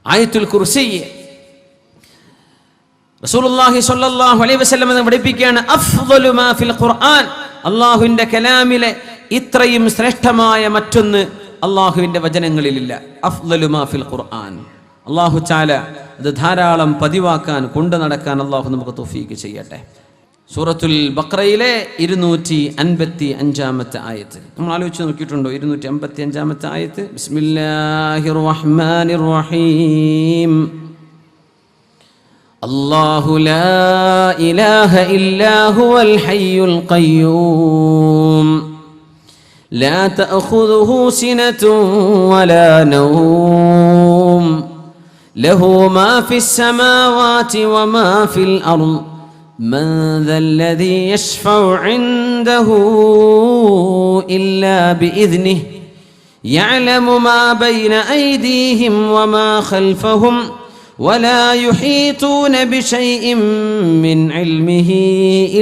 ആയത്തുൽ കുർസി റസൂലുള്ളാഹി സ്വല്ലല്ലാഹു അലൈഹി വസല്ലം പഠിപ്പിക്കുകയാണ്, അഫ്ളലു മാ ഫിൽ ഖുർആൻ, അല്ലാഹുവിന്റെ കലാമിലെ ഇത്രയും ശ്രേഷ്ഠമായ മറ്റൊന്ന് അല്ലാഹുവിന്റെ വചനങ്ങളിലില്ല. അഫ്ളലു മാ ഫിൽ ഖുർആൻ. അല്ലാഹു തആല അത് ധാരാളം പതിവാക്കാൻ, കൊണ്ടു നടക്കാൻ അല്ലാഹു നമുക്ക് തൗഫീഖ് ചെയ്യട്ടെ. സൂറത്തുൽ ബഖറയിലെ 255-ാമത്തെ ആയത്ത് നമ്മൾ ആലോചിച്ച് നോക്കിയിട്ടുണ്ടോ? 255-ാമത്തെ ആയത്ത്. ബിസ്മില്ലാഹിർ റഹ്മാനിർ റഹീം. അല്ലാഹു ലാ ഇലാഹ ഇല്ലാ ഹുവൽ ഹയ്യുൽ ഖയ്യൂം ലാ തഅഖുദുഹു സിനതുൻ വലാ നൗം ലഹു മാ ഫിസ് സമാവാതി വമാ ഫിൽ അർദ് من ذا الذي يشفع عنده إلا بإذنه يعلم ما بين أيديهم وما خلفهم ولا يحيطون بشيء من علمه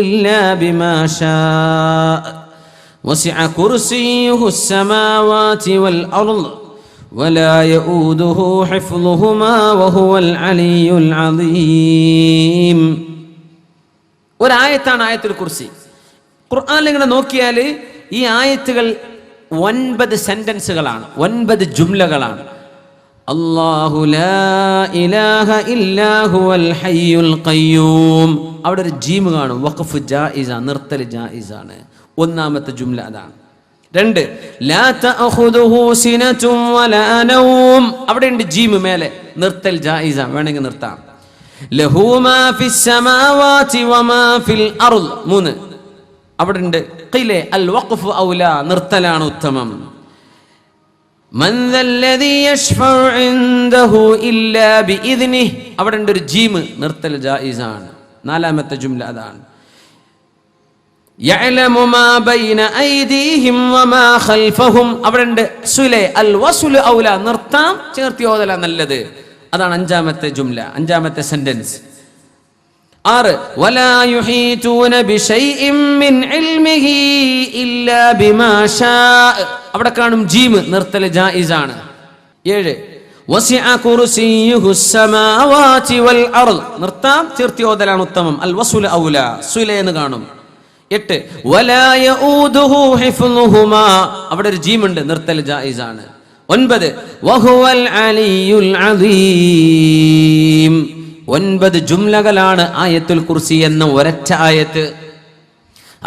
إلا بما شاء وسع كرسيه السماوات والأرض ولا يؤوده حفظهما وهو العلي العظيم. ഒരായത്താണ് ആയത്തുൽ കുർസി. ഖുർആനിൽ ഇങ്ങനെ നോക്കിയാൽ ഈ ആയത്തുകൾ 9 സെന്റൻസുകളാണ്, 9 ജുംലകളാണ്. അല്ലാഹു ലാ ഇലാഹ ഇല്ലാ ഹുവൽ ഹയ്യുൽ ഖയ്യൂം. അവിടെ ഒരു ജീമ് കാണും, വഖഫ് ജായിസ, നിർത്തൽ ജായിസാണ്. ഒന്നാമത്തെ ജുംല അതാണ്. 2 ലാ തഅഖുദുഹു സിനതുൻ വലാ നൗം. അവിടെ ഉണ്ട് ജീമ് മേലെ, നിർത്തൽ ജായിസ, വേണമെങ്കിൽ നിർത്താം. ലഹു മാ ഫിസ് സമാവാതി വമാ ഫിൽ അർദ്. 3 അവിടെ ഉണ്ട് ഖിലെ അൽ വഖഫ് ഔലാ, നിർത്തലാണ് ഉത്തമം. മൻ ദല്ലദി യശ്ഫഉ ഇൻദഹു ഇല്ലാ ബിഇദ്നിഹി. അവിടെ ഉണ്ട് ഒരു ജീമ്, നിർത്തൽ ജായിസാണ്. 4ാമത്തെ ജുംല അതാണ്. യഅലമു മാ ബൈന ഐദീഹിം വമാ ഖൽഫഹും. അവിടെ ഉണ്ട് സുലെ അൽ വസ്ലു ഔലാ, നിർത്താം, ചേർത്തി ഓതല നല്ലത്. അതാണ് 5ാമത്തെ ജുംല, 5ാമത്തെ സെന്റൻസ്. 6 വലാ യുഹീതൂന ബിശൈഇൻ മിൻ ഇൽമിഹി ഇല്ലാ ബിമാ ഷാ. അവിടെ കാണും ജീമ്, നിർത്തൽ ജായിസാണ്. 7 വസിഅ കുർസിയുഹു സമാവാതി വൽ അർദ്. നിർത്താം, ചേർത്തി ഓതലാണ് ഉത്തമം. അൽ വസ്ലു ഔലാ, സുല എന്ന് കാണും. 8 വലാ യഊദുഹു ഹിഫ്ളുഹുമാ. അവിടെ ഒരു ജീമുണ്ട്, നിർത്തൽ ജായിസാണ്. 9 വഹുവൽ അലിയുൽ അദീം. 9 ജുംലകളാണ് ആയത്തുൽ കുർസി എന്ന ഒരൊറ്റ ആയത്ത്.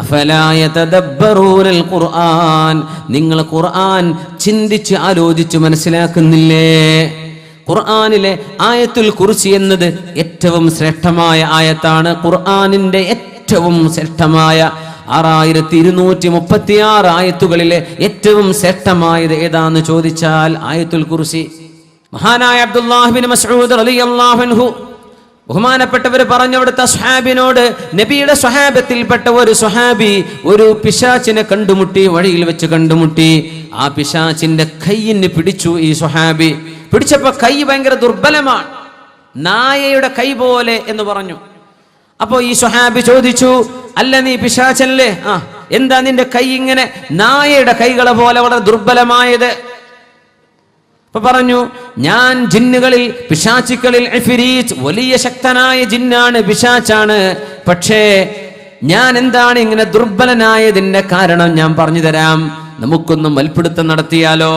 അഫലാ യതദബ്ബറൂനൽ ഖുർആൻ. നിങ്ങൾ ഖുർആൻ ചിന്തിച്ച് ആലോചിച്ച് മനസ്സിലാക്കുന്നില്ലേ? ഖുർആനിലെ ആയത്തുൽ കുർസി എന്നത് ഏറ്റവും ശ്രേഷ്ഠമായ ആയത്താണ്. ഖുർആനിന്റെ ഏറ്റവും ശ്രേഷ്ഠമായ 6236 ആയത്തുകളിലെ ഏറ്റവും ശ്രേഷ്ഠമായത് ഏതാന്ന് ചോദിച്ചാൽ ആയത്തുൽ കുർസി. മഹാനായ അബ്ദുല്ലാഹ് ബിൻ മസ്ഊദ് റളിയല്ലാഹു അൻഹു ബഹുമാനപ്പെട്ടവർ പറഞ്ഞു, അവിടുത്തെ സ്വഹാബിനോട്, നബിയുടെ സ്വഹാബത്തിൽപ്പെട്ട ഒരു സ്വഹാബി ഒരു പിശാചിനെ കണ്ടുമുട്ടി, വഴിയിൽ വെച്ച് കണ്ടുമുട്ടി. ആ പിശാചിന്റെ കൈയിന് പിടിച്ചു ഈ സ്വഹാബി. പിടിച്ചപ്പോ കൈ ഭയങ്കര ദുർബലമാണ്, നായയുടെ കൈ പോലെ എന്ന് പറഞ്ഞു. അപ്പോ ഈ സ്വഹാബി ചോദിച്ചു, അല്ല നീ പിശാചല്ലേ, എന്താ നിന്റെ കൈ ഇങ്ങനെ നായയുടെ കൈകളെ പോലെ വളരെ ദുർബലമായത്? അപ്പൊ പറഞ്ഞു, ഞാൻ ജിന്നുകളിൽ, പിശാചുക്കളിൽ ഇഫ്രീത്ത്, വലിയ ശക്തനായ ജിന്നാണ്, പിശാചാണ്. പക്ഷേ ഞാൻ എന്താണ് ഇങ്ങനെ ദുർബലനായതിന്റെ കാരണം ഞാൻ പറഞ്ഞു തരാം. നമുക്കൊന്ന് മൽപിടുത്തം നടത്തിയാലോ?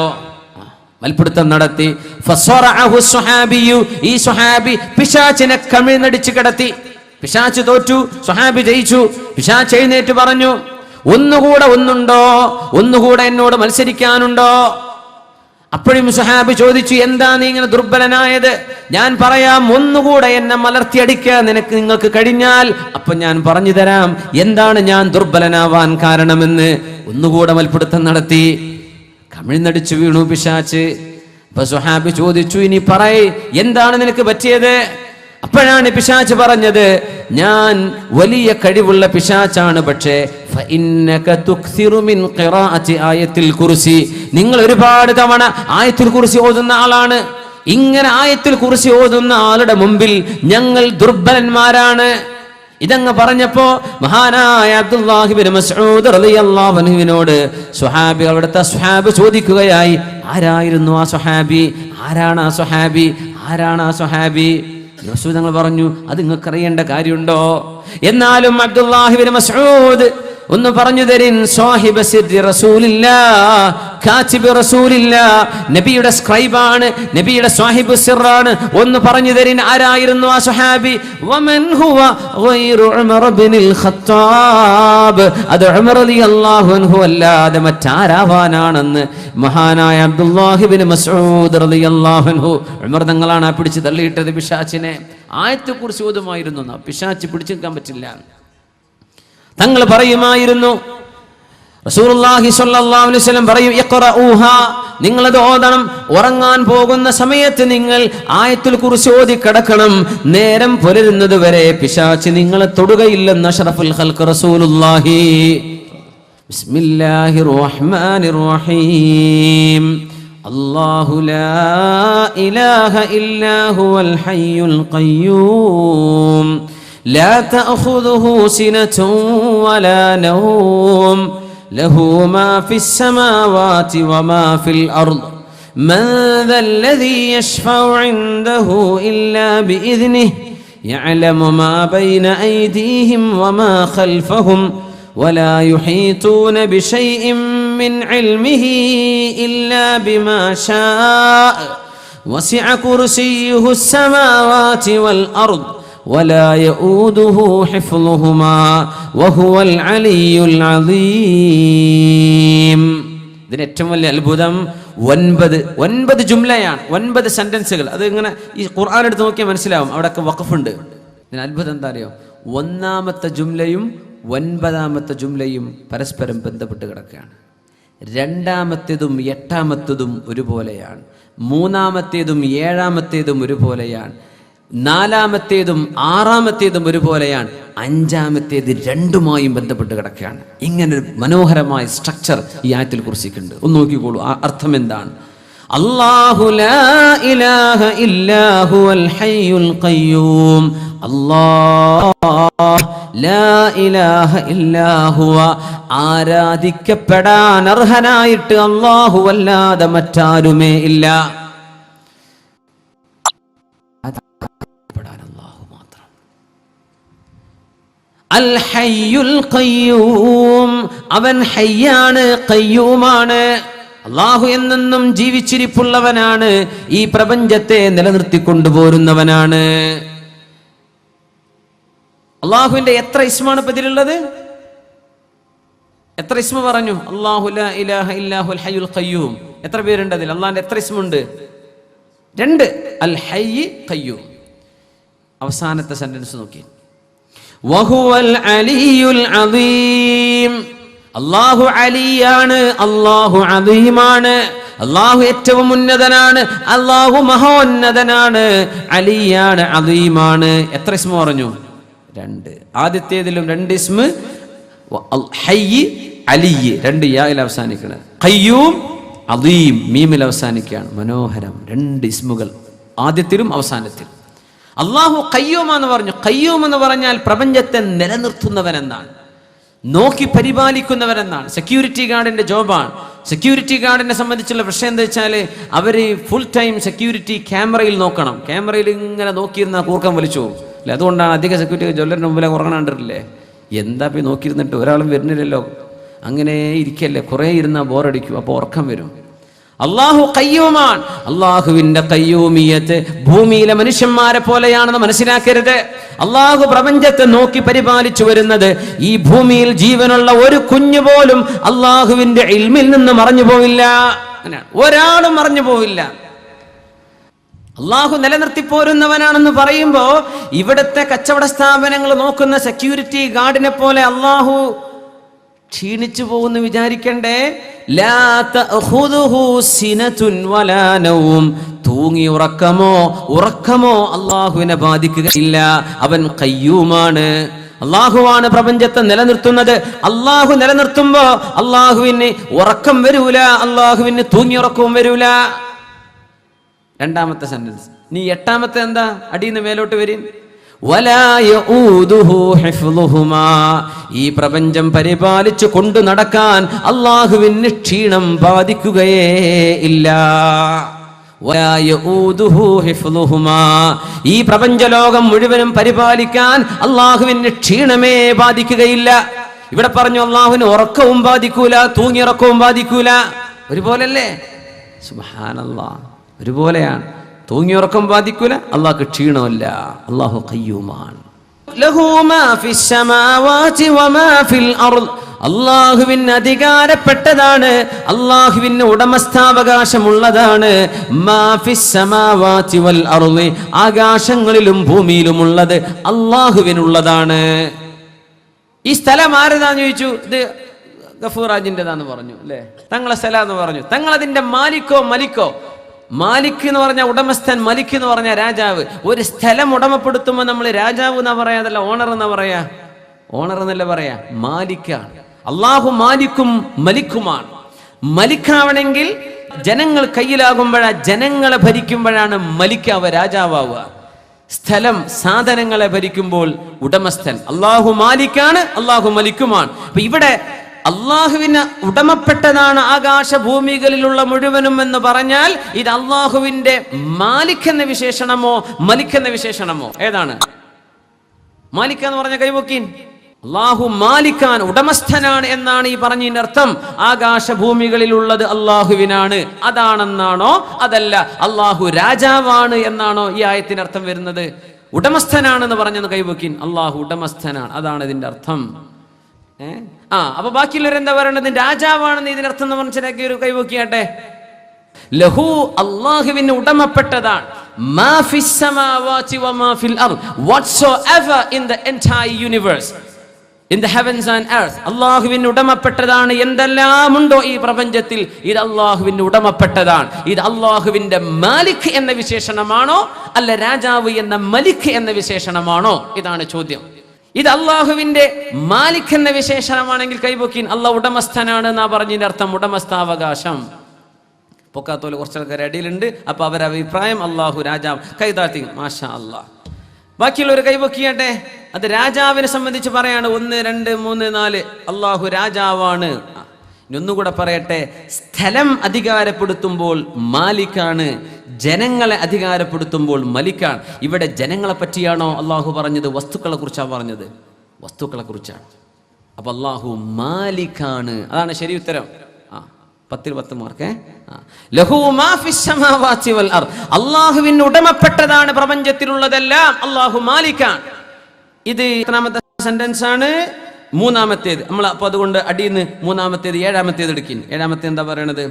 മൽപിടുത്തം നടത്തി. ഫസ്വറഅഹു സ്വഹാബിയു. ഈ സ്വഹാബി പിശാചിനെ കമിഴ്ന്നടിച്ച് കിടത്തി. പിശാച് തോറ്റു, സ്വഹാബി ജയിച്ചു. പിശാച് എഴുന്നേറ്റ് പറഞ്ഞു, ഒന്നുകൂടെ എന്നോട് മത്സരിക്കാനുണ്ടോ? അപ്പോഴും സ്വഹാബി ചോദിച്ചു, എന്താ നീ ഇങ്ങനെ ദുർബലനായത്? ഞാൻ പറയാം, ഒന്നുകൂടെ എന്നെ മലർത്തിയടിക്കാൻ നിങ്ങൾക്ക് കഴിഞ്ഞാൽ അപ്പൊ ഞാൻ പറഞ്ഞു തരാം എന്താണ് ഞാൻ ദുർബലനാവാൻ കാരണമെന്ന്. ഒന്നുകൂടെ മൽപിടുത്തം നടത്തി, കമിഴ്ന്നടിച്ചു വീണു പിശാച്. അപ്പൊ സ്വഹാബി ചോദിച്ചു, ഇനി പറയ്, എന്താണ് നിനക്ക് പറ്റിയത്? അപ്പോഴാണ് പിശാച് പറഞ്ഞത്, ഞാൻ വലിയ കഴിവുള്ള പിശാചാണ്, പക്ഷേ നിങ്ങൾ ഒരുപാട് തവണ ആയത്തുൽ കുർസി ഓതുന്ന ആളാണ്. ഇങ്ങനെ ആയത്തുൽ കുർസി ഓതുന്ന ആളുടെ മുമ്പിൽ ഞങ്ങൾ ദുർബലന്മാരാണ്. ഇതങ്ങ് പറഞ്ഞപ്പോ മഹാനായ അബ്ദുല്ലാഹി ഇബ്നു മസ്ഊദ് റളിയല്ലാഹു അൻഹുവിനോട് അവിടുത്തെ സ്വഹാബി ചോദിക്കുകയായി, ആരായിരുന്നു ആ സ്വഹാബി? ആരാണ് ആ സ്വഹാബി? ആരാണ് ആ സ്വഹാബി? റസൂൽ തങ്ങൾ പറഞ്ഞു, അത് നിങ്ങൾക്ക് അറിയേണ്ട കാര്യമുണ്ടോ? എന്നാലും അബ്ദുല്ലാഹി ഇബ്നു മസ്ഊദ് ഒന്ന് പറഞ്ഞു തരിൻ. സാഹിബ സിർരി റസൂലില്ലാഹ്, കാതിബ് റസൂലില്ലാഹ്, നബിയുടെ സ്ക്രൈബാണ്, നബിയുടെ സാഹിബ് സിറാണ്. ഒന്ന് പറഞ്ഞു തരിൻ, ആരായിരുന്നു ആ സ്വഹാബി? വമൻ ഹുവ ഗൈറു ഉമർ ഇബ്നുൽ ഖത്താബ്, അത് ഉമർ റളിയല്ലാഹു അൻഹു അല്ലാതെ മറ്റാരാവാനാണെന്ന് മഹാനായ അബ്ദുല്ലാഹി ഇബ്നു മസ്ഊദ് റളിയല്ലാഹു അൻഹു. ഉമർ തങ്ങളാണ് പിടിച്ച് തള്ളിയിട്ടത് പിശാചിനെ. ആയത്തെക്കുറിച്ച് ഓതുമായിരുന്നു, പിശാച് പിടിച്ചെടുക്കാൻ പറ്റില്ല. തങ്ങൾ പറയുമായിരുന്നു, റസൂലുള്ളാഹി സ്വല്ലല്ലാഹു അലൈഹി വസല്ലം പറയും, ഇഖ്റഊഹാ, നിങ്ങളത് ഓതണം. ഉറങ്ങാൻ പോകുന്ന സമയത്ത് നിങ്ങൾ ആയത്തുൽ കുർസി ഓതി കിടക്കണം. നേരം പുലരുന്നത് വരെ പിശാച് നിങ്ങളെ തൊടുകയില്ലെന്ന് അഷ്റഫുൽ ഖൽഖ് റസൂലുള്ളാഹി. ബിസ്മില്ലാഹിർ റഹ്മാനിർ റഹീം. അല്ലാഹു ലാ ഇലാഹ ഇല്ലാ ഹുവൽ ഹയ്യുൽ ഖയ്യൂം لا تأخذه سنة ولا نوم له ما في السماوات وما في الأرض من ذا الذي يشفع عنده إلا بإذنه يعلم ما بين أيديهم وما خلفهم ولا يحيطون بشيء من علمه إلا بما شاء وسع كرسيه السماوات والأرض ولا يؤوده حفظهما وهو العلي العظيم. ഇതിന് ഏറ്റവും വലിയ അത്ഭുതം 9 ജുംലയാണ്, 9 സെന്റൻസുകൾ. അത് ഇങ്ങനെ ഈ ഖുർആൻ എടുത്ത് നോക്കിയാൽ മനസ്സിലാവും, അവിടെയൊക്കെ വഖഫുണ്ട്. ഇതിന് അത്ഭുതം എന്താ അറിയോ? 1-ാമത്തെ ജുംലയും 9-ാമത്തെ ജുംലയും പരസ്പരം ബന്ധപ്പെട്ട് കിടക്കുകയാണ്. 2-ാമത്തേതും 8-ാമത്തേതും ഒരുപോലെയാണ്. 3-ാമത്തേതും 7-ാമത്തേതും ഒരുപോലെയാണ്. 4-ാമത്തേതും 6-ാമത്തേതും ഒരുപോലെയാണ്. 5-ാമത്തേത് രണ്ടുമായും ബന്ധപ്പെട്ട് കിടക്കുകയാണ്. ഇങ്ങനെ മനോഹരമായ സ്ട്രക്ചർ ഈ ആയത്തിൽ കുറിച്ചിട്ടുണ്ട്. ഒന്ന് നോക്കിക്കോളൂ, ആ അർത്ഥം എന്താണ്? അല്ലാഹു ലാ ഇലാഹ ഇല്ലാ ഹുവൽ ഹയ്യുൽ ഖയ്യൂം. അല്ലാഹ് ലാ ഇലാഹ ഇല്ലാ ഹുവ, ആരാധിക്കപ്പെടാൻ അർഹനായിട്ട് അല്ലാഹു അല്ലാതെ മറ്റാരുമേ ഇല്ല. അൽ ഹയ്യുൽ ഖയ്യൂം, അവൻ ഹയ്യാണ്, ഖയ്യൂമാണ്. അല്ലാഹു എന്നെന്നും ജീവിച്ചിരിപ്പുള്ളവനാണ്, ഈ പ്രപഞ്ചത്തെ നിലനിർത്തിക്കൊണ്ടുപോരുന്നവനാണ്. അല്ലാഹുവിന്റെ എത്ര ഇസ്മാണ് ഇപ്പൊ ഇതിലുള്ളത്? എത്ര ഇസ്മ പറഞ്ഞു? അല്ലാഹു ലാ ഇലാഹ ഇല്ലാ ഹുവൽ ഹയ്യുൽ ഖയ്യൂം. എത്ര പേരുണ്ട് അതിൽ? അല്ലാഹുവിന്റെ എത്ര ഇസ്മുണ്ട്? 2. അൽ ഹയ്യ്, ഖയ്യൂം. അവസാനത്തെ സെന്റൻസ് നോക്കി, വഹുവൽ അലിയുൽ അദീം. അല്ലാഹു അലിയാണ്, അല്ലാഹു അദീമാണ്. അല്ലാഹു ഏറ്റവും ഉന്നതനാണ്, അല്ലാഹു മഹോന്നതനാണ്, അലിയാണ്, അദീമാണ്. എത്ര ഇസ്മ പറഞ്ഞു? 2. ആദ്യത്തേതിലും 2 ഇസ്മ, ഹയ്യ്, അലിയ് 2 യായിൽ അവസാനിക്കണം. ഖയ്യൂം, അദീം മീമിൽ അവസാനിക്കുകയാണ്. മനോഹരം, 2 ഇസ്മുകൾ ആദ്യത്തിലും അവസാനത്തിലും. അല്ലാഹു ഖയ്യൂം എന്ന് പറഞ്ഞു. ഖയ്യൂം എന്ന് പറഞ്ഞാൽ പ്രപഞ്ചത്തെ നിലനിർത്തുന്നവൻ എന്നാണ്, നോക്കി പരിപാലിക്കുന്നവരെന്നാണ്. സെക്യൂരിറ്റി ഗാർഡിന്റെ ജോബാണ്. സെക്യൂരിറ്റി ഗാർഡിനെ സംബന്ധിച്ചുള്ള പ്രശ്നം എന്താ വെച്ചാൽ അവർ ഫുൾ ടൈം സെക്യൂരിറ്റി ക്യാമറയിൽ നോക്കണം. ക്യാമറയിൽ ഇങ്ങനെ നോക്കിയിരുന്ന കൂർക്കം വലിച്ചു പോകും അല്ലെ. അതുകൊണ്ടാണ് അധിക സെക്യൂരിറ്റി ജ്വല്ലറിന് മുമ്പിലെ ഉറങ്ങാണ്ടില്ലേ. എന്താ പോയി നോക്കിയിരുന്നിട്ട് ഒരാളും വരുന്നില്ലല്ലോ, അങ്ങനെ ഇരിക്കല്ലേ. കുറേ ഇരുന്നാൽ ബോറടിക്കും, അപ്പോൾ ഉറക്കം വരും. അല്ലാഹു ഖയ്യൂമാണ്. അല്ലാഹുവിന്റെ ഖയ്യൂമിയത്ത് ഭൂമിയിലെ മനുഷ്യന്മാരെ പോലെയാണെന്ന് മനസ്സിലാക്കരുത്. അല്ലാഹു പ്രപഞ്ചത്തെ നോക്കി പരിപാലിച്ചു വരുന്നത്. ഈ ഭൂമിയിൽ ജീവനുള്ള ഒരു കുഞ്ഞു പോലും അല്ലാഹുവിന്റെ ഇൽമിൽ നിന്ന് മറഞ്ഞു പോവില്ല. ഒരാളും മറഞ്ഞു പോവില്ല. അല്ലാഹു നിലനിർത്തിപ്പോരുന്നവനാണെന്ന് പറയുമ്പോ ഇവിടുത്തെ കച്ചവട സ്ഥാപനങ്ങൾ നോക്കുന്ന സെക്യൂരിറ്റി ഗാർഡിനെ പോലെ അല്ലാഹു ക്ഷീണിച്ചു പോകുന്നു വിചാരിക്കണ്ടേ. ലാ തഅഖുദുഹു സിനതുൻ വലാ നൗം, തൂങ്ങി ഉറക്കമോ അല്ലാഹുവിനെ ബാധിക്കുകയില്ല. അവൻ ഖയ്യൂമാണ്. അല്ലാഹുവാണ് പ്രപഞ്ചത്തെ നിലനിർത്തുന്നത്. അല്ലാഹു നിലനിർത്തുമ്പോ അല്ലാഹുവിന് ഉറക്കം വരൂല, അല്ലാഹുവിന് തൂങ്ങി ഉറക്കവും വരൂല. 2-ാമത്തെ സെന്റൻസ്. നീ 8-ാമത്തെ എന്താ? അടിയിന്ന് മേലോട്ട് വരും. ഈ പ്രപഞ്ചം പരിപാലിച്ചു കൊണ്ടു നടക്കാൻ അല്ലാഹുവിന് ക്ഷീണം ബാധിക്കുകയേ ഇല്ല. ഈ പ്രപഞ്ചലോകം മുഴുവനും പരിപാലിക്കാൻ അള്ളാഹുവിന് ക്ഷീണമേ ബാധിക്കുകയില്ല. ഇവിടെ പറഞ്ഞു അള്ളാഹുവിന് ഉറക്കവും ബാധിക്കൂല, തൂങ്ങിയുറക്കവും ബാധിക്കൂല. ഒരുപോലല്ലേ? സുബ്ഹാനല്ലാഹ്, ഒരുപോലെയാണ്. തൂങ്ങിയുറക്കം ബാധിക്കൂല, അള്ളാഹ്ക്ക് ക്ഷീണമില്ല. അള്ളാഹു ഖയ്യൂമാണ്. ലഹു മാ ഫിസ് സമാവാതി വമാ ഫിൽ അർദ്. അള്ളാഹുവിന് അധികാരപ്പെട്ടതാണ്, അള്ളാഹുവിന് ഉടമസ്ഥാവകാശമുള്ളതാണ്. മാ ഫിസ് സമാവാതി വൽ അർദ്, ആകാശങ്ങളിലും ഭൂമിയിലുമുള്ളത് അള്ളാഹുവിനുള്ളതാണ്. ഈ സ്ഥലം ആരതാന്ന് ചോദിച്ചു. ഇത് ഗഫൂറാജിൻ്റെതാന്ന് പറഞ്ഞു അല്ലേ? തങ്ങളെ സ്ഥലം എന്ന് പറഞ്ഞു. തങ്ങൾ അതിന്റെ മാലിക്കോ മലിക്കോ? മാലിക് എന്ന് പറഞ്ഞ ഉടമസ്ഥൻ, മലിക് എന്ന് പറഞ്ഞ രാജാവ്. ഒരു സ്ഥലം ഉടമപ്പെടുത്തുമ്പോൾ നമ്മൾ രാജാവ് എന്നാ പറയാതല്ല, ഓണർ എന്നാ പറയാ. ഓണർ എന്നല്ല പറയാ, മാലിക്കാണ്. അള്ളാഹു മാലിക്കും മലിക്കുമാണ്. മലിക്കാവണമെങ്കിൽ ജനങ്ങൾ കയ്യിലാകുമ്പോഴാ, ജനങ്ങളെ ഭരിക്കുമ്പോഴാണ് മലിക്കാവുക, രാജാവാവുക. സ്ഥലം സാധനങ്ങളെ ഭരിക്കുമ്പോൾ ഉടമസ്ഥൻ. അള്ളാഹു മാലിക്കാണ്, അള്ളാഹു മലിക്കുമാണ്. അപ്പൊ ഇവിടെ അള്ളാഹുവിന് ഉടമപ്പെട്ടതാണ് ആകാശഭൂമികളിലുള്ള മുഴുവനും എന്ന് പറഞ്ഞാൽ ഇത് അള്ളാഹുവിന്റെ മാലിക് എന്ന വിശേഷണമോ മലിക് എന്ന വിശേഷണമോ? ഏതാണ് മാലിക് എന്ന് പറഞ്ഞ? കൈവക്കീൻ. അള്ളാഹു മാലിക്കാൻ, ഉടമസ്ഥനാണ് എന്നാണ് ഈ പറഞ്ഞതിന്റെ അർത്ഥം. ആകാശഭൂമികളിലുള്ളത് അള്ളാഹുവിനാണ്, അതാണെന്നാണോ? അതല്ല, അള്ളാഹു രാജാവാണ് എന്നാണോ ഈ ആയത്തിന് അർത്ഥം വരുന്നത്? ഉടമസ്ഥനാണെന്ന് പറഞ്ഞെന്ന് കൈവക്കീൻ. അള്ളാഹു ഉടമസ്ഥനാണ്, അതാണ് ഇതിന്റെ അർത്ഥം. അപ്പൊ ബാക്കിയുള്ളവരെന്താ പറയണത്? രാജാവാണെന്ന് ഇതിനർത്ഥം എന്ന് മനസ്സിലാക്കി ഒരു കൈവക്കിയാട്ടെ. ലഹു, അള്ളാഹുവിന് ഉടമപ്പെട്ടതാണ്. മാ ഫിസ് സമാവാതി വമാ ഫിൽ അർദ്, whatsoever in the entire universe, in the heavens and earth. അള്ളാഹുവിന് ഉടമപ്പെട്ടതാണ് എന്തെല്ലാമുണ്ടോ ഈ പ്രപഞ്ചത്തിൽ, ഇത് അള്ളാഹുവിന് ഉടമപ്പെട്ടതാണ്. ഇത് അള്ളാഹുവിന്റെ മാലിക് എന്ന വിശേഷണമാണോ, അല്ല രാജാവ് എന്ന മലിക് എന്ന വിശേഷണമാണോ? ഇതാണ് ചോദ്യം. ഇത് അള്ളാഹുവിന്റെ മാലിക് എന്ന വിശേഷണമാണെങ്കിൽ കൈവക്കീൻ, അള്ളാഹ് ഉടമസ്ഥനാണ് എന്നാ പറഞ്ഞതിന്റെ അർത്ഥം. ഉടമസ്ഥാവകാശം. പൊക്കാത്തോല് കുറച്ച് ആൾക്കാർ അടിയിലുണ്ട്. അപ്പൊ അവരുടെ അഭിപ്രായം അള്ളാഹു രാജാവ്. കൈതാത്തി, മാഷാ അള്ളാഹ്. ബാക്കിയുള്ളവർ കൈവക്കിയാട്ടെ. അത് രാജാവിനെ സംബന്ധിച്ച് പറയാണ്. 1, 2, 3, 4 അള്ളാഹു രാജാവാണ്. ഒന്നുകൂടെ പറയട്ടെ, സ്ഥലം അധികാരപ്പെടുത്തുമ്പോൾ മാലിക്കാണ്, ജനങ്ങളെ അധികാരപ്പെടുത്തുമ്പോൾ മലിക്കാണ്. ഇവിടെ ജനങ്ങളെ പറ്റിയാണോ അള്ളാഹു പറഞ്ഞത്? വസ്തുക്കളെ കുറിച്ചാണ് പറഞ്ഞത്. വസ്തുക്കളെ കുറിച്ചാണ്. അപ്പൊ അള്ളാഹു മാലിക്കാണ്, അതാണ് ശരി ഉത്തരം. 10 ൽ 10 മാർക്ക്. ലഹു മാ ഫിസ് സമാവാതി വൽ അർദ്, അള്ളാഹുവിന് ഉടമപ്പെട്ടതാണ് പ്രപഞ്ചത്തിലുള്ളതെല്ലാം. അള്ളാഹു മാലിക്കാണ്. ഇത് എത്രാമത്തെ സെന്റൻസ് ആണ്? മൂന്നാമത്തേത്. നമ്മൾ അപ്പൊ അതുകൊണ്ട് അടിയിന്ന് മൂന്നാമത്തേത് 7-ാമത്തേത് എടുക്കിൻ. 7-ാമത്തെ എന്താ പറയണത്?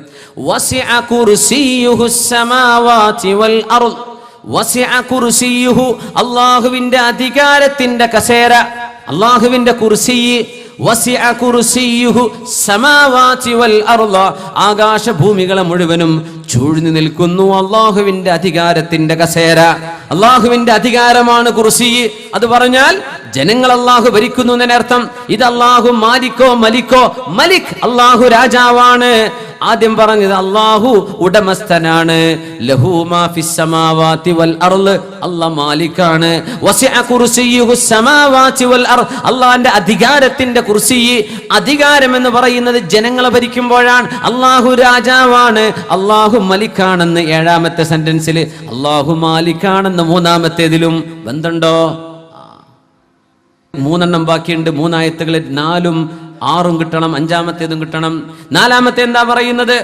വസിഅ കുർസിയുഹുസ് സമാവാതി വൽ അർദ്. വസിഅ കുർസിയുഹു, അല്ലാഹുവിന്റെ അധികാരത്തിന്റെ കസേര, അല്ലാഹുവിന്റെ കുർസി. വസിഅ കുർസിയുഹു സമാവാതി വൽ അർദ്, ആകാശഭൂമികളെ മുഴുവനും ചൂഴ്ന്നു നിൽക്കുന്നു അല്ലാഹുവിന്റെ അധികാരത്തിന്റെ കസേര. അല്ലാഹുവിന്റെ അധികാരമാണ് കുർസി. അത് പറഞ്ഞാൽ ജനങ്ങൾ അല്ലാഹു ഭരിക്കുന്നു എന്നർത്ഥം. ഇത് അല്ലാഹു മാലിക്കോ മലിക്കോ? മലിക്, അല്ലാഹു രാജാവാണ്. ആദ്യം പറഞ്ഞത് അല്ലാഹു ഉടമസ്ഥനാണ്. ലഹു മാ ഫിസ് സമാവാതി വൽ അർദ്, അല്ലാഹ് മാലിക്കാണ്. വസിഅ കുർസിയുഹു സമാവാതി വൽ അർദ്, അല്ലാഹുവിന്റെ അധികാരത്തിന്റെ കുർസി. അധികാരം എന്ന് പറയുന്നത് ജനങ്ങളെ ഭരിക്കുമ്പോഴാണ്. അല്ലാഹു രാജാവാണ്, അല്ലാഹു മലിക്കാണെന്ന് 7-ാമത്തെ സെന്റൻസിൽ, അല്ലാഹു മാലിക്കാണെന്ന് 3-ാമത്തേതിലും ബന്ധമുണ്ടോ? 3 എണ്ണം ബാക്കിയുണ്ട്. 3 ആയത്തുകളിൽ 4ഉം 6ഉം കിട്ടണം, 5-ാമത്തേതും കിട്ടണം. 4-ാമത്തെ എന്താ പറയുന്നത്?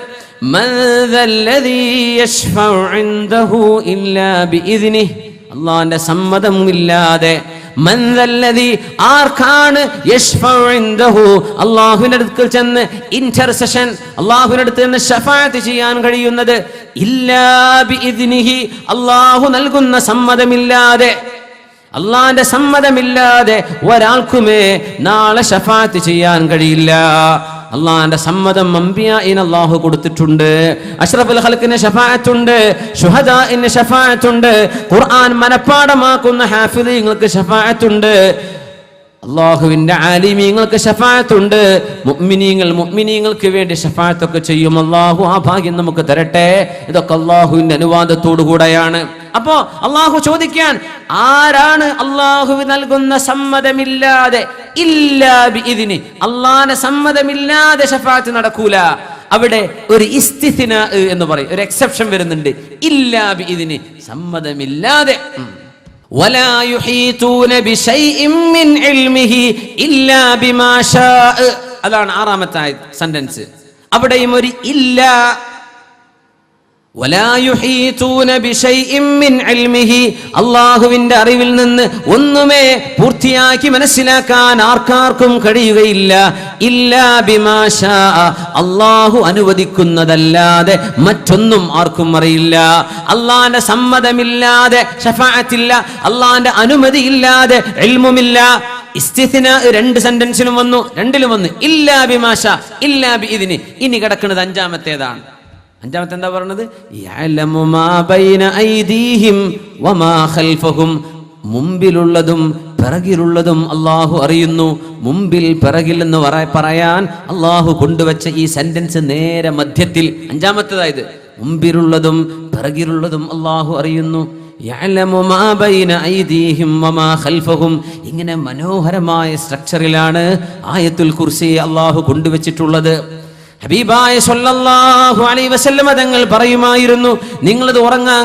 മൻ ദല്ലദീ യശ്ഫഉ ഇൻദഹു ഇല്ലാ ബിഇദ്നിഹി, അല്ലാഹുവിന്റെ സമ്മതം ഇല്ലാതെ. മൻ ദല്ലദീ, ആർക്കാണ്? യശ്ഫഉ ഇൻദഹു, അല്ലാഹുവിന്റെ അടുക്കൽ ചെന്ന് ഇന്റർസെഷൻ, അല്ലാഹുവിന്റെ അടുത്ത് നിന്ന് ശഫാഅത്ത് ചെയ്യാൻ കഴിയുന്നത്. ഇല്ലാ ബിഇദ്നിഹി, അല്ലാഹു നൽകുന്ന സമ്മതമില്ലാതെ. അള്ളാന്റെ സമ്മതമില്ലാതെ ഒരാൾക്കുമേ നാളെ ശഫാഅത്ത് ചെയ്യാൻ കഴിയില്ല. അള്ളാന്റെ സമ്മതം അംബിയാഇന് അല്ലാഹു കൊടുത്തിട്ടുണ്ട്. അഷ്റഫുൽ ഖൽഖിന് ശഫാഅത്തുണ്ട്, ശുഹദാഇന് ശഫാഅത്തുണ്ട്, ഖുർആൻ മനപ്പാഠമാക്കുന്ന ഹാഫിളീങ്ങൾക്ക് ശഫാഅത്തുണ്ട്, അള്ളാഹുവിന്റെ ആലിമീങ്ങൾക്ക് ശഫാഅത്തുണ്ട്. മുഅ്മിനീങ്ങൾക്ക് വേണ്ടി ശഫാഅത്തൊക്കെ ചെയ്യും. അള്ളാഹു ആ ഭാഗ്യം നമുക്ക് തരട്ടെ. ഇതൊക്കെ അള്ളാഹുവിന്റെ അനുവാദത്തോടു കൂടെയാണ്. അപ്പോ അള്ളാഹു ചോദിക്കാൻ, ആരാണ് അള്ളാഹു നൽകുന്ന സമ്മതമില്ലാതെ, ഇല്ലാ ബിഇദ്നി, അള്ളാഹുവിന്റെ സമ്മതമില്ലാതെ ശഫാഅത്ത് നടക്കൂല. അവിടെ ഒരു ഇസ്തിസ്നാ എന്ന് പറയും, ഒരു എക്സെപ്ഷൻ വരുന്നുണ്ട്. ഇല്ലാ ബിഇദ്നി, സമ്മതമില്ലാതെ. വലാ യുഹീതൂന ബിശൈഇൻ മിൻ ഇൽമിഹി ഇല്ലാ ബിമാ ശാഅ, അതാണ് 6ാമത്തെ സെന്റൻസ്. അവിടെയും ഒരു ഇല്ല. വലാ യുഹീതൂന ബിശൈഇൻ മിൻ ഇൽമിഹി, അല്ലാഹുവിന്റെ അറിവിൽ നിന്ന് ഒന്നുമേ പൂർത്തിയാക്കി മനസ്സിലാക്കാൻ ആർക്കാർക്കും കഴിയുകയില്ല. ഇല്ലാ ബിമാ ശാഅ, അല്ലാഹു അനുവദിക്കുന്നതല്ലാതെ മറ്റൊന്നും ആർക്കും അറിയില്ല. അല്ലാഹുവിന്റെ സമ്മതമില്ലാതെ ശഫാഅത്തില്ല, അല്ലാഹുവിന്റെ അനുമതിയില്ലാതെ ഇൽമുമില്ല. ഇസ്തിസ്നാ 2 സെന്റൻസിലും വന്നു, 2ലും വന്നു. ഇല്ലാ ബിമാ ശാഅ ഇല്ലാ ബിഇദ്നി. ഇനി കിടക്കുന്നത് 5ാമത്തേതാണ്. 5ാമത്തെ എന്താ പറഞ്ഞത്? യഅലമു മാ ബൈന ഐദീഹിം വമാ ഖൽഫഹും, മുമ്പിലുള്ളതും പിറകിലുള്ളതും അല്ലാഹു അറിയുന്നു. മുമ്പിൽ പിറകിൽ എന്ന് പറയാൻ അല്ലാഹു കൊണ്ടുവച്ച ഈ സെന്റൻസ് നേരെ മധ്യത്തിൽ 5ാമത്തേതായത്. മുമ്പിലുള്ളതും പിറകിലുള്ളതും അല്ലാഹു അറിയുന്നു. യഅലമു മാ ബൈന ഐദീഹിം വമാ ഖൽഫഹും. ഇങ്ങനെ മനോഹരമായ സ്ട്രക്ചറിലാണ് ആയത്തുൽ കുർസി അല്ലാഹു കൊണ്ടുവച്ചിട്ടുള്ളത്. ഹബീബായ സ്വല്ലല്ലാഹു അലൈഹി വസല്ലം തങ്ങൾ പറയുമായിരുന്നു, നിങ്ങളിത് ഉറങ്ങാൻ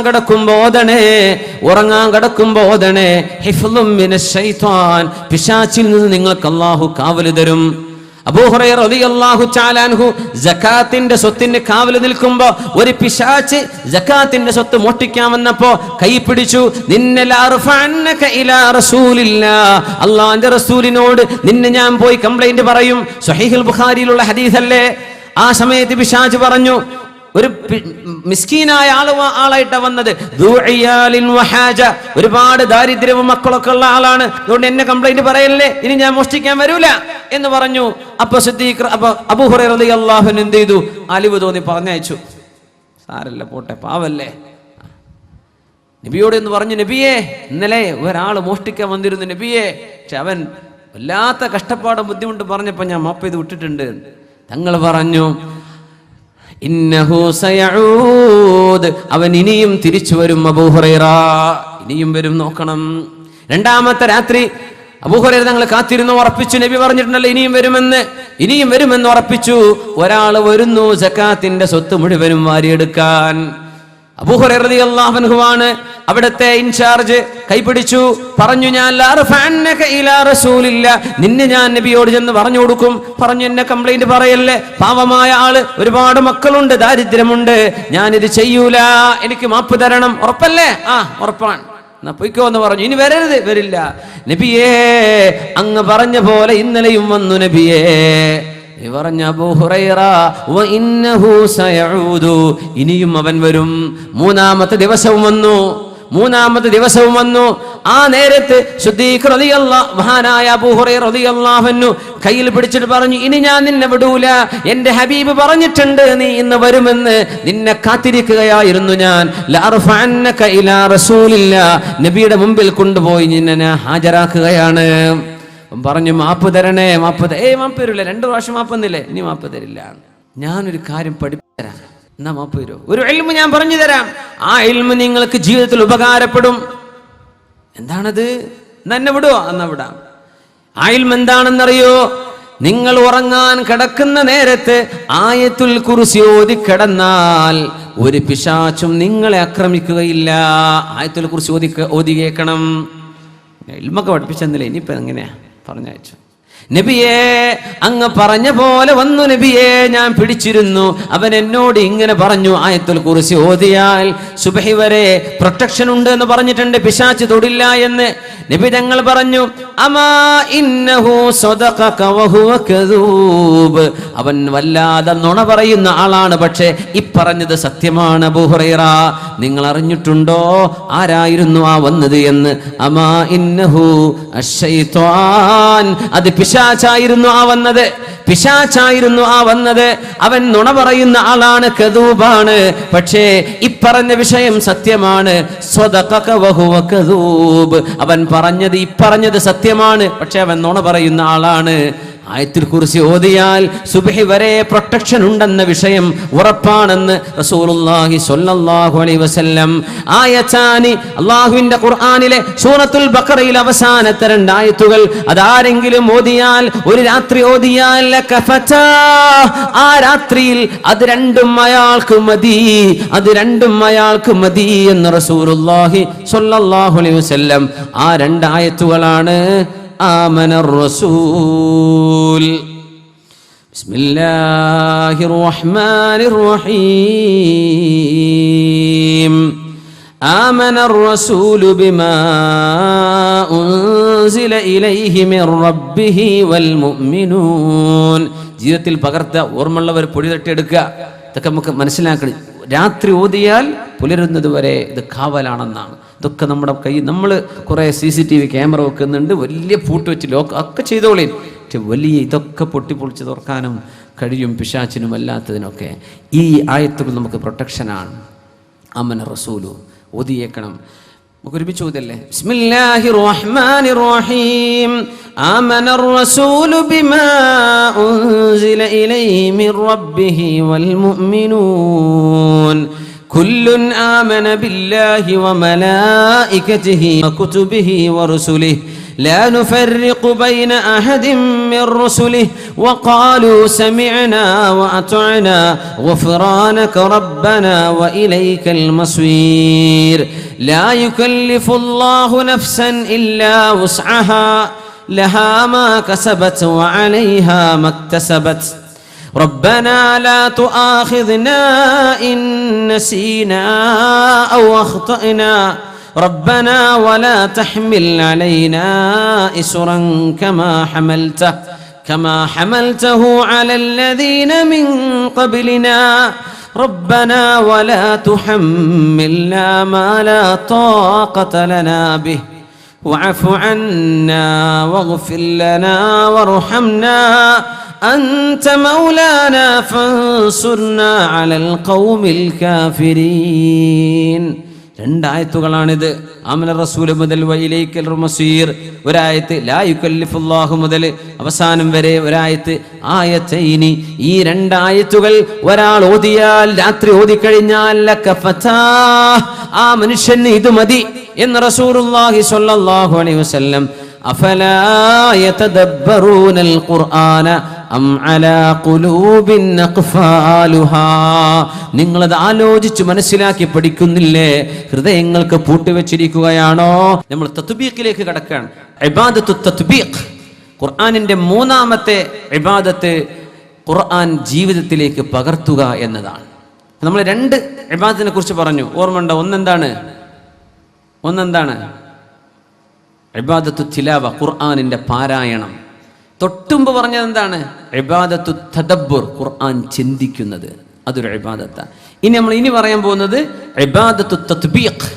കിടക്കുമ്പോ ഓതണേ ഹിഫ്ളും മിനശ് ശൈത്വാൻ, പിശാചിൽ നിന്ന് നിങ്ങൾക്ക് അല്ലാഹു കാവൽ തരും. അബൂ ഹുറൈറ റളിയല്ലാഹു തആല അൻഹു സകാത്തിന്റെ സ്വത്തിന് കാവൽ നിൽക്കുമ്പോ ഒരു പിശാച് സകാത്തിന്റെ സ്വത്ത് മോഷ്ടിക്കാൻ വന്നപ്പോ കൈ പിടിച്ചു. നിന്നെ ലഅർഫഅന്നക ഇലാ റസൂലില്ലാഹ്, അല്ലാഹുവിന്റെ റസൂലിനോട് നിന്നെ ഞാൻ പോയി കംപ്ലൈന്റ് പറയും. സ്വഹീഹുൽ ബുഖാരിയിലുള്ള ഹദീസല്ലേ. ആ സമയത്ത് പിശാച് പറഞ്ഞു, ഒരു മിസ്കീനായ ആളായിട്ടാ വന്നത്, ഒരുപാട് ദാരിദ്ര്യവും മക്കളൊക്കെ ഉള്ള ആളാണ്, അതുകൊണ്ട് എന്നെ കംപ്ലൈന്റ് പറയല്ലേ, ഇനി ഞാൻ മോഷ്ടിക്കാൻ വരൂല എന്ന് പറഞ്ഞു. അപ്പൊ അബൂ ഹുറൈറ റളിയല്ലാഹു അൻഹു എന്ത് ചെയ്തു? അലിവ് തോന്നി പറഞ്ഞയച്ചു. സാരല്ല, പോട്ടെ, പാവല്ലേ. നബിയോട് എന്ന് പറഞ്ഞു, നബിയെ ഇന്നലെ ഒരാൾ മോഷ്ടിക്കാൻ വന്നിരുന്നു നബിയെ, പക്ഷെ അവൻ വല്ലാത്ത കഷ്ടപ്പാടും ബുദ്ധിമുട്ട് പറഞ്ഞപ്പോ ഞാൻ മാപ്പ് ചെയ്ത് വിട്ടിട്ടുണ്ട്. തങ്ങൾ പറഞ്ഞു, ഇന്നഹു സയഊദ്, അവൻ ഇനിയും തിരിച്ചു വരും. അബൂ ഹുറൈറ ഇനിയും വരും, നോക്കണം. 2ാമത്തെ രാത്രി അബൂ ഹുറൈറ തങ്ങൾ കാത്തിരുന്നു, ഉറപ്പിച്ചു. നബി പറഞ്ഞിട്ടുണ്ടല്ലോ ഇനിയും വരുമെന്ന് ഉറപ്പിച്ചു. ഒരാൾ വരുന്നു സകാത്തിന്റെ സ്വത്ത് മുഴുവനും വാരിയെടുക്കാൻ. അബൂ ഹുറൈറ റളിയല്ലാഹു അൻഹു ആണ് അവിടുത്തെ ഇൻചാർജ്. കൈപിടിച്ചു, പറഞ്ഞു, ഞാൻ ലഅർഫഅന്നക ഇലാ റസൂലില്ലാഹ്, നിന്നെ ഞാൻ നബിയോട് ചെന്ന് പറഞ്ഞു കൊടുക്കും. പറഞ്ഞു, എന്നെ കംപ്ലൈന്റ് പറയല്ലേ, പാവമായ ആള്, ഒരുപാട് മക്കളുണ്ട്, ദാരിദ്ര്യമുണ്ട്, ഞാനിത് ചെയ്യൂല, എനിക്ക് മാപ്പ് തരണം. ഉറപ്പല്ലേ? ഉറപ്പാണ്, എന്നാ പൊയ്ക്കോ എന്ന് പറഞ്ഞു. ഇനി വരില്ല നബിയേ, അങ്ങ് പറഞ്ഞ പോലെ ഇന്നലെയും വന്നു നബിയേ. പറഞ്ഞ അബൂ ഹുറൈറ വഇന്നഹു സയഊദു, ഇനിയും അവൻ വരും. 3ാമത്തെ ദിവസവും വന്നു. ആ നേരത്ത് സിദ്ദീഖ് റളിയല്ലാഹു, മഹാനായ അബൂ ഹുറൈറ റളിയല്ലാഹു അൻഹു കയ്യിൽ പിടിച്ചിട്ട് പറഞ്ഞു, ഇനി ഞാൻ നിന്നെ വിടൂല, എന്റെ ഹബീബ് പറഞ്ഞിട്ടുണ്ട് നീ ഇന്ന് വരുമെന്ന്, നിന്നെ കാത്തിരിക്കുകയായിരുന്നു ഞാൻ. ലഅർഫഅന്നക ഇലാ റസൂലില്ലാഹ്, നബിയുടെ മുമ്പിൽ കൊണ്ടുപോയി നിന്നെ ഹാജരാക്കുകയാണ്. പറഞ്ഞു, മാപ്പ് തരണേ. മാപ്പ് തരില്ല, 2 പ്രാവശ്യം മാപ്പ് തന്നില്ലേ, ഇനി മാപ്പ് തരില്ല. ഞാനൊരു കാര്യം പഠിപ്പിച്ചുതരാം, എന്നാ മാപ്പ് തരൂ. ഒരു ഇൽമു ഞാൻ പറഞ്ഞു തരാം, ആ ഇൽമു നിങ്ങൾക്ക് ജീവിതത്തിൽ ഉപകാരപ്പെടും. എന്താണത്? എന്നെ വിടുവോ? എന്നാ വിടാം. ആ ഇൽമു എന്താണെന്നറിയോ? നിങ്ങൾ ഉറങ്ങാൻ കിടക്കുന്ന നേരത്ത് ആയത്തുൽ കുർസി ഓതി കിടന്നാൽ ഒരു പിശാചും നിങ്ങളെ ആക്രമിക്കുകയില്ല. ആയത്തുൽ കുർസി ഓതി കേൾക്കണം. ഇൽമൊക്കെ പഠിപ്പിച്ചെന്നില്ലേ, ഇനിയിപ്പോ എങ്ങനെയാ പറഞ്ഞയച്ചു. നബിയേ, അങ്ങ് പറഞ്ഞ പോലെ വന്നു നബിയേ, ഞാൻ പിടിച്ചിരുന്നു. അവൻ എന്നോട് ഇങ്ങനെ പറഞ്ഞു, ആയത്തുൽ കുർസി ഓതിയാൽ സുബ്ഹി വരെ പ്രൊട്ടക്ഷൻ ഉണ്ട് എന്ന് പറഞ്ഞിട്ടുണ്ട്, പിശാച് തൊടില്ല എന്ന്. നബി തങ്ങൾ പറഞ്ഞു, അമാ ഇന്നഹു സദഖക വഹുവ കദൂബ്, അവൻ വല്ലാതെ നുണ പറയുന്ന ആളാണ്, പക്ഷേ ഇപ്പറഞ്ഞത് സത്യമാണ്. അബൂ ഹുറൈറ, നിങ്ങൾ അറിഞ്ഞിട്ടുണ്ടോ ആരായിരുന്നു ആ വന്നത് എന്ന്? അമാ ഇന്നഹു അശ്ശൈത്വാൻ, അത് പിശാചായിരുന്നു ആ വന്നത്. അവൻ നുണ പറയുന്ന ആളാണ്, കദൂബാണ്, പക്ഷേ ഇപ്പറഞ്ഞ വിഷയം സത്യമാണ്. സ്വദഖക വഹുവ കദൂബ്, അവൻ പറഞ്ഞത് ഇപ്പറഞ്ഞത് സത്യമാണ്, പക്ഷെ അവൻ നുണ പറയുന്ന ആളാണ്. ആയത്തുൽ കുർസി ഓതിയാൽ സുബ്ഹി വരെ പ്രൊട്ടക്ഷൻ ഉണ്ടെന്ന വിഷയം ഉറപ്പാണെന്ന് റസൂലുള്ളാഹി സ്വല്ലല്ലാഹു അലൈഹി വസല്ലം. ആയത്താനി, അല്ലാഹുവിന്റെ ഖുർആനിലെ സൂറത്തുൽ ബഖറയിൽ അവസാനത്തെ 2 ആയത്തുകൾ അതാരെങ്കിലും ഓതിയാൽ, ഒരു രാത്രി ഓതിയാൽ ലകഫതാ, ആ രാത്രിയിൽ അത് രണ്ടും അയാൾക്ക് മതി, അത് രണ്ടും അയാൾക്ക് മതി എന്ന് റസൂലുള്ളാഹി സ്വല്ലല്ലാഹു അലൈഹി വസല്ലം. ആ 2 ആയത്തുകളാണ് ആമനർ റസൂൽ. ബിസ്മില്ലാഹിർ റഹ്മാനിർ റഹീം. ആമനർ റസൂലു ബിമാ ഉൻസില ഇലൈഹി മിർ റബ്ബിഹി വൽ മുഅ്മിനൂൻ. ജീവിതത്തിൽ പകർത്ത ഓർമ്മയുള്ളവർ പൊടി തട്ടിയെടുക്കുക. ഇതൊക്കെ നമുക്ക് മനസ്സിലാക്കണം. രാത്രി ഓതിയാൽ പുലരുന്നത് വരെ ഇത് കാവലാണെന്നാണ്. ഇതൊക്കെ നമ്മുടെ കയ്യിൽ, നമ്മൾ കുറേ CCTV ക്യാമറ വെക്കുന്നുണ്ട്, വലിയ പൂട്ട് വെച്ച് ലോക്ക് ഒക്കെ ചെയ്തോളീൻ. പക്ഷെ വലിയ ഇതൊക്കെ പൊട്ടിപ്പൊളിച്ച് തുറക്കാനും കഴിയും പിശാചിനും അല്ലാത്തതിനൊക്കെ. ഈ ആയത്തുകൾ നമുക്ക് പ്രൊട്ടക്ഷനാണ്. ആമന റസൂലു ഓതിയേക്കണം. നമുക്ക് ഒരുമിച്ച് ഓതല്ലേ? ബിസ്മില്ലാഹിർ റഹ്മാനിർ റഹീം. ആമനർ റസൂലു ബിമാ ഉൻസില ഇലൈഹി മിർ റബ്ബിഹി വൽ മുഅ്മിനൂൻ കുല്ലുൻ ആമന ബില്ലാഹി വമലായികതിഹി വകുതുബിഹി വറുസുലിഹി لا نفرق بين أحد من رسله وقالوا سمعنا وأطعنا غفرانك ربنا وإليك المصير لا يكلف الله نفسا إلا وسعها لها ما كسبت وعليها ما اكتسبت ربنا لا تؤاخذنا إن نسينا أو أخطأنا ربنا ولا تحمل علينا إسرا كما حملته على الذين من قبلنا ربنا ولا تحملنا ما لا طاقة لنا به واعف عنا واغفر لنا وارحمنا أنت مولانا فانصرنا على القوم الكافرين. 2 ആയത്തുകളാണിത്. ആമന റസൂൽ മുതൽ വഇലൈക്കൽ മസീർ ഒരായത്ത്, ലാ യുകല്ലിഫുല്ലാഹു മുതൽ അവസാനം വരെ ഒരായത്ത്, ആയത്തൈനി. ഈ 2 ആയത്തുകൾ ഒരാൾ ഓതിയാൽ, രാത്രി ഓതിക്കഴിഞ്ഞാൽ ലകഫതാ, ആ മനുഷ്യന് ഇത് മതി എന്ന് റസൂലുള്ളാഹി സ്വല്ലല്ലാഹു അലൈഹി വസല്ലം. അഫലാ യതദബ്ബറൂനൽ ഖുർആന അം അലാ ഖുലൂബിൻ അഖ്ഫാലുഹാ. നിങ്ങളത് ആലോചിച്ച് മനസ്സിലാക്കി പഠിക്കുന്നില്ലേ? ഹൃദയങ്ങൾക്ക് പൂട്ടിവെച്ചിരിക്കുകയാണോ? നമ്മൾ തത്ബീഖിലേക്ക് കടക്കുകയാണ്. ഇബാദത്തു തത്ബീഖ്, ഖുർആനിന്റെ 3ാമത്തെ ഇബാദത്ത് ഖുർആൻ ജീവിതത്തിലേക്ക് പകർത്തുക എന്നതാണ്. നമ്മൾ 2 ഇബാദത്തിനെ കുറിച്ച് പറഞ്ഞു, ഓർമ്മയുണ്ടോ? ഒന്നെന്താണ്? ഇബാദത്തു തിലാവ, ഖുർആനിന്റെ പാരായണം. തൊട്ടുമ്പ് പറഞ്ഞത് എന്താണ്? ഇബാദത്തു തദബ്ബുർ, ഖുർആൻ ചിന്തിക്കുന്നത്, അതൊരു ഇബാദത്താണ്. ഇനി നമ്മൾ പറയാൻ പോകുന്നത് ഇബാദത്തു തത്ബീഖ്,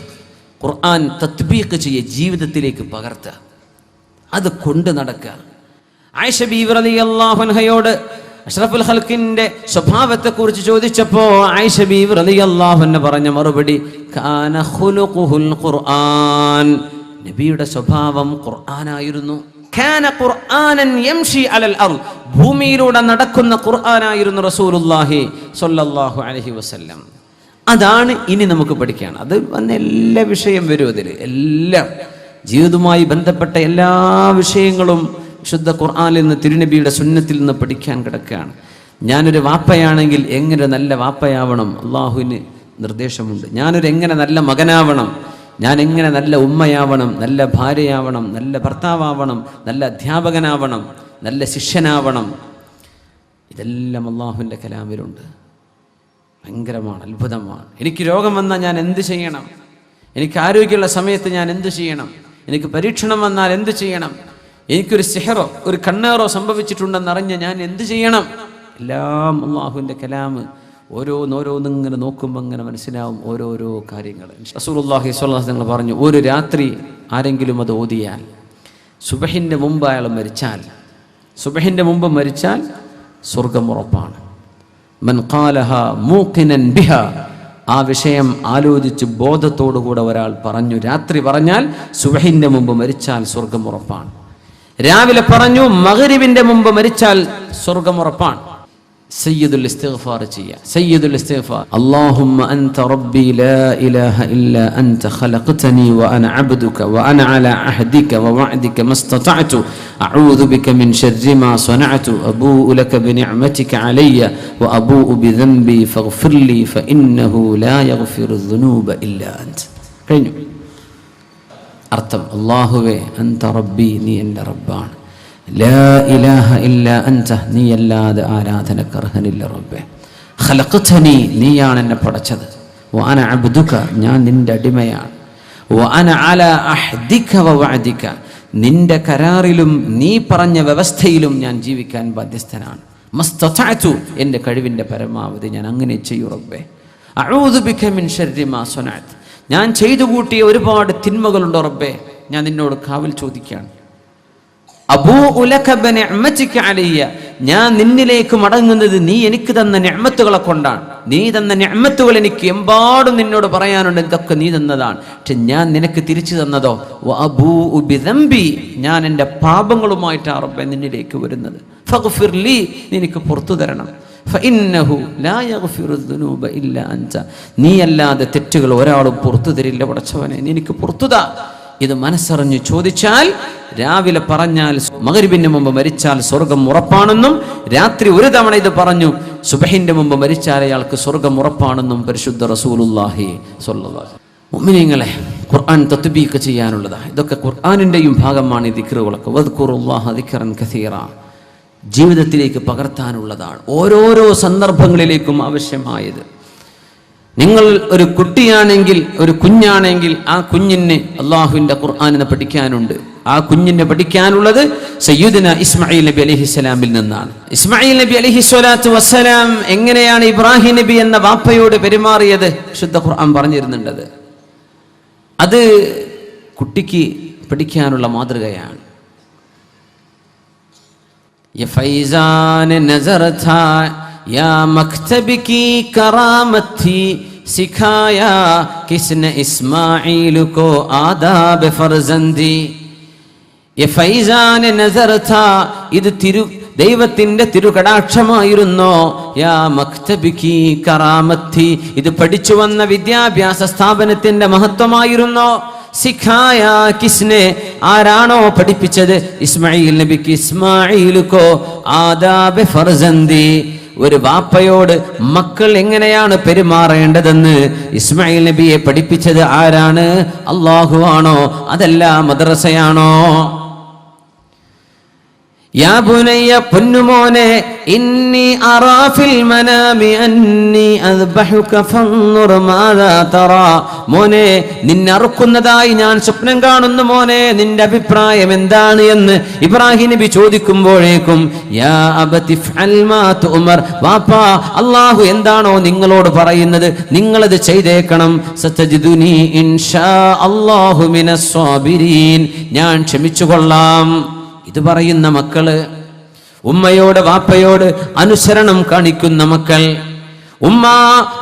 ഖുർആൻ തത്ബീഖ് ചെയ്യുക, ജീവിതത്തിലേക്ക് പകർത്തുക, അത് കൊണ്ട് നടക്കുക. ആയിഷ ബീവി റളിയല്ലാഹു അൻഹയോട് അഷ്റഫുൽ ഖൽഖിന്റെ സ്വഭാവത്തെക്കുറിച്ച് ചോദിച്ചപ്പോൾ ആയിഷ ബീവി റളിയല്ലാഹു അൻഹ പറഞ്ഞ മറുപടി കാന ഖുലുഖുൽ ഖുർആൻ, നബിയുടെ സ്വഭാവം ഖുർആനായിരുന്നു. കാന ഖുർആനൻ യംശി അലൽ അർദ്, ഭൂമിയിലൂടെ നടക്കുന്ന ഖുർആനായിരുന്നു റസൂലുള്ളാഹി സ്വല്ലല്ലാഹു അലൈഹി വസല്ലം. അതാണ് ഇനി നമുക്ക് പഠിക്കാൻ. അത് വന്ന എല്ലാ വിഷയം വരും അതിൽ, എല്ലാം ജീവിതവുമായി ബന്ധപ്പെട്ട എല്ലാ വിഷയങ്ങളും വിശുദ്ധ ഖുർആനിൽ നിന്ന്, തിരുനബിയുടെ സുന്നത്തിൽ നിന്ന് പഠിക്കാൻ കിടക്കുകയാണ്. ഞാനൊരു വാപ്പയാണെങ്കിൽ എങ്ങനെ നല്ല വാപ്പയാവണം, അള്ളാഹുവിന് നിർദ്ദേശമുണ്ട്. എങ്ങനെ നല്ല മകനാവണം, ഞാൻ എങ്ങനെ നല്ല ഉമ്മയാവണം, നല്ല ഭാര്യയാവണം, നല്ല ഭർത്താവണം, നല്ല അധ്യാപകനാവണം, നല്ല ശിഷ്യനാവണം. ഇതെല്ലാം അള്ളാഹുവിൻ്റെ കലാമിലുണ്ട്. ഭയങ്കരമാണ്, അത്ഭുതമാണ്. എനിക്ക് രോഗം വന്നാൽ ഞാൻ എന്ത് ചെയ്യണം? എനിക്ക് ആരോഗ്യമുള്ള സമയത്ത് ഞാൻ എന്ത് ചെയ്യണം? എനിക്ക് പരീക്ഷണം വന്നാൽ എന്ത് ചെയ്യണം? എനിക്കൊരു സിഹറോ ഒരു കണ്ണേറോ സംഭവിച്ചിട്ടുണ്ടെന്നറിഞ്ഞ് ഞാൻ എന്ത് ചെയ്യണം? എല്ലാം അള്ളാഹുവിൻ്റെ കലാമ്. ഓരോന്നിങ്ങനെ നോക്കുമ്പോൾ അങ്ങനെ മനസ്സിലാവും ഓരോരോ കാര്യങ്ങൾ. റസൂലുള്ളാഹി സ്വല്ലല്ലാഹു അലൈഹി വസല്ലം പറഞ്ഞു, ഒരു രാത്രി ആരെങ്കിലും അത് ഓതിയാൽ, സുബഹിൻ്റെ മുമ്പ് അയാൾ മരിച്ചാൽ, സുബഹിൻ്റെ മുമ്പ് മരിച്ചാൽ സ്വർഗം ഉറപ്പാണ്. മൻ ഖാലഹ മൂഖിനൻ ബിഹ, ആ വിഷയം ആലോചിച്ച് ബോധത്തോടുകൂടെ ഒരാൾ പറഞ്ഞു, രാത്രി പറഞ്ഞാൽ സുബഹിൻ്റെ മുമ്പ് മരിച്ചാൽ സ്വർഗം ഉറപ്പാണ്. രാവിലെ പറഞ്ഞു മഗ്രിബിന്റെ മുമ്പ് മരിച്ചാൽ സ്വർഗ്ഗം ഉറപ്പാണ്. സയ്യിദുൽ ഇസ്തിഗ്ഫാർ ചെയ്യുക. സയ്യിദുൽ ഇസ്തിഗ്ഫാർ അല്ലാഹുമ്മ അൻത റബ്ബി ലാ ഇലാഹ ഇല്ലാ അൻത ഖലഖതനി വഅന അബ്ദുക വഅന അലാ അഹ്ദിക വവഅദിക മസ്തതഅതു അഊദു ബിക മിൻ ശർരി മാ സനഅതു അബൂഉ ലക ബിനിഅമതിക അലയ്യ വഅബൂഉ ബിദംബി ഫഗ്ഫിർ ലി ഫഇന്നഹു ലാ യഗ്ഫിറു ദുനൂബ ഇല്ലാ അൻത. കഴിഞ്ഞു. അർത്ഥം അല്ലാഹുവേ അൻത റബ്ബി, നീ എൻ്റെ റബ്ബാണ്. ലാ ഇലാഹ ഇല്ലാ അൻത, നീയല്ലാതെ ആരാധനക്ക് അർഹനില്ല റബ്ബേ. ഖലഖതനി, നീയാണ് എന്നെ പടച്ചത്. വഅന അബ്ദുക, ഞാൻ നിന്റെ അടിമയാണ്. വഅന അലാ അഹ്ദിക വവഅദിക, നിന്റെ കരാറിലും നീ പറഞ്ഞ വ്യവസ്ഥയിലും ഞാൻ ജീവിക്കാൻ ബാധ്യസ്ഥനാണ്. മസ്തതഅതു, എൻ്റെ കഴിവിൻ്റെ പരമാവധി ഞാൻ അങ്ങനെ ചെയ്യൂ റബ്ബേ. അഊദു ബിക മിൻ ശർരി മാ സനഅത്, ഞാൻ ചെയ്തു കൂട്ടിയ ഒരുപാട് തിന്മകളുണ്ടോ റബ്ബേ, ഞാൻ നിന്നോട് കാവൽ ചോദിക്കുകയാണ്. അബൂഉ ലക ബിനിഅമതിക അലയ്യ, ഞാൻ നിന്നിലേക്ക് മടങ്ങുന്നത് നീ എനിക്ക് തന്ന നിഅമത്തുകളെ കൊണ്ടാണ്. നീ തന്ന നിഅമത്തുകൾ എനിക്ക് എമ്പാടും നിന്നോട് പറയാനുണ്ട്, ഇതൊക്കെ നീ തന്നതാണ്. പക്ഷെ ഞാൻ നിനക്ക് തിരിച്ചു തന്നതോ വഅബൂഉ ബിദംബി, ഞാൻ എൻ്റെ പാപങ്ങളുമായിട്ടാണ് റബ്ബേ നിന്നിലേക്ക് വരുന്നത്. ഫഗ്ഫിർ ലി, എനിക്ക് പുറത്തു തരണം. ഫഇന്നഹു ലാ യഗ്ഫിറു ദുനൂബ ഇല്ലാ അൻത, നീയല്ലാതെ തെറ്റുകൾ ഒരാളും പുറത്തു തരില്ല പടച്ചവനെ, നീ എനിക്ക് പുറത്തു താ. ഇത് മനസ്സറിഞ്ഞ് ചോദിച്ചാൽ, രാവിലെ പറഞ്ഞാൽ മഗ്രിബിന് മുമ്പ് മരിച്ചാൽ സ്വർഗം ഉറപ്പാണെന്നും, രാത്രി ഒരു തവണ ഇത് പറഞ്ഞു സുബഹിന്റെ മുമ്പ് മരിച്ചാൽ അയാൾക്ക് സ്വർഗം ഉറപ്പാണെന്നും പരിശുദ്ധ റസൂലുള്ളാഹി സ്വല്ലല്ലാഹു അലൈഹി വസല്ലം. മുഅ്മിനീങ്ങളെ, ഖുർആൻ തത്ബീഖ് ചെയ്യാനുള്ളതാണ്. ഇതൊക്കെ ഖുർആനിന്റെയും ഭാഗമാണ് ഈ ദിക്റുകളൊക്കെ. വദ്കുറുല്ലാഹ ദിക്റൻ കസീറ, ജീവിതത്തിലേക്ക് പകർത്താനുള്ളതാണ്, ഓരോരോ സന്ദർഭങ്ങളിലേക്കും ആവശ്യമായത്. നിങ്ങൾ ഒരു കുട്ടിയാണെങ്കിൽ, ഒരു കുഞ്ഞാണെങ്കിൽ, ആ കുഞ്ഞിന് അള്ളാഹുവിൻ്റെ ഖുർആനിനെ പഠിക്കാനുണ്ട്. ആ കുഞ്ഞിനെ പഠിക്കാനുള്ളത് സയ്യിദുനാ ഇസ്മായിൽ നബി അലൈഹിസ്സലാമിൽ നിന്നാണ്. ഇസ്മായിൽ നബി അലൈഹിസ്സലാത്തു വസ്സലാം എങ്ങനെയാണ് ഇബ്രാഹിം നബി എന്ന വാപ്പയോട് പെരുമാറിയത് ശുദ്ധ ഖുർആൻ പറഞ്ഞിരുന്നുണ്ടത്. അത് കുട്ടിക്ക് പഠിക്കാനുള്ള മാതൃകയാണ്. യ ഫൈസാൻ നസറത യാ മക്തബികി കറാമത്തി സിഖായാ കിസ്നെ ഇസ്മാഈൽ കോ ആദാബ് ഫർസന്ദി. യ ഫൈസാൻ നസറത, ഇത് ദൈവത്തിന്റെ തിരുകടാക്ഷമായിരുന്നോ. യാ മക്തബികി കറാമത്തി, ഇത് പഠിച്ചു വന്ന വിദ്യാഭ്യാസ സ്ഥാപനത്തിന്റെ മഹത്വമായിരുന്നോ. സിഖായ കിസ്നെ, ആരാണോ പഠിപ്പിച്ചത്. ഇസ്മായിൽ നബിക്ക് ഇസ്മാഈലുക്കോ ആദാബ് ഫർസന്ദി, ഒരു വാപ്പയോട് മക്കൾ എങ്ങനെയാണ് പെരുമാറേണ്ടതെന്ന് ഇസ്മായിൽ നബിയെ പഠിപ്പിച്ചത് ആരാണ്? അല്ലാഹു ആണോ? അതല്ല മദ്രസയാണോ? യാ ബുനയ്യ, പൊന്നുമോനെ, ഇന്നി അറാ ഫിൽ മനാമി അന്നി അദ്ബഹുക ഫൻദുർ മാദാ തറാ. മോനെ, നിന്നെ അറുക്കുന്നതായി ഞാൻ സ്വപ്നം കാണുന്നു മോനെ, നിന്റെ അഭിപ്രായം എന്താണ് എന്ന് ഇബ്രാഹിം നബി ചോദിക്കുമ്പോഴേക്കും യാ അബതി ഫഅൽ മാ തുഅമർ, വാപ്പാ, അല്ലാഹു എന്താണോ നിങ്ങളോട് പറയുന്നത് നിങ്ങളത് ചെയ്തേക്കണം. സതജിദുനി ഇൻഷാ അല്ലാഹു മിനസ് സാബിരീൻ, ഞാൻ ക്ഷമിച്ചുകൊള്ളാം. ഇത് പറയുന്ന മക്കള്, ഉമ്മയോട് വാപ്പയോട് അനുസരണം കാണിക്കുന്ന മക്കൾ. ഉമ്മ,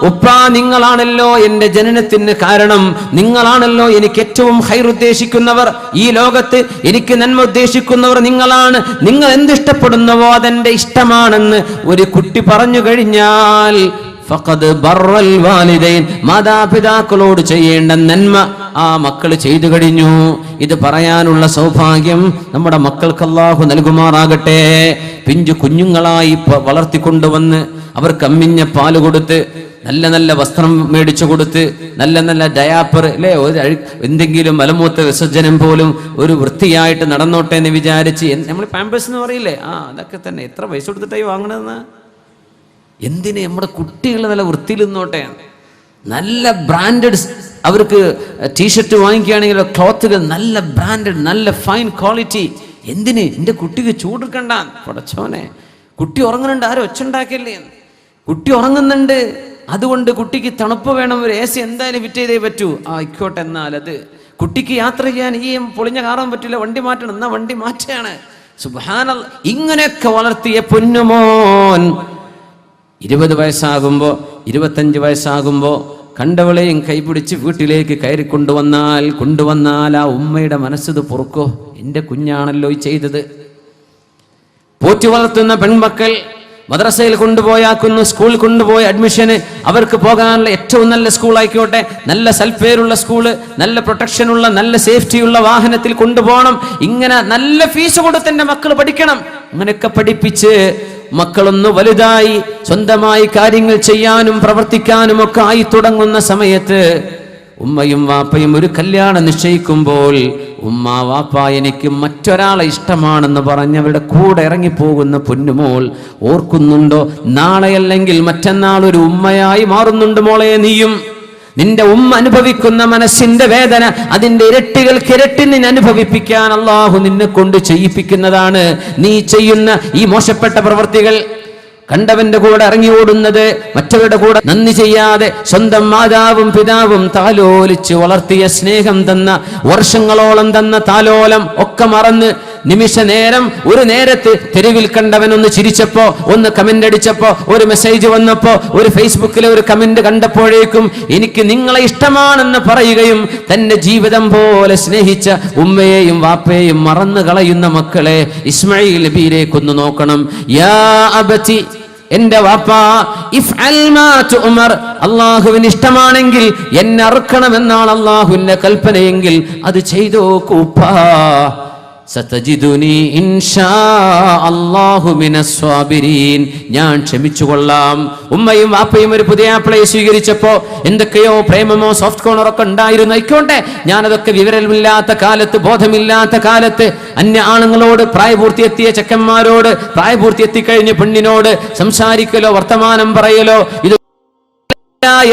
ഉപ്പ, നിങ്ങളാണല്ലോ എൻ്റെ ജനനത്തിന് കാരണം, നിങ്ങളാണല്ലോ എനിക്ക് ഏറ്റവും ഖൈർ ഉദ്ദേശിക്കുന്നവർ, ഈ ലോകത്ത് എനിക്ക് നന്മ ഉദ്ദേശിക്കുന്നവർ നിങ്ങളാണ്, നിങ്ങൾ എന്തിഷ്ടപ്പെടുന്നുവോ അതെന്റെ ഇഷ്ടമാണെന്ന് ഒരു കുട്ടി പറഞ്ഞു കഴിഞ്ഞാൽ ഫഖദ് ബർറൽ വാലിദൈൻ, മാതാപിതാക്കളോട് ചെയ്യേണ്ട നന്മ ആ മക്കൾ ചെയ്തു കഴിഞ്ഞു. ഇത് പറയാനുള്ള സൗഭാഗ്യം നമ്മുടെ മക്കൾക്ക് അല്ലാഹു നൽകുമാറാകട്ടെ. പിഞ്ചു കുഞ്ഞുങ്ങളായി വളർത്തിക്കൊണ്ടുവന്ന് അവർക്ക് അമ്മിഞ്ഞ പാല് കൊടുത്ത്, നല്ല നല്ല വസ്ത്രം മേടിച്ചു കൊടുത്ത്, നല്ല നല്ല ഡയാപ്പർ അല്ലേ, എന്തെങ്കിലും മലമൂത്ര വിസർജനം പോലും ഒരു വൃത്തിയായിട്ട് നടന്നോട്ടെ എന്ന് വിചാരിച്ച്, നമ്മൾ പാമ്പേഴ്സ് എന്ന് പറയില്ലേ, അതൊക്കെ തന്നെ എത്ര പൈസ കൊടുത്തിട്ടായി വാങ്ങണമെന്ന്. എന്തിന്? നമ്മുടെ കുട്ടികൾ നല്ല വൃത്തിയിൽ നിന്നോട്ടെ. നല്ല ബ്രാൻഡഡ്, അവർക്ക് ടീഷർട്ട് വാങ്ങിക്കുകയാണെങ്കിൽ ക്ലോത്തുകൾ നല്ല ബ്രാൻഡഡ്, നല്ല ഫൈൻ ക്വാളിറ്റി. എന്തിന്? എൻ്റെ കുട്ടിക്ക് ചൂടെടുക്കണ്ട. പടച്ചോനെ, കുട്ടി ഉറങ്ങുന്നുണ്ട്, ആരും ഒച്ചുണ്ടാക്കില്ലേ, കുട്ടി ഉറങ്ങുന്നുണ്ട്, അതുകൊണ്ട് കുട്ടിക്ക് തണുപ്പ് വേണം, ഒരു AC എന്തായാലും ഫിറ്റ് ചെയ്തേ പറ്റൂ. ആയിക്കോട്ടെ, എന്നാൽ അത് കുട്ടിക്ക് യാത്ര ചെയ്യാൻ ഈ പൊളിഞ്ഞ കാറാൻ പറ്റില്ല, വണ്ടി മാറ്റണം, എന്നാ വണ്ടി മാറ്റാണ്. സുബ്ഹാനല്ലാഹ്, ഇങ്ങനെയൊക്കെ വളർത്തിയ പൊന്നുമോൻ 20 വയസ്സാകുമ്പോൾ 25 വയസ്സാകുമ്പോൾ കണ്ടവളെയും കൈപിടിച്ച് വീട്ടിലേക്ക് കൊണ്ടുവന്നാൽ ആ ഉമ്മയുടെ മനസ്സത് പൊറുക്കോ? എൻ്റെ കുഞ്ഞാണല്ലോ ഈ ചെയ്തത്. പോറ്റി വളർത്തുന്ന പെൺമക്കൾ മദ്രസയിൽ കൊണ്ടുപോയാക്കുന്നു, സ്കൂളിൽ കൊണ്ടുപോയി അഡ്മിഷന്, അവർക്ക് പോകാനുള്ള ഏറ്റവും നല്ല സ്കൂൾ ആയിക്കോട്ടെ, നല്ല സൽപ്പേരുള്ള സ്കൂള്, നല്ല പ്രൊട്ടക്ഷനുള്ള, നല്ല സേഫ്റ്റിയുള്ള വാഹനത്തിൽ കൊണ്ടുപോകണം. ഇങ്ങനെ നല്ല ഫീസ് കൊടുത്ത് എൻ്റെ മക്കൾ പഠിക്കണം. അങ്ങനെയൊക്കെ പഠിപ്പിച്ച് മക്കളൊന്ന് വലുതായി സ്വന്തമായി കാര്യങ്ങൾ ചെയ്യാനും പ്രവർത്തിക്കാനും ഒക്കെ ആയി തുടങ്ങുന്ന സമയത്ത് ഉമ്മയും വാപ്പയും ഒരു കല്യാണം നിശ്ചയിക്കുമ്പോൾ ഉമ്മ വാപ്പ എനിക്ക് മറ്റൊരാളെ ഇഷ്ടമാണെന്ന് പറഞ്ഞ് അവരുടെ കൂടെ ഇറങ്ങിപ്പോകുന്ന പൊന്നുമോൾ ഓർക്കുന്നുണ്ടോ? നാളെയല്ലെങ്കിൽ മറ്റന്നാൾ ഒരു ഉമ്മയായി മാറുന്നുണ്ട് മോളെ നീയും. നിന്റെ ഉമ്മ അനുഭവിക്കുന്ന മനസ്സിന്റെ വേദന അതിന്റെ ഇരട്ടികൾക്കിരട്ടി നിന്നെ അനുഭവിപ്പിക്കാൻ അള്ളാഹു നിന്നെ കൊണ്ട് ചെയ്യിപ്പിക്കുന്നതാണ് നീ ചെയ്യുന്ന ഈ മോശപ്പെട്ട പ്രവൃത്തികൾ. കണ്ടവന്റെ കൂടെ ഇറങ്ങി ഓടുന്നത്, മറ്റവരുടെ കൂടെ നന്ദി ചെയ്യാതെ സ്വന്തം മാതാവും പിതാവും താലോലിച്ച് വളർത്തിയ സ്നേഹം തന്ന, വർഷങ്ങളോളം തന്ന താലോലം ഒക്കെ മറന്ന് നിമിഷ നേരം ഒരു നേരത്ത് തെരുവിൽ കണ്ടവൻ ഒന്ന് ചിരിച്ചപ്പോ, ഒന്ന് കമന്റ് അടിച്ചപ്പോ, ഒരു മെസ്സേജ് വന്നപ്പോ, ഒരു ഫേസ്ബുക്കിലെ ഒരു കമന്റ് കണ്ടപ്പോഴേക്കും എനിക്ക് നിങ്ങളെ ഇഷ്ടമാണെന്ന് പറയുകയും തന്റെ ജീവിതം പോലെ സ്നേഹിച്ച ഉമ്മയെയും വാപ്പയെയും മറന്നു കളയുന്ന മക്കളെ ഇസ്മായിൽ നബിയിലേക്കൊന്ന് നോക്കണം. യാ അബതി, എന്റെ വാപ്പ, ഇഫ്അൽ മാ തുഅമർ, അല്ലാഹുവിന് ഇഷ്ടമാണെങ്കിൽ എന്നെ അറുക്കണമെന്നാണ് അല്ലാഹുവിന്റെ കൽപ്പനയെങ്കിൽ അത് ചെയ്തോക്കൂ ഉപ്പാ. സതജിദുനി ഇൻഷാ അല്ലാഹു മിനസ് സ്വാബിരീൻ, ഞാൻ ക്ഷമിച്ചുകൊള്ളാം. ഉമ്മയും വാപ്പയും ഒരു പുതിയ ആപ്പിളയെ സ്വീകരിച്ചപ്പോ എന്തൊക്കെയോ പ്രേമമോ സോഫ്റ്റ് കോർണറൊക്കെ ഉണ്ടായിരുന്നു. ആയിക്കോട്ടെ, ഞാനതൊക്കെ വിവരമില്ലാത്ത കാലത്ത്, ബോധമില്ലാത്ത കാലത്ത് അന്യ ആണുങ്ങളോട്, പ്രായപൂർത്തിയെത്തിയ ചെക്കന്മാരോട്, പ്രായപൂർത്തിയെത്തിക്കഴിഞ്ഞ പെണ്ണിനോട് സംസാരിക്കലോ വർത്തമാനം പറയലോ ഇത്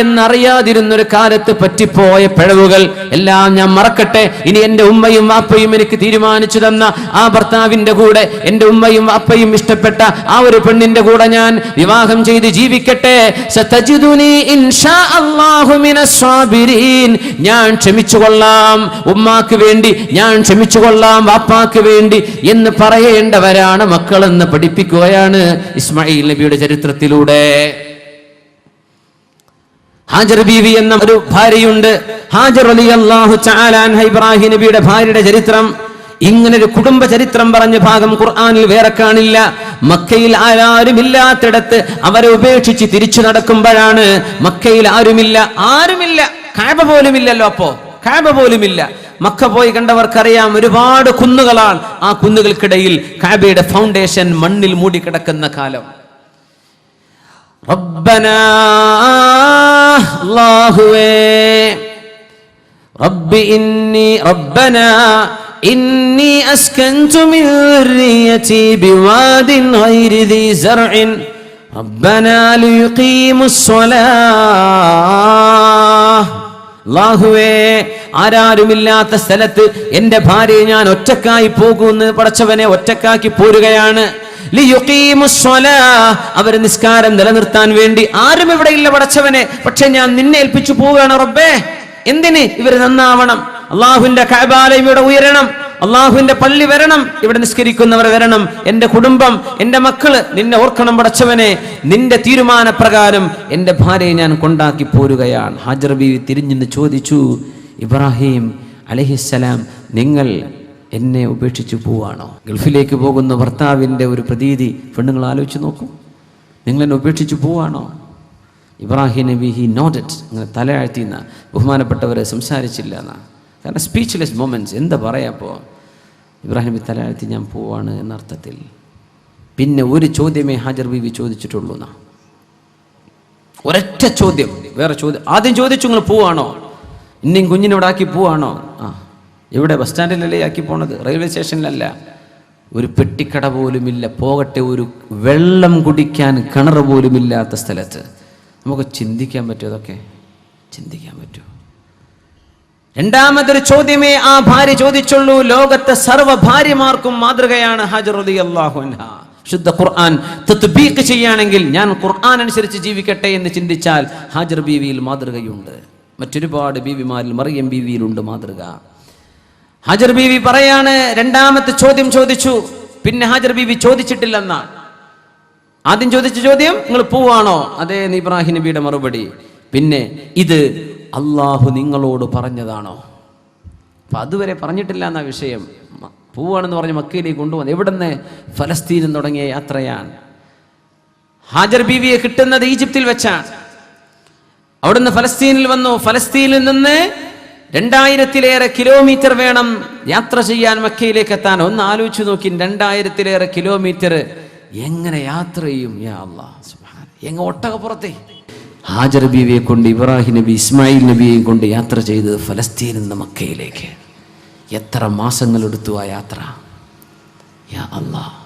എന്നറിയാതിരുന്നൊരു കാലത്ത് പറ്റിപ്പോയ പിഴവുകൾ എല്ലാം ഞാൻ മറക്കട്ടെ. ഇനി എന്റെ ഉമ്മയും വാപ്പയും എനിക്ക് തീരുമാനിച്ചു തന്ന ആ ഭർത്താവിന്റെ കൂടെ, എന്റെ ഉമ്മയും വാപ്പയും ഇഷ്ടപ്പെട്ട ആ ഒരു പെണ്ണിന്റെ കൂടെ ഞാൻ വിവാഹം ചെയ്ത് ജീവിക്കട്ടെ. സതജിദുനി ഇൻഷാ അല്ലാഹു മിനസ് സ്വാബിരീൻ, ഞാൻ ക്ഷമിച്ചുകൊള്ളാം. ഉമ്മാക്ക് വേണ്ടി ഞാൻ ക്ഷമിച്ചുകൊള്ളാം, വാപ്പാക്ക് വേണ്ടി എന്ന് പറയേണ്ടവരാണ് മക്കളെന്ന് പഠിപ്പിക്കുകയാണ് ഇസ്മായിൽ നബിയുടെ ചരിത്രത്തിലൂടെ. ഹാജർ ബീവി എന്ന ഒരു ഭാര്യയുണ്ട്. ഹാജർ റളിയല്ലാഹു തആല അൻഹ, ഇബ്രാഹിം നബിയുടെ ഭാര്യയുടെ ചരിത്രം. ഇങ്ങനൊരു കുടുംബ ചരിത്രം പറഞ്ഞ ഭാഗം ഖുർആനിൽ വേറെ കാണില്ല. മക്കയിൽ ആരുമില്ലാത്തിടത്ത് അവരെ ഉപേക്ഷിച്ച് തിരിച്ചു നടക്കുമ്പോഴാണ്, മക്കയിൽ ആരുമില്ല, കഅബ പോലുമില്ലല്ലോ. അപ്പോ കഅബ പോലുമില്ല. മക്ക പോയി കണ്ടവർക്കറിയാം, ഒരുപാട് കുന്നുകളാണ്. ആ കുന്നുകൾക്കിടയിൽ കഅബയുടെ ഫൗണ്ടേഷൻ മണ്ണിൽ മൂടിക്കിടക്കുന്ന കാലം. റബ്ബനാ, അല്ലാഹുവേ, റബ്ബനാ ഇന്നി അസ്കൻതു മിൻ ദുർരിയതി ബിവാദിൻ ഗൈരി ദി സർഇൻ റബ്ബനാ ലിയുഖീമുസ് സ്വലാഹ്. അല്ലാഹുവേ, ആരാരുമില്ലാത്ത സ്ഥലത്ത് എന്റെ ഭാര്യയെ ഞാൻ ഒറ്റക്കായി പോകുമെന്ന് പടച്ചവനെ ഒറ്റക്കാക്കി പോരുകയാണ്. അവർ നിസ്കാരം നിലനിർത്താൻ വേണ്ടി. ആരും ഇവിടെ ഇല്ല പടച്ചവനെ, പക്ഷെ ഞാൻ നിന്നെ ഏൽപ്പിച്ചു പോവുകയാണ് റബ്ബേ. എന്തിന്? ഇവർ നന്നാവണം, അള്ളാഹുവിന്റെ കഅബാലയം ഇവിടെ ഉയരണം, അള്ളാഹുവിന്റെ പള്ളി വരണം, ഇവിടെ നിസ്കരിക്കുന്നവർ വരണം, എന്റെ കുടുംബം, എന്റെ മക്കള് നിന്നെ ഓർക്കണം പടച്ചവനെ. നിന്റെ തീരുമാനപ്രകാരം എന്റെ ഭാര്യയെ ഞാൻ കൊണ്ടാക്കി പോരുകയാണ്. ഹാജർ ബീവി തിരിഞ്ഞെന്ന് ചോദിച്ചു, ഇബ്രാഹിം അലൈഹിസ്സലാം, നിങ്ങൾ എന്നെ ഉപേക്ഷിച്ചു പോവാണോ? ഗൾഫിലേക്ക് പോകുന്ന ഭർത്താവിൻ്റെ ഒരു പ്രതീതി പെണ്ണുങ്ങൾ ആലോചിച്ച് നോക്കൂ. നിങ്ങൾ എന്നെ ഉപേക്ഷിച്ചു പോവാണോ? ഇബ്രാഹിം നബി ഹി നോഡഡ്, അങ്ങനെ തലയാഴ്ത്തിന്ന ബഹുമാനപ്പെട്ടവരെ സംസാരിച്ചില്ല എന്നാ. കാരണം സ്പീച്ച്ലെസ് മൊമെന്റ്സ്, എന്താ പറയാ. അപ്പോൾ ഇബ്രാഹിം നബി തലയാഴ്ത്തി ഞാൻ പോവാണ് എന്നർത്ഥത്തിൽ. പിന്നെ ഒരു ചോദ്യമേ ഹാജർ ബീവി ചോദിച്ചിട്ടുള്ളൂ എന്നാ. ഒരൊറ്റ ചോദ്യം, വേറെ ചോദ്യം. ആദ്യം ചോദിച്ചു, നിങ്ങൾ പോവാണോ? ഇനിയും കുഞ്ഞിനോട് ആക്കി പോവാണോ? ആ, എവിടെ? ബസ് സ്റ്റാൻഡിലല്ലേ ആക്കി പോണത്, റെയിൽവേ സ്റ്റേഷനിലല്ല. ഒരു പെട്ടിക്കട പോലുമില്ല, പോകട്ടെ ഒരു വെള്ളം കുടിക്കാൻ കിണർ പോലുമില്ലാത്ത സ്ഥലത്ത്. നമുക്ക് ചിന്തിക്കാൻ പറ്റുമോ? അതൊക്കെ ചിന്തിക്കാൻ പറ്റുമോ? രണ്ടാമതൊരു ചോദ്യമേ ആ ഭാര്യ ചോദിച്ചുള്ളൂ. ലോകത്തെ സർവ്വ ഭാര്യമാർക്കും മാതൃകയാണ് ഹാജർ റളിയല്ലാഹു അൻഹ. ശുദ്ധ ഖുർആൻ തത്ബീഖ് ചെയ്യുകയാണെങ്കിൽ, ഞാൻ ഖുർആൻ അനുസരിച്ച് ജീവിക്കട്ടെ എന്ന് ചിന്തിച്ചാൽ ഹാജർ ബീവിയിൽ മാതൃകയുണ്ട്. മറ്റൊരുപാട് ബീവിമാരിൽ മറിയം ബീവിയിലുണ്ട് മാതൃക. ഹാജർ ബീവി പറയാണ്, രണ്ടാമത്തെ ചോദ്യം ചോദിച്ചു, പിന്നെ ഹാജർ ബീവി ചോദിച്ചിട്ടില്ലെന്നാണ്. ആദ്യം ചോദിച്ച ചോദ്യം, നിങ്ങൾ പോവാണോ? അതേ. ഇബ്രാഹിം നബിയുടെ മറുപടി, പിന്നെ ഇത് അള്ളാഹു നിങ്ങളോട് പറഞ്ഞതാണോ? അപ്പം അതുവരെ പറഞ്ഞിട്ടില്ല എന്ന വിഷയം. പോവാണെന്ന് പറഞ്ഞ് മക്കയിലേക്ക് കൊണ്ടുവന്നു. എവിടുന്ന്? ഫലസ്തീനിൽ തുടങ്ങിയ യാത്രയാണ്. ഹാജർ ബീവിയെ കിട്ടുന്നത് ഈജിപ്തിൽ വെച്ചാണ്. അവിടുന്ന് ഫലസ്തീനിൽ വന്നു. ഫലസ്തീനിൽ നിന്ന് 2000-ലേറെ കിലോമീറ്റർ വേണം യാത്ര ചെയ്യാൻ മക്കയിലേക്ക് എത്താൻ. ഒന്ന് ആലോചിച്ചു നോക്കി, 2000-ലേറെ കിലോമീറ്റർ എങ്ങനെ യാത്ര ചെയ്യും? യാ അല്ലാഹ് സുബ്ഹാന. ഒട്ടകപ്പുറത്തെ ഹാജർ ബീവിയെ കൊണ്ട് ഇബ്രാഹിം നബി ഇസ്മായിൽ നബിയെയും കൊണ്ട് യാത്ര ചെയ്ത് ഫലസ്തീനിൽ നിന്ന് മക്കയിലേക്ക് എത്ര മാസങ്ങളെടുത്തു ആ യാത്ര? യാ അല്ലാഹ്.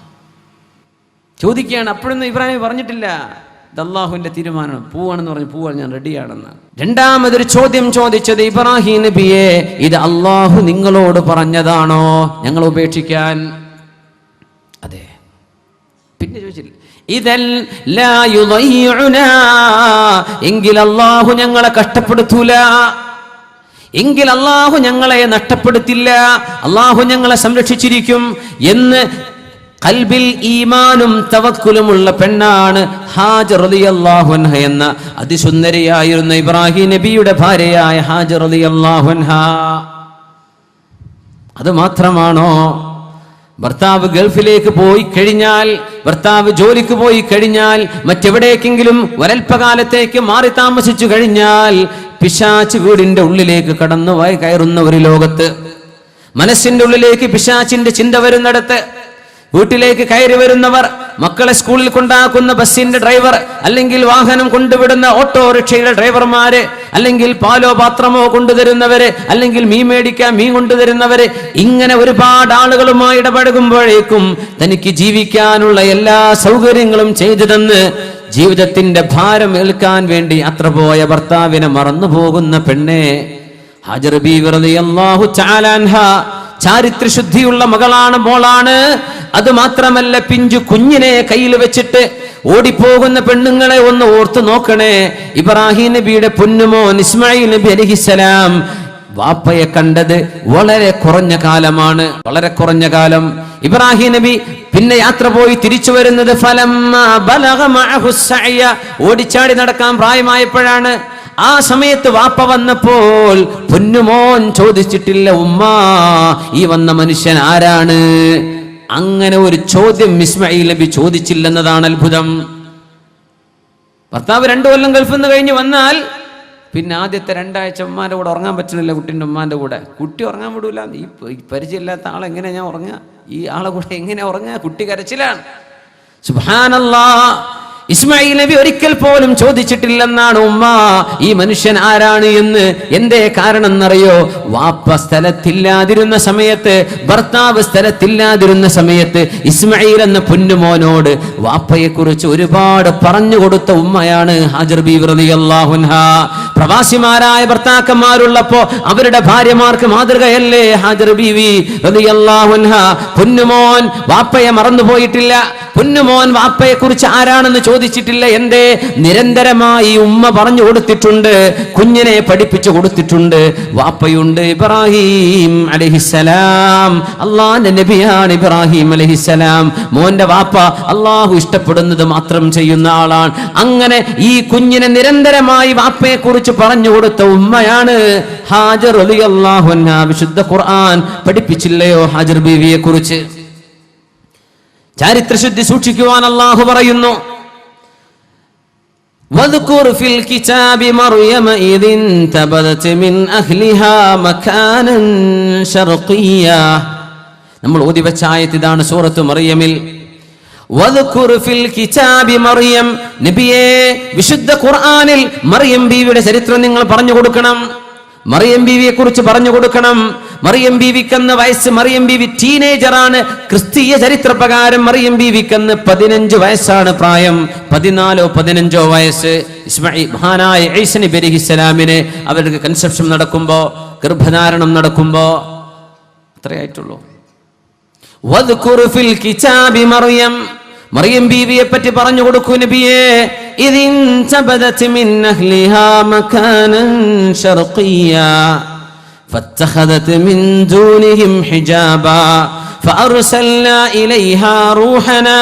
ചോദിക്കുകയാണ്. അപ്പോഴൊന്നും ഇബ്രാഹിം പറഞ്ഞിട്ടില്ല ഇത് അള്ളാഹുവിന്റെ തീരുമാനം, പോവാണെന്ന് പറഞ്ഞു. പോവാൻ ഞാൻ റെഡിയാണെന്ന്. രണ്ടാമതൊരു ചോദ്യം ചോദിച്ചത് ഇബ്രാഹിം നബിയെ, ഇത് അള്ളാഹു നിങ്ങളോട് പറഞ്ഞതാണോ ഞങ്ങൾ ഉപേക്ഷിക്കാൻ? അതെ. പിന്നെ ചോദിച്ചില്ല, ഇദൽ ലാ യുദയ്യുനാ, എങ്കിൽ അള്ളാഹു ഞങ്ങളെ കഷ്ടപ്പെടുത്തൂല, എങ്കിൽ അള്ളാഹു ഞങ്ങളെ നഷ്ടപ്പെടുത്തില്ല, അള്ളാഹു ഞങ്ങളെ സംരക്ഷിച്ചിരിക്കും എന്ന് ഖൽബിൽ ഈമാനും തവക്കുലുമുള്ള പെണ്ണാണ് ഹാജർ റളിയല്ലാഹു അൻഹ എന്ന അതിസുന്ദരിയായിരുന്ന ഇബ്രാഹിം നബിയുടെ ഭാര്യയായ ഹാജർ റളിയല്ലാഹു അൻഹ. അത് മാത്രമാണോ? ഭർത്താവ് ഗൾഫിലേക്ക് പോയി കഴിഞ്ഞാൽ, ഭർത്താവ് ജോലിക്ക് പോയി കഴിഞ്ഞാൽ, മറ്റെവിടേക്കെങ്കിലും ഒരൽപ്പകാലത്തേക്ക് മാറി താമസിച്ചു കഴിഞ്ഞാൽ പിശാച് വീടിന്റെ ഉള്ളിലേക്ക് കടന്നു കയറുന്ന ഒരു ലോകത്ത്, മനസ്സിന്റെ ഉള്ളിലേക്ക് പിശാചിന്റെ ചിന്ത വരുന്നിടത്ത്, വീട്ടിലേക്ക് കയറി വരുന്നവർ, മക്കളെ സ്കൂളിൽ കൊണ്ടാക്കുന്ന ബസ്സിന്റെ ഡ്രൈവർ, അല്ലെങ്കിൽ വാഹനം കൊണ്ടുവിടുന്ന ഓട്ടോറിക്ഷയുടെ ഡ്രൈവർമാര്, അല്ലെങ്കിൽ പാലോ പാത്രമോ കൊണ്ടുതരുന്നവര്, അല്ലെങ്കിൽ മീൻ മേടിക്കാൻ മീൻ കൊണ്ടുതരുന്നവര്, ഇങ്ങനെ ഒരുപാട് ആളുകളുമായി ഇടപഴകുമ്പോഴേക്കും തനിക്ക് ജീവിക്കാനുള്ള എല്ലാ സൗകര്യങ്ങളും ചെയ്തു തന്ന് ജീവിതത്തിന്റെ ഭാരം ഏൽക്കാൻ വേണ്ടി യാത്ര പോയ ഭർത്താവിനെ മറന്നു പോകുന്ന പെണ്ണെ ഹാജർ ബീവി റളിയല്ലാഹു തആല അൻഹ ചാരിത്രശുദ്ധിയുള്ള മകളാണ്, മോളാണ്. അത് മാത്രമല്ല, പിഞ്ചു കുഞ്ഞിനെ കയ്യിൽ വെച്ചിട്ട് ഓടിപ്പോകുന്ന പെണ്ണുങ്ങളെ ഒന്ന് ഓർത്തു നോക്കണേ. ഇബ്രാഹിം നബിയുടെ പൊന്നുമോൻ ഇസ്മായിൽ നബി അലൈഹിസ്സലാം വാപ്പയെ കണ്ടത് വളരെ കുറഞ്ഞ കാലമാണ്, വളരെ കുറഞ്ഞ കാലം. ഇബ്രാഹിം നബി പിന്നെ യാത്ര പോയി തിരിച്ചു വരുന്നത് ഓടിച്ചാടി നടക്കാൻ പ്രായമായപ്പോഴാണ്. ആ സമയത്ത് വാപ്പ വന്നപ്പോൾ പൊന്നുമോൻ ചോദിച്ചിട്ടില്ല, ഉമ്മാ ഈ വന്ന മനുഷ്യൻ ആരാണ്? അങ്ങനെ ഒരു ചോദ്യം ഇസ്മായിൽ നബി ചോദിച്ചില്ലെന്നതാണ് അത്ഭുതം. ഭർത്താവ് 2 കൊല്ലം ഗൾഫിൽ നിന്ന് കഴിഞ്ഞ് വന്നാൽ പിന്നെ ആദ്യത്തെ 2 ആഴ്ച ഉമ്മാന്റെ കൂടെ ഉറങ്ങാൻ പറ്റുന്നില്ല. കുട്ടിൻ്റെ ഉമ്മാന്റെ കൂടെ കുട്ടി ഉറങ്ങാൻ വിടൂല. ഈ പരിചയമില്ലാത്ത ആളെങ്ങനെ ഞാൻ ഉറങ്ങുക? ഈ ആളെ കൂടെ എങ്ങനെ ഉറങ്ങുക? കുട്ടി കരച്ചിലാണ്. സുബ്ഹാനല്ലാഹ്. ഇസ്മായിൽ നബി ഒരിക്കൽ പോലും ചോദിച്ചിട്ടില്ലെന്നാണ് ഉമ്മ ഈ മനുഷ്യൻ ആരാണ് എന്ന്. എന്തേ കാരണം എന്നറിയോ? വാപ്പ സ്ഥലത്തില്ലാതിരുന്ന സമയത്ത്, ഭർത്താവ് സ്ഥലത്തില്ലാതിരുന്ന സമയത്ത് ഇസ്മായിൽ എന്ന പൊന്നുമോനോട് വാപ്പയെ കുറിച്ച് ഒരുപാട് പറഞ്ഞു കൊടുത്ത ഉമ്മയാണ് ഹാജർ ബീവി റളിയല്ലാഹു അൻഹ. പ്രവാസിമാരായ ഭർത്താക്കന്മാരുള്ളപ്പോ അവരുടെ ഭാര്യമാർക്ക് മാതൃകയല്ലേ ഹാജർ ബീവി റളിയല്ലാഹു അൻഹ. പൊന്നുമോൻ വാപ്പയെ മറന്നുപോയിട്ടില്ല. പൊന്നുമോൻ വാപ്പയെ കുറിച്ച് ആരാണെന്ന് ചോദിച്ചിട്ടില്ല. എന്തേ? നിരന്തരമായി ഉമ്മ പറഞ്ഞു കൊടുത്തിട്ടുണ്ട്, കുഞ്ഞിനെ പഠിപ്പിച്ചു കൊടുത്തിട്ടുണ്ട്. വാപ്പയുണ്ട് ഇബ്രാഹിം അലൈഹിസ്സലാം, അള്ളാഹുവിന്റെ നബിയാണ് ഇബ്രാഹിം അലൈഹിസ്സലാം. മോന്റെ വാപ്പ അള്ളാഹു ഇഷ്ടപ്പെടുന്നത് മാത്രം ചെയ്യുന്ന ആളാണ്. അങ്ങനെ ഈ കുഞ്ഞിനെ നിരന്തരമായി വാപ്പയെ കുറിച്ച് പറഞ്ഞു കൊടുത്ത ഉമ്മയാണ് ഹാജർ റളിയല്ലാഹു അൻഹ. വിശുദ്ധ ഖുർആൻ പഠിപ്പിച്ചില്ലയോ ഹാജർ ബീവിയെ കുറിച്ച്? ചരിത്രശുദ്ധി സൂക്ഷിക്കുവാൻ അള്ളാഹു പറയുന്നു, വദ്കുർ ഫിൽ കിതാബി മർയമ ഇദ് ഇൻതബദത് മിൻ അഹ്ലിഹാ മകാനൻ ശർഖിയ്യ. നമ്മൾ ഓതി വെച്ച ആയത്ത് ഇതാണ്, സൂറത്ത് മറിയമിൽ. വദ്കുർ ഫിൽ കിതാബി മറിയം, നബിയേ വിശുദ്ധ ഖുർആനിൽ മറിയം ബീവിയുടെ ചരിത്രം നിങ്ങൾ പറഞ്ഞു കൊടുക്കണം. മറിയം ബീവിയെ കുറിച്ച് പറഞ്ഞു കൊടുക്കണം. മറിയം ബീവിക്കെന്ന വയസ്സ്, മറിയം ബീവി ടീനേജറാണ്. ക്രിസ്തീയ ചരിത്രപ്രകാരം മറിയം ബീവിക്കെന്ന് 15 വയസ്സാണ് പ്രായം, 14-15 വയസ്സ്. മഹാനായ ഈസാ നബി അലൈഹിസ്സലാമിനെ അവർക്ക് കൺസെപ്ഷൻ നടക്കുമ്പോ, ഗർഭധാരണം നടക്കുമ്പോ അത്രയായിട്ടുള്ളൂ. വദ്കുർ ഫിൽ കിതാബി മറിയം, മറിയം ബീവിയെ പറ്റി പറഞ്ഞു കൊടുക്കൂ നബിയേ. ഇദ് ഇൻതബദത് മിൻ അഹ്ലിഹാ മകാനൻ ശർഖിയ്യ ഫത്തഖദത് മിൻ ദൂനിഹിം ഹിജാബ فأرسلنا إليها روحنا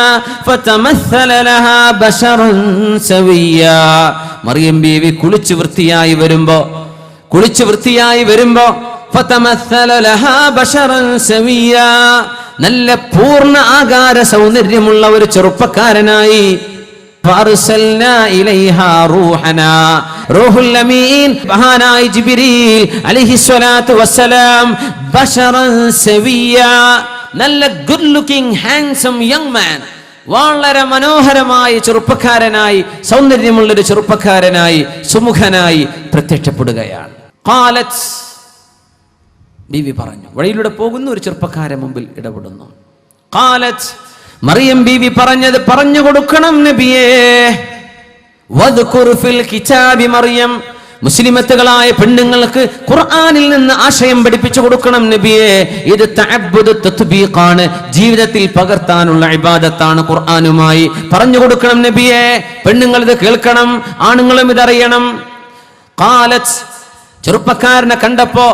فتمثل لها بشرا سويا. മറിയം ബീവി കുളിച്ചു വൃത്തിയായി വരുമ്പോ ഫതമസ്സല ലഹാ ബശറൻ സവിയ്യാ, നല്ല പൂർണ്ണ ആകാര സൗന്ദര്യമുള്ള ഒരു ചെറുപ്പക്കാരനായി. ഫഅർസൽനാ ഇലൈഹാ റൂഹനാ, റൂഹുൽ അമീൻ മഹാനായ ജിബ്രീൽ അലൈഹിസ്സലാത്തു വസ്സലാം ബശറൻ സവിയ്യാ, നല്ല good looking handsome young man, വളരെ മനോഹരമായ ചെറുപ്പക്കാരനായി, സൗന്ദര്യമുള്ളൊരു ചെറുപ്പക്കാരനായി, സുമുഖനായി പ്രത്യക്ഷപ്പെടുകയാണ്. ഖാലത്ത്, ബീവി പറഞ്ഞു, വഴിയിലൂടെ പോകുന്ന ഒരു ചെറുപ്പക്കാരൻ മുമ്പിൽ ഇടപെടുന്നു. ഖാലത്ത്, മറിയം ബീവി പറഞ്ഞത് പറഞ്ഞു കൊടുക്കണം നബിയേ. വദ്കുർ ഫിൽ കിതാബി മറിയം, മുസ്ലിമത്തുകളായ പെണ്ണുങ്ങൾക്ക് ഖുർആനിൽ നിന്ന് ആശയം പഠിപ്പിച്ചു കൊടുക്കണം നബിയെ. ഇത് തഅബ്ബുദ് തത്ബീഖാണ്, ജീവിതത്തിൽ പകർത്താനുള്ള ഇബാദത്താണ്. ഖുർആനുമായി പറഞ്ഞു കൊടുക്കണം നബിയെ. പെണ്ണുങ്ങൾ ഇത് കേൾക്കണം, ആണുങ്ങളും ഇതറിയണം. ഖാലത്ത്, ചെറുപ്പക്കാരനെ കണ്ടപ്പോ,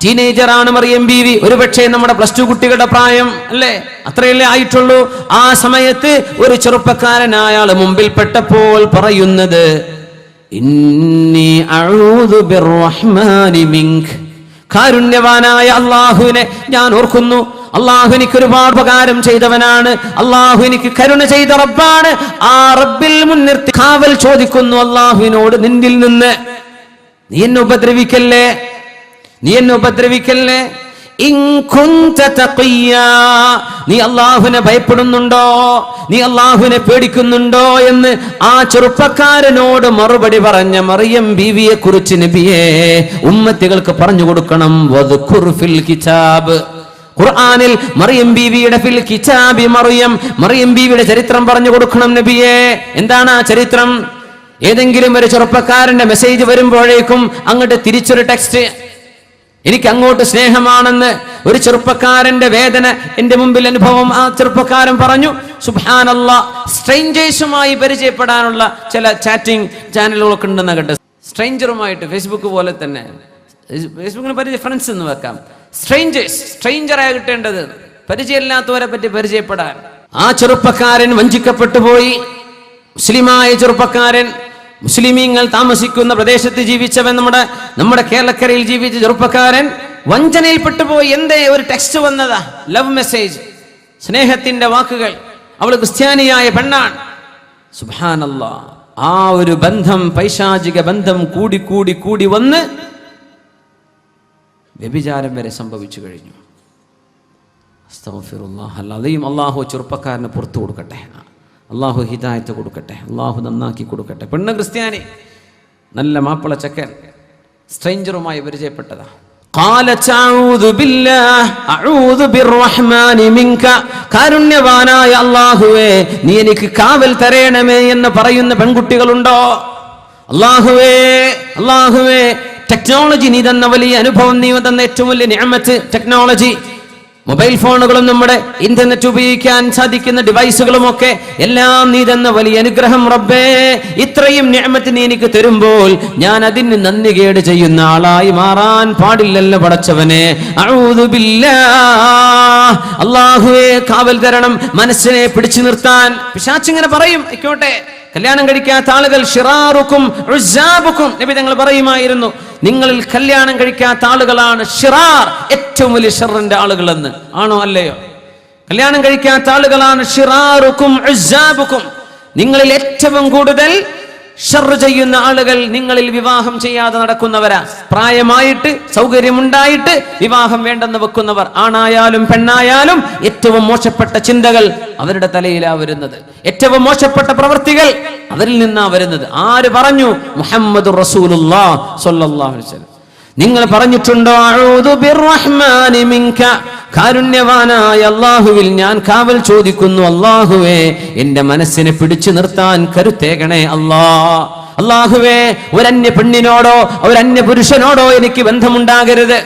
ടീനേജറാണ് മറിയം ബീവി, ഒരുപക്ഷെ നമ്മുടെ +2 കുട്ടികളുടെ പ്രായം അല്ലേ, അത്രയല്ലേ ആയിട്ടുള്ളൂ. ആ സമയത്ത് ഒരു ചെറുപ്പക്കാരനായ ആള് മുമ്പിൽ പെട്ടപ്പോൾ പറയുന്നത്, ഇന്നി അഊദു ബിർറഹ്മാനി മിൻക, കാരുണ്യവാനായ അല്ലാഹുവിനെ ഞാൻ ഓർക്കുന്നു. അല്ലാഹു എനിക്ക് ഒരുപാട് ഉപകാരം ചെയ്തവനാണ്. അല്ലാഹു എനിക്ക് കരുണ ചെയ്ത റബ്ബാണ്. ആ റബ്ബിൽ മുൻനിർത്തി കാവൽ ചോദിക്കുന്നു അല്ലാഹുവിനോട്, നിന്നിൽ നിന്ന് നീ എന്നെ ഉപദ്രവിക്കല്ലേ. ഇൻ കുൻത തഖിയ്യാ, നീ അല്ലാഹുവിനെ ഭയപ്പെടുന്നുണ്ടോ, നീ അല്ലാഹുവിനെ പേടിക്കുന്നുണ്ടോ എന്ന് ആ ചെറുപ്പക്കാരനോട് മറുപടി പറഞ്ഞ മറിയം ബീവിയെ കുറിച്ച് നബിയെ ഉമ്മത്തികൾക്ക് പറഞ്ഞു കൊടുക്കണം. വദ്കുർ ഫിൽ കിതാബ്, ഖുർആനിൽ മറിയം ബീവിയുടെ ഫിൽ കിതാബി മറിയം ബീവിയുടെ ചരിത്രം പറഞ്ഞു കൊടുക്കണം നബിയെ. എന്താണ് ആ ചരിത്രം? ഏതെങ്കിലും ഒരു ചെറുപ്പക്കാരന്റെ മെസ്സേജ് വരുമ്പോഴേക്കും അങ്ങോട്ട് തിരിച്ചൊരു ടെക്സ്റ്റ്, എനിക്ക് അങ്ങോട്ട് സ്നേഹമാണെന്ന് ഒരു ചെറുപ്പക്കാരന്റെ വേദന എന്റെ മുമ്പിൽ അനുഭവം ആ ചെറുപ്പക്കാരൻ പറഞ്ഞു. സുബ്ഹാനല്ലാഹ്, സ്ട്രേഞ്ചേഴ്സുമായി പരിചയപ്പെടാനുള്ള ചില ചാറ്റിംഗ് ചാനലുകളൊക്കെ ഉണ്ടെന്ന് കേട്ട്, സ്ട്രേഞ്ചറുമായിട്ട് ഫേസ്ബുക്ക് പോലെ തന്നെ, ഫേസ്ബുക്കിന് ഫ്രണ്ട്സ് എന്ന് വെക്കാം, സ്ട്രേഞ്ചറായി കിട്ടേണ്ടത്, പരിചയമില്ലാത്തവരെ പറ്റി പരിചയപ്പെടാൻ. ആ ചെറുപ്പക്കാരൻ വഞ്ചിക്കപ്പെട്ടു പോയി. മുസ്ലിമായ ചെറുപ്പക്കാരൻ, മുസ്ലിമീങ്ങൾ താമസിക്കുന്ന പ്രദേശത്ത് ജീവിച്ചവൻ, നമ്മുടെ കേരളക്കരയിൽ ജീവിച്ച ചെറുപ്പക്കാരൻ വഞ്ചനയിൽപ്പെട്ടു പോയി. എന്തേ? ഒരു ടെക്സ്റ്റ് വന്നതാ, ലവ് മെസ്സേജ്, സ്നേഹത്തിന്റെ വാക്കുകൾ. അവൾ ക്രിസ്ത്യാനിയായ പെണ്ണാണ്. സുബ്ഹാനല്ലാഹ്, ആ ഒരു ബന്ധം, പൈശാചിക ബന്ധം കൂടി കൂടി കൂടി വന്ന് വ്യഭിചാരം വരെ സംഭവിച്ചു കഴിഞ്ഞു. അസ്തഗ്ഫിറുല്ലാഹൽ അലീം. അല്ലാഹു ചെറുപ്പക്കാരന് പുറത്തു കൊടുക്കട്ടെ, അള്ളാഹു ഹിദായത്ത് കൊടുക്കട്ടെ, അള്ളാഹു നന്നാക്കി കൊടുക്കട്ടെ. പെണ്ണ് ക്രിസ്ത്യാനി, നല്ല മാപ്പിള ചക്കൻ, സ്ട്രേഞ്ചറുമായി പരിചയപ്പെട്ടതാ. കാരുണ്യവാനായ അല്ലാഹുവേ, നീ എനിക്ക് കാവൽ തരേണമേ എന്ന് പറയുന്ന പെൺകുട്ടികളുണ്ടോ? അല്ലാഹുവേ, ടെക്നോളജി നീ തന്ന വലിയ അനുഭവം, നീ തന്ന ഏറ്റവും വലിയ നിഅമത്ത് ടെക്നോളജി. മൊബൈൽ ഫോണുകളും നമ്മുടെ ഇന്റർനെറ്റ് ഉപയോഗിക്കാൻ സാധിക്കുന്ന ഡിവൈസുകളും ഒക്കെ എല്ലാം നീ തന്ന വലിയ അനുഗ്രഹം റബ്ബേ. ഇത്രയും നിഅമത്ത് നീ എനിക്ക് തരുമ്പോൾ ഞാൻ അതിന് നന്ദികേട് ചെയ്യുന്ന ആളായി മാറാൻ പാടില്ലല്ലോ പടച്ചവനെ. അഊദു ബില്ലാഹ്, അല്ലാഹുവേ കാവൽ തരണം, മനസ്സിനെ പിടിച്ചു നിർത്താൻ. പിശാചിങ്ങനെ പറയും, ആയിക്കോട്ടെ, കല്യാണം കഴിക്കാത്ത ആളുകൾ ശിറാറുക്കും ഉസ്സാബുക്കും, നബി തങ്ങൾ പറയുമായിരുന്നു, നിങ്ങളിൽ കല്യാണം കഴിക്കാത്ത ആളുകളാണ് ഷിറാർ, ഏറ്റവും വലിയ ഷർറിന്റെ ആളുകളെന്ന്. ആണോ അല്ലയോ? കല്യാണം കഴിക്കാത്ത ആളുകളാണ് ഷിറാറുക്കും ഉസ്സാബുക്കും, നിങ്ങളിൽ ഏറ്റവും കൂടുതൽ ഷർറ് ചെയ്യുന്ന ആളുകൾ നിങ്ങളിൽ വിവാഹം ചെയ്യാതെ നടക്കുന്നവരാ. പ്രായമായിട്ട് സൗകര്യമുണ്ടായിട്ട് വിവാഹം വേണ്ടെന്ന് വെക്കുന്നവർ, ആണായാലും പെണ്ണായാലും ഏറ്റവും മോശപ്പെട്ട ചിന്തകൾ അവരുടെ തലയിലാ വരുന്നത്, ഏറ്റവും മോശപ്പെട്ട പ്രവൃത്തികൾ അവരിൽ നിന്നാ വരുന്നത്. ആര് പറഞ്ഞു? മുഹമ്മദുർ റസൂലുള്ളാഹി സ്വല്ലല്ലാഹു അലൈഹി വസല്ലം. നിങ്ങൾ പറഞ്ഞിട്ടുണ്ടോ അഊദു ബിർറഹ്മാനി മിൻക, കാരുണ്യവാനായ അല്ലാഹുവിൽ ഞാൻ കാവൽ ചോദിക്കുന്നു. അല്ലാഹുവേ, എന്റെ മനസ്സിനെ പിടിച്ചു നിർത്താൻ കരുത്തേകണേ അല്ലാഹുവേ. ഒരന്യ പെണ്ണിനോടോ ഒരന്യ പുരുഷനോടോ എനിക്ക് ബന്ധമുണ്ടാകരുത്.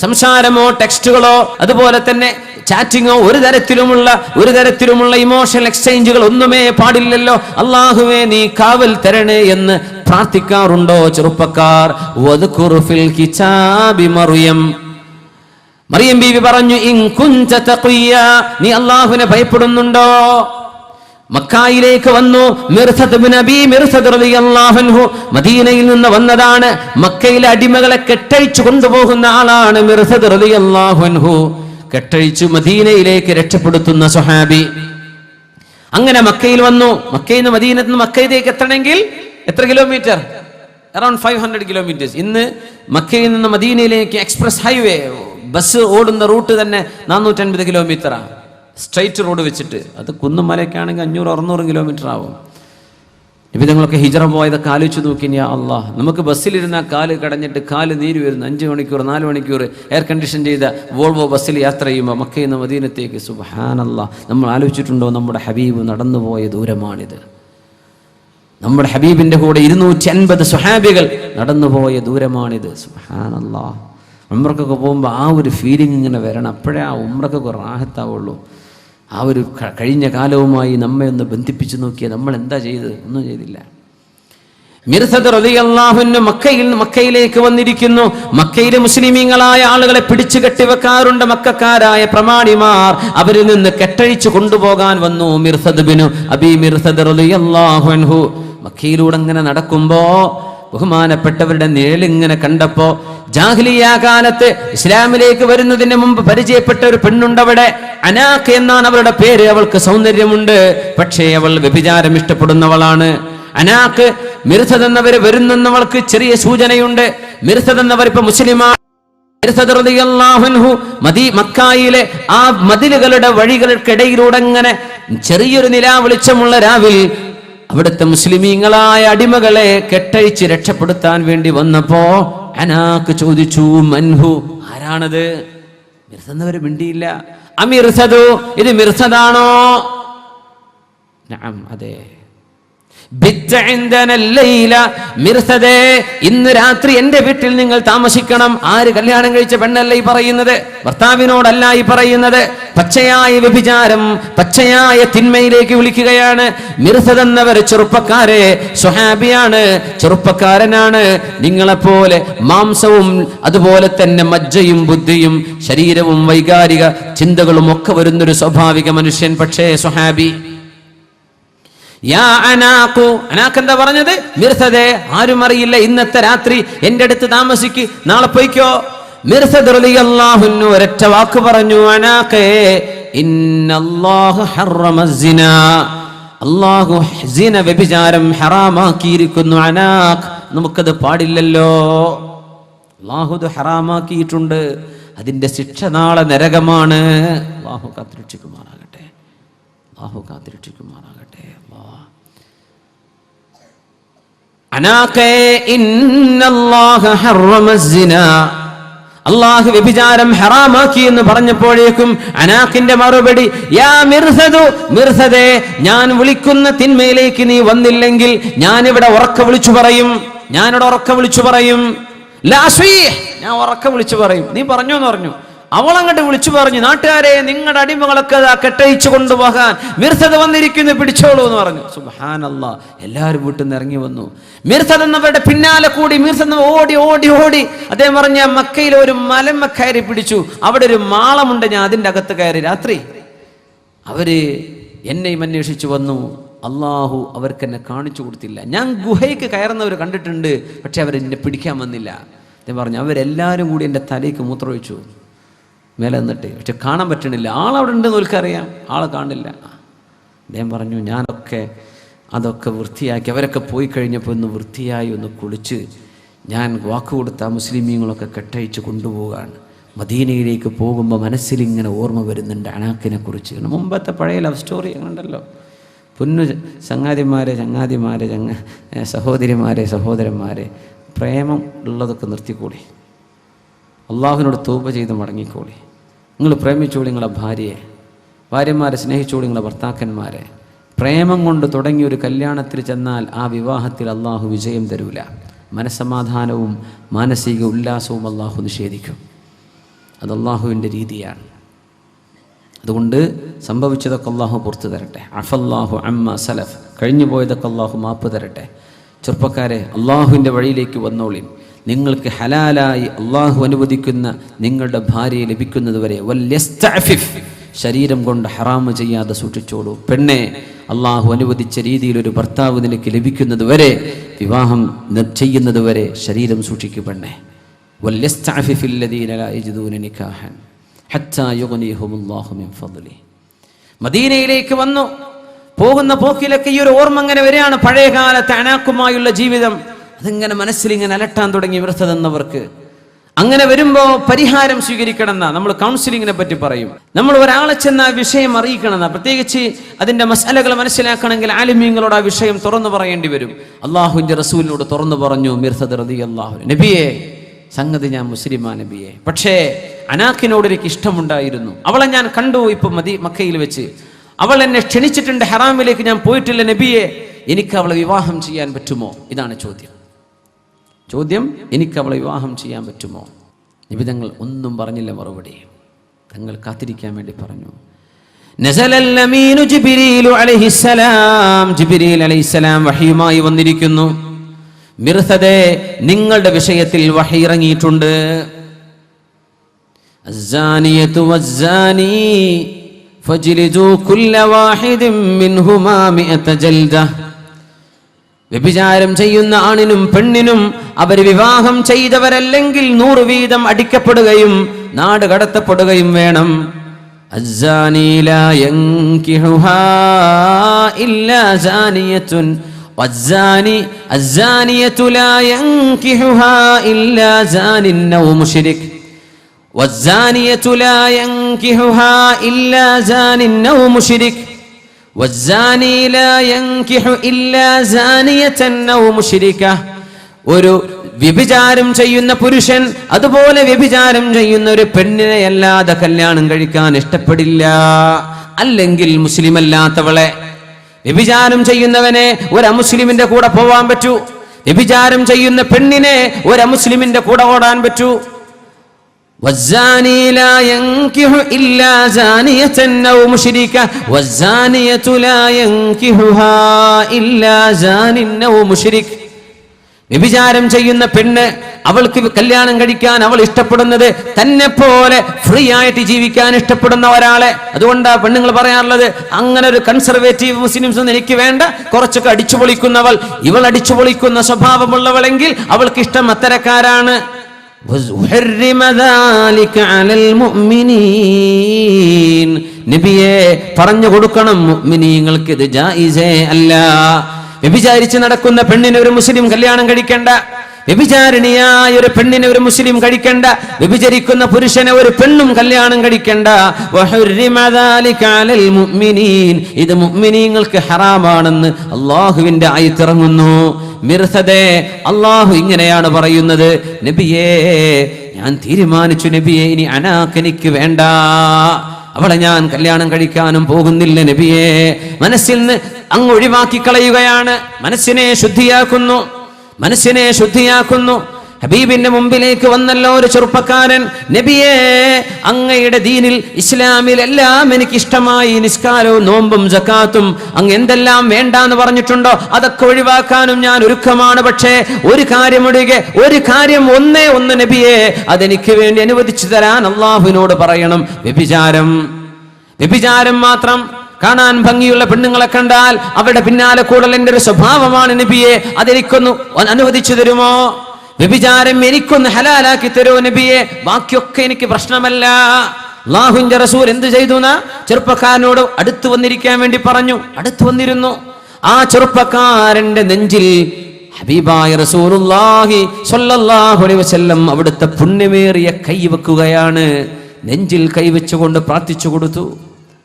സംസാരമോ ടെക്സ്റ്റുകളോ അതുപോലെ തന്നെ ചാറ്റിങ്ങോ ഒരു തരത്തിലുമുള്ള ഇമോഷണൽ എക്സ്ചേഞ്ചുകൾ ഒന്നുമേ പാടില്ലല്ലോ. അല്ലാഹുവേ, നീ കാവൽ തരണേ എന്ന് പ്രാർത്ഥിക്കാറുണ്ടോ ചെറുപ്പക്കാർ? വദ്കുർ ഫിൽ കിതാബി മറിയം, മറിയം ബീവി പറഞ്ഞു, ഇൻ കുൻത തഖിയ, നീ അല്ലാഹുവിനെ ഭയപ്പെടുന്നുണ്ടോ? മക്കായിലേക്ക് വന്നു. മിർസദ് ഇബ്നു അബീ മിർസദ് റളിയല്ലാഹു അൻഹു മദീനയിൽ നിന്ന് വന്നതാണ്. മക്കയിലെ അടിമകളെ കെട്ടഴിച്ചു കൊണ്ടുപോകുന്ന ആളാണ് മിർസദ് റളിയല്ലാഹു അൻഹു. കെട്ടഴിച്ചു മദീനയിലേക്ക് രക്ഷപ്പെടുത്തുന്ന സ്വഹാബി. അങ്ങനെ മക്കയിൽ വന്നു. മക്കയിൽ നിന്ന് മദീനത്ത് നിന്ന് മക്കയിലേക്ക് എത്തണമെങ്കിൽ എത്ര കിലോമീറ്റർ? Around 500 kilometres. ഇന്ന് മക്കയിൽ നിന്ന് മദീനയിലേക്ക് എക്സ്പ്രസ് ഹൈവേ, ബസ് ഓടുന്ന റൂട്ട് തന്നെ 450 കിലോമീറ്ററാണ്. സ്ട്രൈറ്റ് റോഡ് വെച്ചിട്ട്. അത് കുന്നും മലയ്ക്കാണെങ്കിൽ 500-600 കിലോമീറ്റർ ആവും. നിങ്ങളൊക്കെ ഹിജറ പോയതൊക്കെ ആലോചിച്ച് നോക്കി. യാ അല്ലാഹ്, നമുക്ക് ബസ്സിലിരുന്നാൽ കാല് കടഞ്ഞിട്ട് കാല് നീര് വരുന്നു. 5 മണിക്കൂർ 4 മണിക്കൂർ എയർ കണ്ടീഷൻ ചെയ്ത വോൾവോ ബസ്സിൽ യാത്ര ചെയ്യുമ്പോൾ മക്കയിൽ നിന്ന് മദീനത്തേക്ക്. സുബ്ഹാനല്ലാഹ്, നമ്മൾ ആലോചിച്ചിട്ടുണ്ടോ? നമ്മുടെ ഹബീബ് നടന്നുപോയ ദൂരമാണിത്. നമ്മുടെ ഹബീബിൻ്റെ കൂടെ 250 സ്വഹാബികൾ നടന്നുപോയ ദൂരമാണിത്. സുബ്ഹാനല്ലാഹ്. ഉംറക്കൊക്കെ പോകുമ്പോൾ ആ ഒരു ഫീലിംഗ് ഇങ്ങനെ വരണം. അപ്പോഴേ ആ ഉംറക്കൊക്കെ റാഹത്താവുള്ളൂ. ആ ഒരു കഴിഞ്ഞ കാലവുമായി നമ്മെ ഒന്ന് ബന്ധിപ്പിച്ച് നോക്കിയാൽ നമ്മൾ എന്താ ചെയ്തത്? ഒന്നും ചെയ്തില്ല. മിർസദ് റളിയല്ലാഹു അൻഹു മക്കയിലേക്ക് വന്നിരിക്കുന്നു. മക്കയിലെ മുസ്ലിമീങ്ങളായ ആളുകളെ പിടിച്ചു കെട്ടിവെക്കാറുണ്ട് മക്കക്കാരായ പ്രമാണിമാർ. അവരിൽ നിന്ന് കെട്ടഴിച്ചു കൊണ്ടുപോകാൻ വന്നു മിർസദ് ഇബ്നു അബീ മിർസദ് റളിയല്ലാഹു അൻഹു. മക്കയിലൂടെ അങ്ങനെ നടക്കുമ്പോ ബഹുമാനപ്പെട്ടവരുടെ നിഴലിങ്ങനെ കണ്ടപ്പോ, ജാഹിലിയ്യ കാലത്ത് ഇസ്ലാമിലേക്ക് വരുന്നതിന് മുമ്പ് പരിചയപ്പെട്ട ഒരു പെണ്ണുണ്ടവിടെ. അനാഖ് എന്നാണ് അവളുടെ പേര്. അവൾക്ക് സൗന്ദര്യമുണ്ട്, പക്ഷേ അവൾ വ്യഭിചാരം ഇഷ്ടപ്പെടുന്നവളാണ്. അനാഖ് മിർസദ് എന്നവർ വരുന്നവൾക്ക് ചെറിയ സൂചനയുണ്ട്. മിർസദ് എന്നവർ ഇപ്പൊ മുസ്ലിമാണ്. മിർസദ് റളിയല്ലാഹു അൻഹു മക്കായിലെ ആ മതിലുകളുടെ വഴികൾക്കിടയിലൂടെ അങ്ങനെ ചെറിയൊരു നിലാവെളിച്ചമുള്ള രാവിൽ അവിടുത്തെ മുസ്ലിമീങ്ങളായ അടിമകളെ കെട്ടഴിച്ച് രക്ഷപ്പെടുത്താൻ വേണ്ടി വന്നപ്പോ അനാക്ക് ചോദിച്ചു, മൻഹു, ആരാണത്? മിർസദ് എന്നവര് മിണ്ടിയില്ല. അമിർസദു, ഇത് മിർസദാണോ? നഅം, അതെ. മിർസദേ, ഇന്ന് രാത്രി എന്റെ വീട്ടിൽ നിങ്ങൾ താമസിക്കണം. ആര്? കല്യാണം കഴിച്ച പെണ്ണല്ല ഈ പറയുന്നത്, ഭർത്താവിനോടല്ല ഈ പറയുന്നത്. പച്ചയായ വ്യഭിചാരം, പച്ചയായ തിന്മയിലേക്ക് വിളിക്കുകയാണ്. മിർസദ് എന്നവർ ചെറുപ്പക്കാരെ, സ്വഹാബിയാണ്, ചെറുപ്പക്കാരനാണ്. നിങ്ങളെപ്പോലെ മാംസവും അതുപോലെ തന്നെ മജ്ജയും ബുദ്ധിയും ശരീരവും വൈകാരിക ചിന്തകളും ഒക്കെ വരുന്നൊരു സ്വാഭാവിക മനുഷ്യൻ. പക്ഷേ സ്വഹാബി. യാ അനാഖു, അനാഖ് എന്താ പറഞ്ഞത്? മിർസദേ, ആരും അറിയില്ല, ഇന്നത്തെ രാത്രി എന്റെ അടുത്ത് താമസിക്ക്, നാളെ പോയിക്കോ. മിർസദ് റളിയല്ലാഹു അൻഹു ഒരൊറ്റ വാക്ക് പറഞ്ഞു, അനാഖേ, ഇന്നല്ലാഹു ഹറമ സിനാ, അല്ലാഹു സിന, വ്യഭിചാരം ഹറാമാക്കിയിരിക്കുന്നു. അനാഖ്, നമുക്കത് പാടില്ലല്ലോ. അല്ലാഹു അത് ഹറാമാക്കിയിട്ടുണ്ട്. അതിന്റെ ശിക്ഷ നാളെ നരകമാണ്. അല്ലാഹു കാത്തിരക്ഷിക്കുമാറാകട്ടെ. അല്ലാഹു കാത്തിരക്ഷിക്കുമാറാകട്ടെ. അനാഖേ, ഇന്നല്ലാഹ ഹറമ സിനാ, അല്ലാഹു വ്യഭിചാരം ഹറാമാക്കി എന്ന് പറഞ്ഞപ്പോഴേക്കും അനാഖിന്റെ മറുപടി, യാ മിർസദു, മിർസദേ, ഞാൻ വിളിക്കുന്ന തിന്മയിലേക്ക് നീ വന്നില്ലെങ്കിൽ ഞാനിവിടെ ഉറക്കെ വിളിച്ചു പറയും. ഞാനിവിടെ ഉറക്കെ വിളിച്ചു പറയും. ലാ അസ്വീഹ്, ഞാൻ ഉറക്കെ വിളിച്ചു പറയും. നീ പറഞ്ഞു എന്ന് പറഞ്ഞു. അവളങ്ങോട്ട് വിളിച്ചു പറഞ്ഞു, നാട്ടുകാരെ, നിങ്ങളുടെ അടിമകളൊക്കെ കെട്ടഴിച്ചു കൊണ്ടുപോകാൻ മിർസദ് വന്നിരിക്കുന്നു, പിടിച്ചോളൂ എന്ന് പറഞ്ഞു. സുബ്ഹാനല്ലാഹ്, എല്ലാവരും വീട്ടിൽ നിന്ന് ഇറങ്ങി വന്നു. മിർസദ് എന്നവരുടെ പിന്നാലെ കൂടി മിർസദ് ഓടി ഓടി ഓടി. അദ്ദേഹം പറഞ്ഞ മക്കയിലെ ഒരു മലമ്മ കയറി പിടിച്ചു. അവിടെ ഒരു മാളമുണ്ട്, ഞാൻ അതിൻ്റെ അകത്ത് കയറി. രാത്രി അവര് എന്നെയും അന്വേഷിച്ചു വന്നു. അള്ളാഹു അവർക്ക് എന്നെ കാണിച്ചു കൊടുത്തില്ല. ഞാൻ ഗുഹയ്ക്ക് കയറുന്നവർ കണ്ടിട്ടുണ്ട്, പക്ഷെ അവരെന്നെ പിടിക്കാൻ വന്നില്ല. അദ്ദേഹം പറഞ്ഞു, അവരെല്ലാവരും കൂടി എൻ്റെ തലയ്ക്ക് മൂത്രമൊഴിച്ചു മേലെ നിന്നിട്ട്, പക്ഷെ കാണാൻ പറ്റണില്ല. ആളവിടെ ഉണ്ടെന്ന് ഓൽക്കറിയാം, ആളെ കാണില്ല. അദ്ദേഹം പറഞ്ഞു, അതൊക്കെ വൃത്തിയാക്കി, അവരൊക്കെ പോയി കഴിഞ്ഞപ്പോൾ ഒന്ന് വൃത്തിയായി ഒന്ന് കുളിച്ച് ഞാൻ വാക്ക് കൊടുത്ത മുസ്ലിമീങ്ങളൊക്കെ കെട്ടഴിച്ച് കൊണ്ടുപോകാണ്. മദീനയിലേക്ക് പോകുമ്പോൾ മനസ്സിലിങ്ങനെ ഓർമ്മ വരുന്നുണ്ട് അനാഖിനെ കുറിച്ച്. മുമ്പത്തെ പഴയ ലവ് സ്റ്റോറി അങ്ങനെയുണ്ടല്ലോ. പൊന്നു ചങ്ങാതിമാരെ, സഹോദരന്മാരെ, പ്രേമം ഉള്ളതൊക്കെ നിർത്തിക്കൂടി. അള്ളാഹുവിനോട് തൗബ ചെയ്ത് മടങ്ങിക്കോളി. നിങ്ങൾ പ്രേമിച്ചോളി നിങ്ങളെ ഭാര്യയെ, ഭാര്യമാരെ സ്നേഹിച്ചോളി നിങ്ങളെ ഭർത്താക്കന്മാരെ. പ്രേമം കൊണ്ട് തുടങ്ങിയ ഒരു കല്യാണത്തിൽ ചെന്നാൽ ആ വിവാഹത്തിൽ അള്ളാഹു വിജയം തരൂല. മനസ്സമാധാനവും മാനസിക ഉല്ലാസവും അള്ളാഹു നിഷേധിക്കും. അത് അള്ളാഹുവിൻ്റെ രീതിയാണ്. അതുകൊണ്ട് സംഭവിച്ചതൊക്കെ അള്ളാഹു പുറത്തു തരട്ടെ. അഫല്ലാഹു അമ്മ സലഫ്, കഴിഞ്ഞു പോയതൊക്കെ അള്ളാഹു മാപ്പ് തരട്ടെ. ചെറുപ്പക്കാരെ, അള്ളാഹുവിൻ്റെ വഴിയിലേക്ക് വന്നോളിൻ. നിങ്ങൾക്ക് ഹലാലായി അള്ളാഹു അനുവദിക്കുന്ന നിങ്ങളുടെ ഭാര്യയെ ലഭിക്കുന്നത് വരെ വല്യസ്തഅഫിഫ്, ശരീരം കൊണ്ട് ഹറാമ് ചെയ്യാതെ സൂക്ഷിച്ചോളൂ. പെണ്ണെ, അള്ളാഹു അനുവദിച്ച രീതിയിൽ ഒരു ഭർത്താവ് നിനക്ക് ലഭിക്കുന്നത് വരെ, വിവാഹം ചെയ്യുന്നത് വരെ ശരീരം സൂക്ഷിക്കൂ പെണ്ണെ. വല്യസ്തഅഫിഫിൽ ലദീന ലാ യജിദൂന നികാഹൻ ഹത്താ യുഗ്നിയഹുമുല്ലാഹു മിൻ ഫദ്ലി. മദീനയിലേക്ക് വന്നു പോകുന്ന പോക്കിലൊക്കെ ഈ ഒരു ഓർമ്മ അങ്ങനെ വരികയാണ്. പഴയകാലത്തെ അനാക്കുമായുള്ള ജീവിതം അതിങ്ങനെ മനസ്സിലിങ്ങനെ അലട്ടാൻ തുടങ്ങി വൃദ്ധതെന്നവർക്ക്. അങ്ങനെ വരുമ്പോൾ പരിഹാരം സ്വീകരിക്കണം എന്നാ നമ്മൾ കൗൺസിലിങ്ങിനെ പറ്റി പറയും. നമ്മൾ ഒരാളെ ചെന്ന് ആ വിഷയം അറിയിക്കണം എന്നാ. പ്രത്യേകിച്ച് അതിന്റെ മസാലകൾ മനസ്സിലാക്കണമെങ്കിൽ ആലിമീങ്ങളോട് ആ വിഷയം തുറന്നു പറയേണ്ടി വരും. അള്ളാഹുവിന്റെ റസൂലിനോട് തുറന്നു പറഞ്ഞു മിർസദ് റളിയല്ലാഹു അൻഹു, നബിയെ സംഗതി ഞാൻ മുസ്ലിമാ നബിയെ, പക്ഷേ അനാക്കിനോട് എനിക്ക് ഇഷ്ടമുണ്ടായിരുന്നു. അവളെ ഞാൻ കണ്ടു ഇപ്പൊ മക്കയിൽ വെച്ച്. അവൾ എന്നെ ക്ഷണിച്ചിട്ടുണ്ട്, ഹറാമിലേക്ക് ഞാൻ പോയിട്ടില്ല നബിയെ, എനിക്ക് അവളെ വിവാഹം ചെയ്യാൻ പറ്റുമോ? ഇതാണ് ചോദ്യം. എനിക്ക് അവളെ വിവാഹം ചെയ്യാൻ പറ്റുമോ? നബി തങ്ങൾ ഒന്നും പറഞ്ഞില്ല മറുപടി. തങ്ങൾ കാത്തിരിക്കാൻ വേണ്ടി പറഞ്ഞു. നസലൽ അമീനു ജിബ്രീലു അലൈഹിസ്സലാം, ജിബ്രീൽ അലൈഹിസ്സലാം വഹയുമായി വന്നിരിക്കുന്നു. മിർസദേ, നിങ്ങളുടെ വിഷയത്തിൽ വഹി ഇറങ്ങിയിട്ടുണ്ട്. അസ്സാനിയതു വസ്സാനി ഫജ്ലിദു കുല്ല വാഹിദിൻ മിൻഹുമാ മിഅത ജൽദ. വ്യഭിചാരം ചെയ്യുന്ന ആണിനും പെണ്ണിനും അവർ വിവാഹം ചെയ്തവരല്ലെങ്കിൽ 100 വീതം അടിക്കപ്പെടുകയും നാട് കടത്തപ്പെടുകയും വേണം. അസ്സാനി ലാ യൻകിഹുഹാ ഇല്ലാ സാനിയത്തുൻ അസ്സാനിയതു ലാ യൻകിഹുഹാ ഇല്ലാ സാനിൻ ഔ മുശ്രിക് വസ്സാനിയതു ലാ യൻകിഹുഹാ ഇല്ലാ സാനിൻ ഔ മുശ്രിക് വസ്സാനി ലാ യൻകിഹു ഇല്ലാ സാനിയതൻ ഔ മുശ്രിക. ഒരു വ്യഭിചാരം ചെയ്യുന്ന പുരുഷൻ അതുപോലെ വ്യഭിചാരം ചെയ്യുന്ന ഒരു പെണ്ണിനെ അല്ലാതെ കല്യാണം കഴിക്കാൻ ഇഷ്ടപ്പെടില്ല. അല്ലെങ്കിൽ മുസ്ലിം അല്ലാത്തവളെ. വ്യഭിചാരം ചെയ്യുന്നവനെ ഒരു അമുസ്ലിമിന്റെ കൂടെ പോവാൻ പറ്റൂ. വ്യഭിചാരം ചെയ്യുന്ന പെണ്ണിനെ ഒരു അമുസ്ലിമിന്റെ കൂടെ ഓടാൻ പറ്റൂ. والزاني لا ينكح إلا زانية أو مشركة والزانية لا ينكحها إلا زان أو مشرك. വ്യഭിചാരം ചെയ്യുന്ന പെണ്ണ്, അവൾക്ക് കല്യാണം കഴിക്കാൻ അവൾ ഇഷ്ടപ്പെടുന്നത് തന്നെ പോലെ ഫ്രീ ആയിട്ട് ജീവിക്കാൻ ഇഷ്ടപ്പെടുന്ന ഒരാളെ. അതുകൊണ്ടാ പെണ്ണുങ്ങൾ പറയാറുള്ളത്, അങ്ങനെ ഒരു കൺസർവേറ്റീവ് മുസ്ലിംസ് ഒന്നും എനിക്ക് വേണ്ട, കുറച്ചൊക്കെ അടിച്ചു പൊളിക്കുന്നവൾ, ഇവൾ അടിച്ചു പൊളിക്കുന്ന സ്വഭാവമുള്ളവളെങ്കിൽ അവൾക്ക് ഇഷ്ടം അത്തരക്കാരാണ്. നബിയെ പറഞ്ഞു കൊടുക്കണം, മുഅ്മിനീങ്ങൾക്ക് ഇത് ജായിസേ അല്ല. വ്യഭിചാരിച്ച് നടക്കുന്ന പെണ്ണിനെ ഒരു മുസ്ലിം കല്യാണം കഴിക്കണ്ട. വ്യഭിചാരിണിയായ ഒരു പെണ്ണിനെ ഒരു മുസ്ലിം കഴിക്കണ്ട. വ്യഭിചരിക്കുന്ന പുരുഷനെ ഒരു പെണ്ണും കല്യാണം കഴിക്കണ്ട. ഇത് മുഅ്മിനീങ്ങൾക്ക് ഹറാമാണെന്ന് അല്ലാഹുവിന്റെ ആയത്തിറങ്ങുന്നു. മിർസദേ, അല്ലാഹു ഇങ്ങനെയാണ് പറയുന്നത്, നബിയേ ഞാൻ തീരുമാനിച്ചു നബിയെ, ഇനി അനാക്ക് എനിക്ക് വേണ്ട, അവളെ ഞാൻ കല്യാണം കഴിക്കാനും പോകുന്നില്ല നബിയേ. മനസ്സിൽ നിന്ന് അങ്ങ് ഒഴിവാക്കി കളയുകയാണ്. മനസ്സിനെ ശുദ്ധിയാക്കുന്നു. ഹബീബിന്റെ മുമ്പിലേക്ക് വന്നല്ലോ ഒരു ചെറുപ്പക്കാരൻ. നബിയേ, അങ്ങയുടെ ദീനിൽ ഇസ്ലാമിൽ എല്ലാം എനിക്ക് ഇഷ്ടമായി, നിസ്കാരവും നോമ്പും സക്കാത്തും അങ്ങ് എന്തെല്ലാം വേണ്ടാന്ന് പറഞ്ഞിട്ടുണ്ടോ അതൊക്കെ ഒഴിവാക്കാനും ഞാൻ ഒരുക്കമാണ്. പക്ഷേ ഒരു കാര്യം ഒഴികെ, ഒരു കാര്യം ഒന്നേ ഒന്ന് നബിയേ, അതെനിക്ക് വേണ്ടി അനുവദിച്ചു തരാൻ അള്ളാഹുവിനോട് പറയണം. വ്യഭിചാരം മാത്രം. കാണാൻ ഭംഗിയുള്ള പെണ്ണുങ്ങളെ കണ്ടാൽ അവരുടെ പിന്നാലെ കൂടൽ എന്റെ ഒരു സ്വഭാവമാണ് നബിയെ, അതെനിക്കൊന്ന് അനുവദിച്ചു തരുമോ? വ്യഭിചാരം എനിക്കൊന്ന് ഹലാലാക്കി തരുമോ നബിയെ? ബാക്കിയൊക്കെ എനിക്ക് പ്രശ്നമല്ല. അല്ലാഹുവിന്റെ റസൂൽ എന്ത് ചെയ്തു? ചെറുപ്പക്കാരനോട് അടുത്തു വന്നിരിക്കാൻ വേണ്ടി പറഞ്ഞു. അടുത്തു വന്നിരുന്നു. ആ ചെറുപ്പക്കാരന്റെ നെഞ്ചിൽ ഹബീബായ റസൂലുള്ളാഹി സ്വല്ലല്ലാഹു അലൈഹി വസല്ലം അവിടുത്തെ പുണ്യമേറിയ കൈ വെക്കുകയാണ്. നെഞ്ചിൽ കൈവച്ചുകൊണ്ട് പ്രാർത്ഥിച്ചു കൊടുത്തു,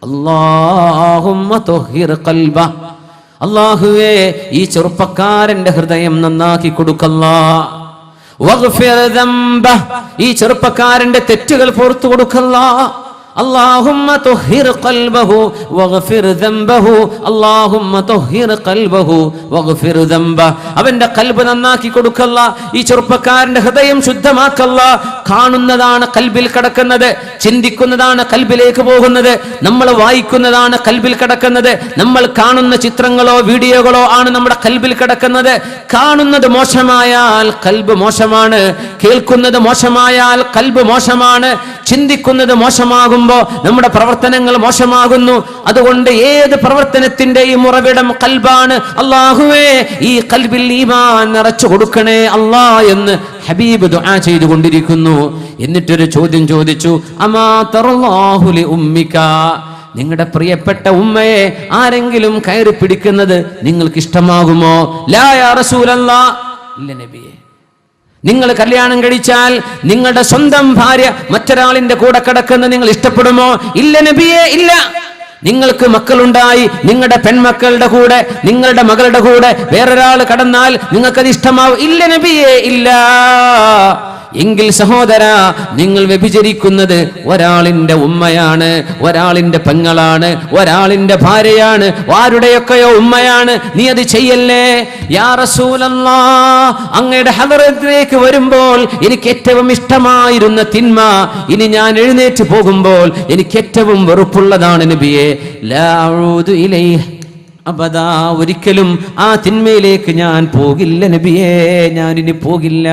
അല്ലാഹുമ്മ തുഹിർ ഖൽബ, അല്ലാഹുവേ ഈ ചെറുപ്പക്കാരന്റെ ഹൃദയം നന്നാക്കി കൊടുക്കല്ലാ. വഗ്ഫിർ ദംബ, ഈ ചെറുപ്പക്കാരന്റെ തെറ്റുകൾ പുറത്തു കൊടുക്കല്ലാ. അല്ലാഹുമ്മ തുഹിർ ഖൽബഹു വഗ്ഫിർ ദംബഹു, അല്ലാഹുമ്മ തുഹിർ ഖൽബഹു വഗ്ഫിർ ദംബ. അവന്റെ ഖൽബ് നന്നാക്കി കൊടുക്കല്ല, ഈ ചെറുപ്പക്കാരന്റെ ഹൃദയം ശുദ്ധമാക്കല്ല. കാണുന്നതാണ് ഖൽബിൽ കിടക്കുന്നത്, ചിന്തിക്കുന്നതാണ് ഖൽബിലേക്ക് പോകുന്നത്, നമ്മൾ വായിക്കുന്നതാണ് ഖൽബിൽ കിടക്കുന്നത്, നമ്മൾ കാണുന്ന ചിത്രങ്ങളോ വീഡിയോകളോ ആണ് നമ്മുടെ ഖൽബിൽ കിടക്കുന്നത്. കാണുന്നത് മോശമായാൽ ഖൽബ് മോശമാണ്, കേൾക്കുന്നത് മോശമായാൽ ഖൽബ് മോശമാണ്, ചിന്തിക്കുന്നത് മോശമാകുമ്പോൾ നമ്മുടെ പ്രവർത്തനങ്ങൾ മോശമാകുന്നു. അതുകൊണ്ട് ഏത് പ്രവർത്തനത്തിന്റെയും ഉറവിടം ഖൽബാണ്. അല്ലാഹുവേ, ഈ ഖൽബിൽ ഈമാൻ നിറച്ചു കൊടുക്കണേ അല്ലാ എന്ന് ഹബീബ് ദുആ ചെയ്തുകൊണ്ടിരിക്കുന്നു. എന്നിട്ടൊരു ചോദ്യം ചോദിച്ചു, അമാ തറല്ലാഹു ലി ഉമ്മിക, നിങ്ങളുടെ പ്രിയപ്പെട്ട ഉമ്മയെ ആരെങ്കിലും കയറി പിടിക്കുന്നത് നിങ്ങൾക്ക് ഇഷ്ടമാകുമോ? ലാ യാ റസൂലല്ലാഹ്, ഇല്ല നബിയേ. നിങ്ങൾ കല്യാണം കഴിച്ചാൽ നിങ്ങളുടെ സ്വന്തം ഭാര്യ മറ്റൊരാളിന്റെ കൂടെ കിടക്കുന്നത് നിങ്ങൾ ഇഷ്ടപ്പെടുമോ? ഇല്ല നബിയേ, ഇല്ല. നിങ്ങൾക്ക് മക്കളുണ്ടായി, നിങ്ങളുടെ പെൺമക്കളുടെ കൂടെ, നിങ്ങളുടെ മകളുടെ കൂടെ വേറൊരാൾ കടന്നാൽ നിങ്ങൾക്കത് ഇഷ്ടമാവും? ഇല്ല നബിയേ, ഇല്ല. എങ്കിൽ സഹോദര, നിങ്ങൾ വ്യഭിചരിക്കുന്നത് ഒരാളിന്റെ ഉമ്മയാണ്, ഒരാളിന്റെ പെങ്ങളാണ്, ഒരാളിന്റെ ഭാര്യയാണ്, ആരുടെയൊക്കെയോ ഉമ്മയാണ്. നീ അത് ചെയ്യല്ലേ. യാ റസൂലല്ലാഹ്, അങ്ങയുടെ ഹദറത്തിലേക്ക് വരുമ്പോൾ എനിക്ക് ഏറ്റവും ഇഷ്ടമായിരുന്ന തിന്മ ഇനി ഞാൻ എഴുന്നേറ്റ് പോകുമ്പോൾ എനിക്ക് ഏറ്റവും വെറുപ്പുള്ളതാണ് നബിയെ. ലാ അഊദു ഇലൈഹി അബദാ, ഒരിക്കലും ആ തിന്മയിലേക്ക് ഞാൻ പോകില്ല നബിയേ, ഞാൻ ഇനി പോകില്ല.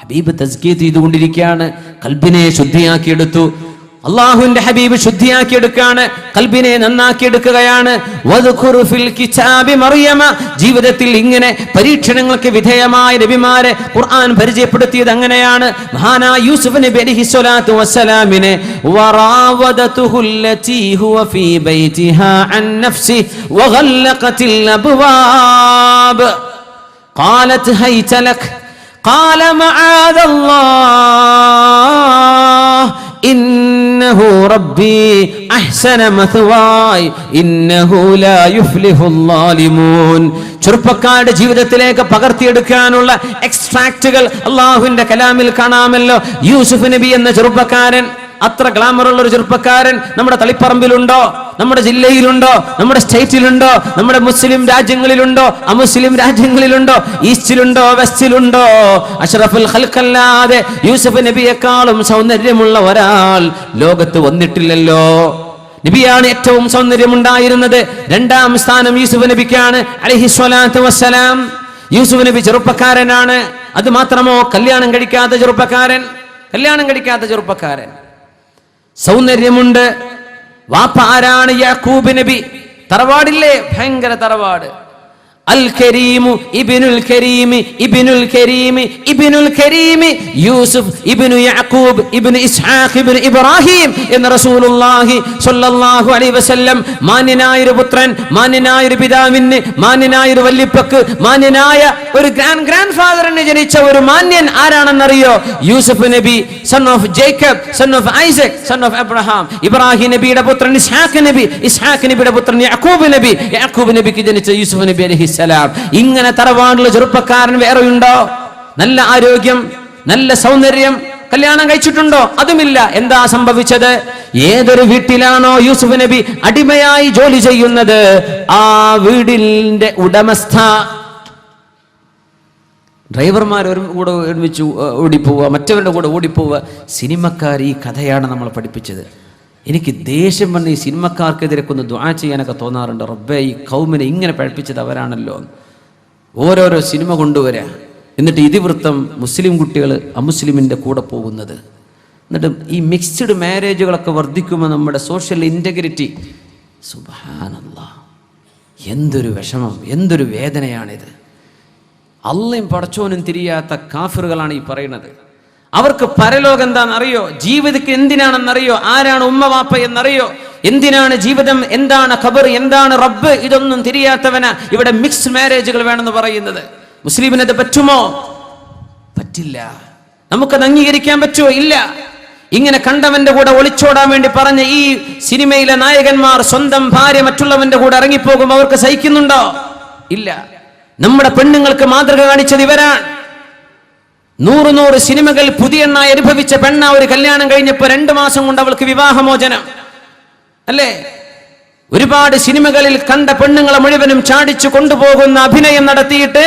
ഹബീബ് തസ്കിയ ചെയ്തുകൊണ്ടിരിക്കുകയാണ്, കൽബിനെ ശുദ്ധിയാക്കിയെടുത്തു. അള്ളാഹുവിന്റെ ഹബീബ് ശുദ്ധിയാക്കിയെടുക്കുകയാണ്, കൽബിനെ നന്നാക്കിയെടുക്കുകയാണ്. വദ്കുറു ഫിൽ കിതാബി മറിയമ, ജീവിതത്തിൽ ഇങ്ങനെ പരീക്ഷണങ്ങൾക്ക് വിധേയമായ നബിമാരെ ഖുർആൻ പരിചയപ്പെടുത്തിയത് അങ്ങനെയാണ്. മഹാനായ യൂസുഫ് നബി അലൈഹി സ്വലാത്തു വസ്സലാമിനെ വറാവദതുഹു ലതി ഹുവ ഫീ ബൈതിഹാ അൻ നഫ്സി വഗല്ലഖത്തിൽ അബ്വാബ് ഖാലത് ഹൈത ലക് ഖാല മആദല്ലാഹ് ഇന്നഹു റബ്ബി അഹ്സന മത്വായ ഇന്നഹു ലാ യുഫ്ലിഹുൽ ളാലിമൂൻ. ചെറുപ്പക്കാരുടെ ജീവിതത്തിലേക്ക് പകർത്തിയെടുക്കാനുള്ള എക്സ്ട്രാക്റ്റുകൾ അള്ളാഹുവിന്റെ കലാമിൽ കാണാമല്ലോ. യൂസുഫ് നബി എന്ന ചെറുപ്പക്കാരൻ, അത്ര ഗ്ലാമറുള്ള ഒരു ചെറുപ്പക്കാരൻ നമ്മുടെ തളിപ്പറമ്പിലുണ്ടോ? നമ്മുടെ ജില്ലയിലുണ്ടോ? നമ്മുടെ സ്റ്റേറ്റിലുണ്ടോ? നമ്മുടെ മുസ്ലിം രാജ്യങ്ങളിലുണ്ടോ? അമുസ്ലിം രാജ്യങ്ങളിലുണ്ടോ? ഈസ്റ്റിലുണ്ടോ? വെസ്റ്റിലുണ്ടോ? അഷ്റഫുൽ ഖൽഖല്ലാതെ യൂസുഫ് നബിയെക്കാളും സൗന്ദര്യമുള്ള ഒരാൾ ലോകത്ത് വന്നിട്ടില്ലല്ലോ. നബിയാണ് ഏറ്റവും സൗന്ദര്യമുണ്ടായിരുന്നത്. രണ്ടാം സ്ഥാനം യൂസുഫ് നബിക്കാണ് അലൈഹി സ്വലാത്തു വസ്സലാം. യൂസുഫ് നബി ചെറുപ്പക്കാരനാണ്. അത് മാത്രമോ, കല്യാണം കഴിക്കാത്ത ചെറുപ്പക്കാരൻ, സൗന്ദര്യമുണ്ട്. വാപ്പ ആരാണ്? യാക്കൂബ് നബി. തറവാടില്ലേ? ഭയങ്കര തറവാട്. അൽ കരീമു ഇബ്നുൽ കരീമി ഇബ്നുൽ കരീമി ഇബ്നുൽ കരീമി യൂസുഫ് ഇബ്നു യാക്കൂബ് ഇബ്നു ഇസ്ഹാഖ് ഇബ്നു ഇബ്രാഹിം എന്ന റസൂലുള്ളാഹി സ്വല്ലല്ലാഹു അലൈഹി വസല്ലം മാന്യനായ ഒരു പുത്രൻ, മാന്യനായ ഒരു പിതാവിന്, മാന്യനായ ഒരു വല്യപ്പക്ക്, മാന്യനായ ഒരു ഗ്രാൻഡ് ഫാദറിന് ജനിച്ച ഒരു മാന്യൻ ആരാണെന്നറിയോ? യൂസുഫ് നബി, son of Jacob, son of Isaac, son of Abraham. Ibrahim നബിയുടെ പുത്രൻ ഇസ്ഹാഖ് നബി, ഇസ്ഹാഖ് നബിയുടെ പുത്രൻ യാക്കൂബ് നബി, യാക്കൂബ് നബിക്ക് ജനിച്ച യൂസുഫ് നബി അലൈഹി സലാം. ഇങ്ങനെ തറവാടുള്ള ചെറുപ്പക്കാരൻ വേറെ ഉണ്ടോ? നല്ല ആരോഗ്യം, നല്ല സൗന്ദര്യം, കല്യാണം കഴിച്ചിട്ടുണ്ടോ? അതുമില്ല. എന്താ സംഭവിച്ചത്? ഏതൊരു വീട്ടിലാണോ യൂസുഫ് നബി അടിമയായി ജോലി ചെയ്യുന്നത്, ആ വീടിന്റെ ഉടമസ്ഥ, ഡ്രൈവർമാർ കൂടെ ഒരുമിച്ച് ഓടിപ്പോവുക, മറ്റവരുടെ കൂടെ ഓടിപ്പോവുക. സിനിമക്കാർ ഈ കഥയാണ് നമ്മൾ പഠിപ്പിച്ചത്. എനിക്ക് ദേഷ്യം വന്ന് ഈ സിനിമക്കാർക്കെതിരെ ഒന്ന് ദുആ ചെയ്യാനൊക്കെ തോന്നാറുണ്ട്. റബ്ബേ, ഈ കൗമിനെ ഇങ്ങനെ പഠിപ്പിച്ചത് അവരാണല്ലോ. ഓരോരോ സിനിമ കൊണ്ടുവരിക, എന്നിട്ട് ഇതിവൃത്തം മുസ്ലിം കുട്ടികൾ അമുസ്ലിമിൻ്റെ കൂടെ പോകുന്നത്. എന്നിട്ട് ഈ മിക്സ്ഡ് മാരേജുകളൊക്കെ വർദ്ധിക്കുമ്പോൾ നമ്മുടെ സോഷ്യൽ ഇൻറ്റഗ്രിറ്റി, സുബ്ഹാനല്ലാഹ്, എന്തൊരു വിഷമം, എന്തൊരു വേദനയാണിത്. അള്ളയും പടച്ചോനും തിരിയാത്ത കാഫിറുകളാണ് ഈ പറയുന്നത്. അവർക്ക് പരലോകം എന്താണെന്നറിയോ? ജീവിതത്തിൽ എന്തിനാണെന്നറിയോ? ആരാണ് ഉമ്മ വാപ്പ എന്നറിയോ? എന്തിനാണ് ജീവിതം, എന്താണ് ഖബർ, എന്താണ് റബ്ബ്, ഇതൊന്നും തിരിയാത്തവന ഇവിടെ മിക്സ്ഡ് മാരേജുകൾ വേണമെന്ന് പറയുന്നത്. മുസ്ലിമിനത് പറ്റുമോ? പറ്റില്ല. നമുക്കത് അംഗീകരിക്കാൻ പറ്റുമോ? ഇല്ല. ഇങ്ങനെ കണ്ടവന്റെ കൂടെ ഒളിച്ചോടാൻ വേണ്ടി പറഞ്ഞ ഈ സിനിമയിലെ നായകന്മാർ സ്വന്തം ഭാര്യ മറ്റുള്ളവന്റെ കൂടെ ഇറങ്ങിപ്പോകുമ്പോൾ അവർക്ക് സഹിക്കുന്നുണ്ടോ? ഇല്ല. നമ്മുടെ പെണ്ണുങ്ങൾക്ക് മാതൃക കാണിച്ചത് ഇവരാണ്. 100 സിനിമകൾ പുതിയെണ്ണായി അനുഭവിച്ച പെണ്ണ ഒരു കല്യാണം കഴിഞ്ഞപ്പോ 2 മാസം കൊണ്ട് അവൾക്ക് വിവാഹമോചനം അല്ലേ? ഒരുപാട് സിനിമകളിൽ കണ്ട പെണ്ണുങ്ങളെ മുഴുവനും ചാടിച്ചു കൊണ്ടുപോകുന്ന അഭിനയം നടത്തിയിട്ട്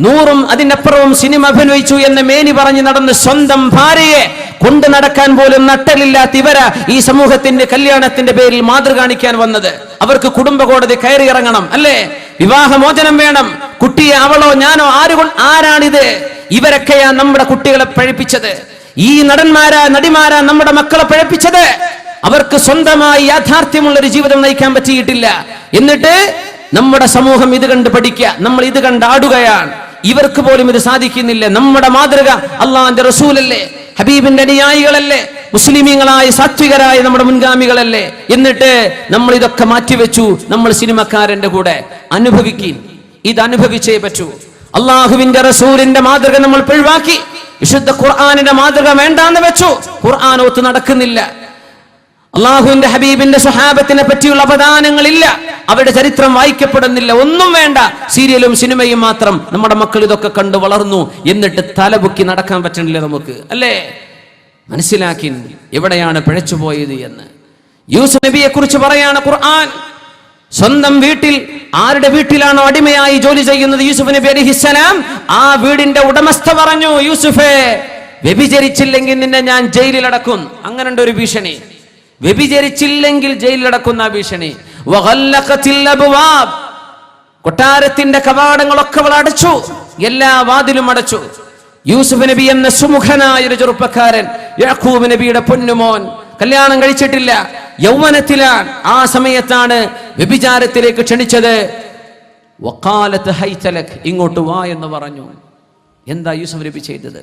100 അതിനപ്പുറവും സിനിമ അഭിനയിച്ചു എന്ന് മേനി പറഞ്ഞ് നടന്ന് സ്വന്തം ഭാര്യയെ കൊണ്ടു നടക്കാൻ പോലും നട്ടലില്ലാത്ത ഇവരാ ഈ സമൂഹത്തിന്റെ കല്യാണത്തിന്റെ പേരിൽ മാതൃക കാണിക്കാൻ വന്നത്. അവർക്ക് കുടുംബ കോടതി കയറി ഇറങ്ങണം അല്ലേ? വിവാഹമോചനം വേണം. കുട്ടിയെ അവളോ ഞാനോ ആരാണിത്? ഇവരൊക്കെയാ നമ്മുടെ കുട്ടികളെ പഴപ്പിച്ചത്. ഈ നടന്മാരാ നടിമാരാ നമ്മുടെ മക്കളെ പഴപ്പിച്ചത്. അവർക്ക് സ്വന്തമായി യാഥാർത്ഥ്യമുള്ള ഒരു ജീവിതം നയിക്കാൻ പറ്റിയിട്ടില്ല. എന്നിട്ട് നമ്മുടെ സമൂഹം ഇത് കണ്ട് പഠിക്കുക, നമ്മൾ ഇത് കണ്ട് ആടുകയാണ്. ഇവർക്ക് പോലും ഇത് സാധിക്കുന്നില്ല. നമ്മുടെ മാതൃക അള്ളാന്റെ റസൂലല്ലേ, ഹബീബിന്റെ അനുയായികളല്ലേ, മുസ്ലിമീങ്ങളായ സാത്വികരായ നമ്മുടെ മുൻഗാമികളല്ലേ? എന്നിട്ട് നമ്മൾ ഇതൊക്കെ മാറ്റിവെച്ചു. നമ്മൾ സിനിമക്കാരന്റെ കൂടെ അനുഭവിക്കും. ഇത് അനുഭവിച്ചേ പറ്റൂ. അള്ളാഹുവിന്റെ റസൂലിന്റെ മാതൃക നമ്മൾ പിഴവാക്കി. വിശുദ്ധ ഖുർആനിന്റെ മാതൃക വേണ്ടാന്ന് വെച്ചു. ഖുർആൻ ഒത്തു നടക്കുന്നില്ല. അള്ളാഹുവിന്റെ ഹബീബിന്റെ സ്വഹാബത്തിനെ പറ്റിയുള്ള അപദാനങ്ങളില്ല. അവരുടെ ചരിത്രം വായിക്കപ്പെടുന്നില്ല. ഒന്നും വേണ്ട, സീരിയലും സിനിമയും മാത്രം. നമ്മുടെ മക്കൾ ഇതൊക്കെ കണ്ടു വളർന്നു. എന്നിട്ട് തലപൊക്കി നടക്കാൻ പറ്റണില്ല നമുക്ക് അല്ലേ? മനസ്സിലാക്കി എവിടെയാണ് പിഴച്ചുപോയത് എന്ന്. യൂസുഫ് നബിയെ കുറിച്ച് പറയാണ് ഖുർആൻ. സ്വന്തം വീട്ടിൽ, ആരുടെ വീട്ടിലാണോ അടിമയായി ജോലി ചെയ്യുന്നത് യൂസുഫ് നബി അലൈഹിസ്സലാം, ആ വീടിന്റെ ഉടമസ്ഥ പറഞ്ഞു, യൂസുഫേ, വ്യഭിചരിച്ചില്ലെങ്കിൽ നിന്നെ ഞാൻ ജയിലിൽ അടക്കും. അങ്ങനെയുണ്ട് ഒരു ഭീഷണി. വ്യഭിചരിച്ചില്ലെങ്കിൽ ജയിലിലടക്കുന്ന ഭീഷണി. കൊട്ടാരത്തിന്റെ കവാടങ്ങളൊക്കെ അവൾ അടച്ചു, എല്ലാ വാതിലും അടച്ചു. യൂസുഫ് നബി എന്ന സുമുഖനായ ഒരു ചെറുപ്പക്കാരൻ, യാക്കൂബ് നബിയുടെ പൊന്നുമോൻ, കല്യാണം കഴിച്ചിട്ടില്ല, യൗവനത്തിലാണ്. ആ സമയത്താണ് വ്യഭിചാരത്തിലേക്ക് ക്ഷണിച്ചത്. വഖാലത്ത് ഹൈതലക്, ഇങ്ങോട്ട് വാ എന്ന് പറഞ്ഞു. എന്താ യൂസുഫ് നബി ചെയ്തത്?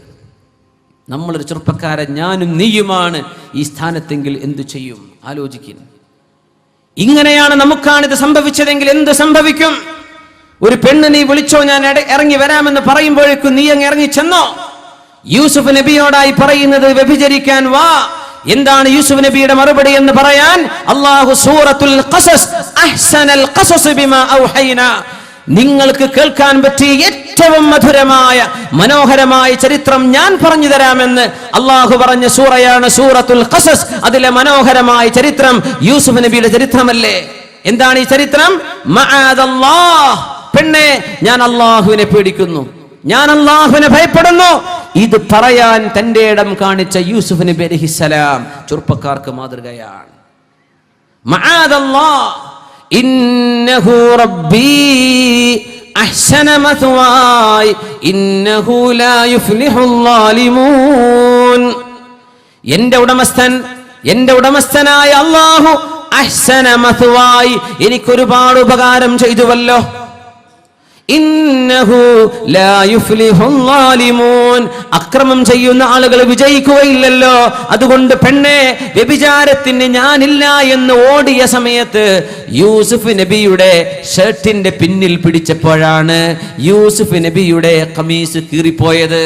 നമ്മളൊരു ചെറുപ്പക്കാരൻ, ഞാനും നീയുമാണ് ഈ സ്ഥാനത്തെങ്കിൽ എന്തു ചെയ്യും? ആലോചിക്കും. ഇങ്ങനെയാണ് നമുക്കാണിത് സംഭവിച്ചതെങ്കിൽ എന്ത് സംഭവിക്കും? ഒരു പെണ്ണ് നീ വിളിച്ചോ, ഞാൻ ഇറങ്ങി വരാമെന്ന് പറയുമ്പോഴേക്കും നീ അങ്ങ് ഇറങ്ങി ചെന്നോ? യൂസുഫ് നബിയോടായി പറയുന്നത് വ്യഭിചരിക്കാൻ വാ. എന്താണ് യൂസുഫ് നബിയുടെ മറുപടി എന്ന് പറയാൻ അല്ലാഹു സൂറത്തുൽ ഖസസ്, അഹ്സനൽ ഖസസ് ബിമാ ഔഹൈനാ, നിങ്ങൾക്ക് കേൾക്കാൻ പറ്റിയ ഏറ്റവും മധുരമായ മനോഹരമായ ചരിത്രം ഞാൻ പറഞ്ഞു തരാമെന്ന് അള്ളാഹു പറഞ്ഞ സൂറയാണ് സൂറത്തുൽ ഖസസ്. അതിലെ മനോഹരമായ ചരിത്രം യൂസുഫ് നബിയുടെ ചരിത്രമല്ലേ? എന്താണ് ഈ ചരിത്രം? മഅദല്ലാഹ്, പെണ്ണെ, ഞാൻ അള്ളാഹുവിനെ പേടിക്കുന്നു, ഞാൻ അള്ളാഹുവിനെ ഭയപ്പെടുന്നു. ഇത് പറയാൻ തന്റെ ഇടം കാണിച്ച യൂസുഫ് നബി അലൈഹിസ്സലാം ചെറുപ്പക്കാർക്ക് മാതൃകയാണ്. മഅദല്ലാഹ്, ഇന്നഹു റബ്ബി അഹ്സന മത്വായ് ഇന്നഹു ലാ യുഫ്ലിഹുൽ ളാലിമൂൻ. എന്റെ ഉടമസ്ഥനായ അല്ലാഹു അഹ്സന മത്വായ്, എനിക്കൊരുപാട് ഉപകാരം ചെയ്തുവല്ലോ. ഇന്നഹു ലാ യുഫ്ലിഹുൽ ളാലിമൂൻ, അക്രമം ചെയ്യുന്ന ആളുകൾ വിജയിക്കുകയില്ലല്ലോ. അതുകൊണ്ട് പെണ്ണെ, വ്യഭിചാരത്തിന് ഞാനില്ല എന്ന് ഓടിയ സമയത്ത് യൂസുഫ് നബിയുടെ ഷർട്ടിന്റെ പിന്നിൽ പിടിച്ചപ്പോഴാണ് യൂസുഫ് നബിയുടെ ഖമീസ് കീറിപ്പോയത്.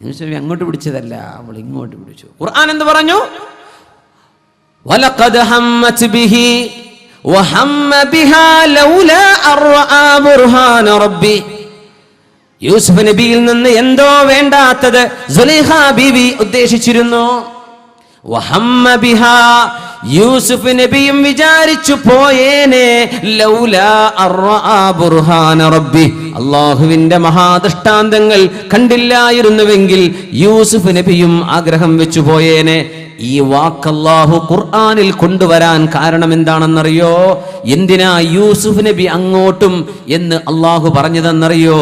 യൂസുഫ് അങ്ങോട്ട് പിടിച്ചതല്ല, അവൾ ഇങ്ങോട്ട് പിടിച്ചു. ഖുർആൻ എന്ത് പറഞ്ഞു? വലഖദ് ഹമ്മത് ബിഹി വഹമ്മ ബിഹാ ലൗലാ അർആ ബുർഹാന റബ്ബി. യൂസുഫ് നബിയിൽ നിന്ന് എന്തോ വേണ്ടാത്തത് സുലൈഖ ബീവി ഉദ്ദേശിച്ചിരുന്നു. വഹമ്മ ബിഹാ, യൂസുഫ് നബിയും വിചാരിച്ചു പോയേനെ, ലൗലാ അർആ ബുർഹാന റബ്ബി, അല്ലാഹുവിന്റെ മഹാദൃഷ്ടാന്തങ്ങൾ കണ്ടില്ലായിരുന്നുവെങ്കിൽ യൂസുഫ് നബിയും ആഗ്രഹം വെച്ചു പോയേനെ. ഈ വാക്ക് അല്ലാഹു ഖുർആനിൽ കൊണ്ടുവരാൻ കാരണം എന്താണെന്നറിയോ? എന്തിനാ യൂസുഫ് നബി അങ്ങോട്ടും എന്ന് അല്ലാഹു പറഞ്ഞതെന്നറിയോ?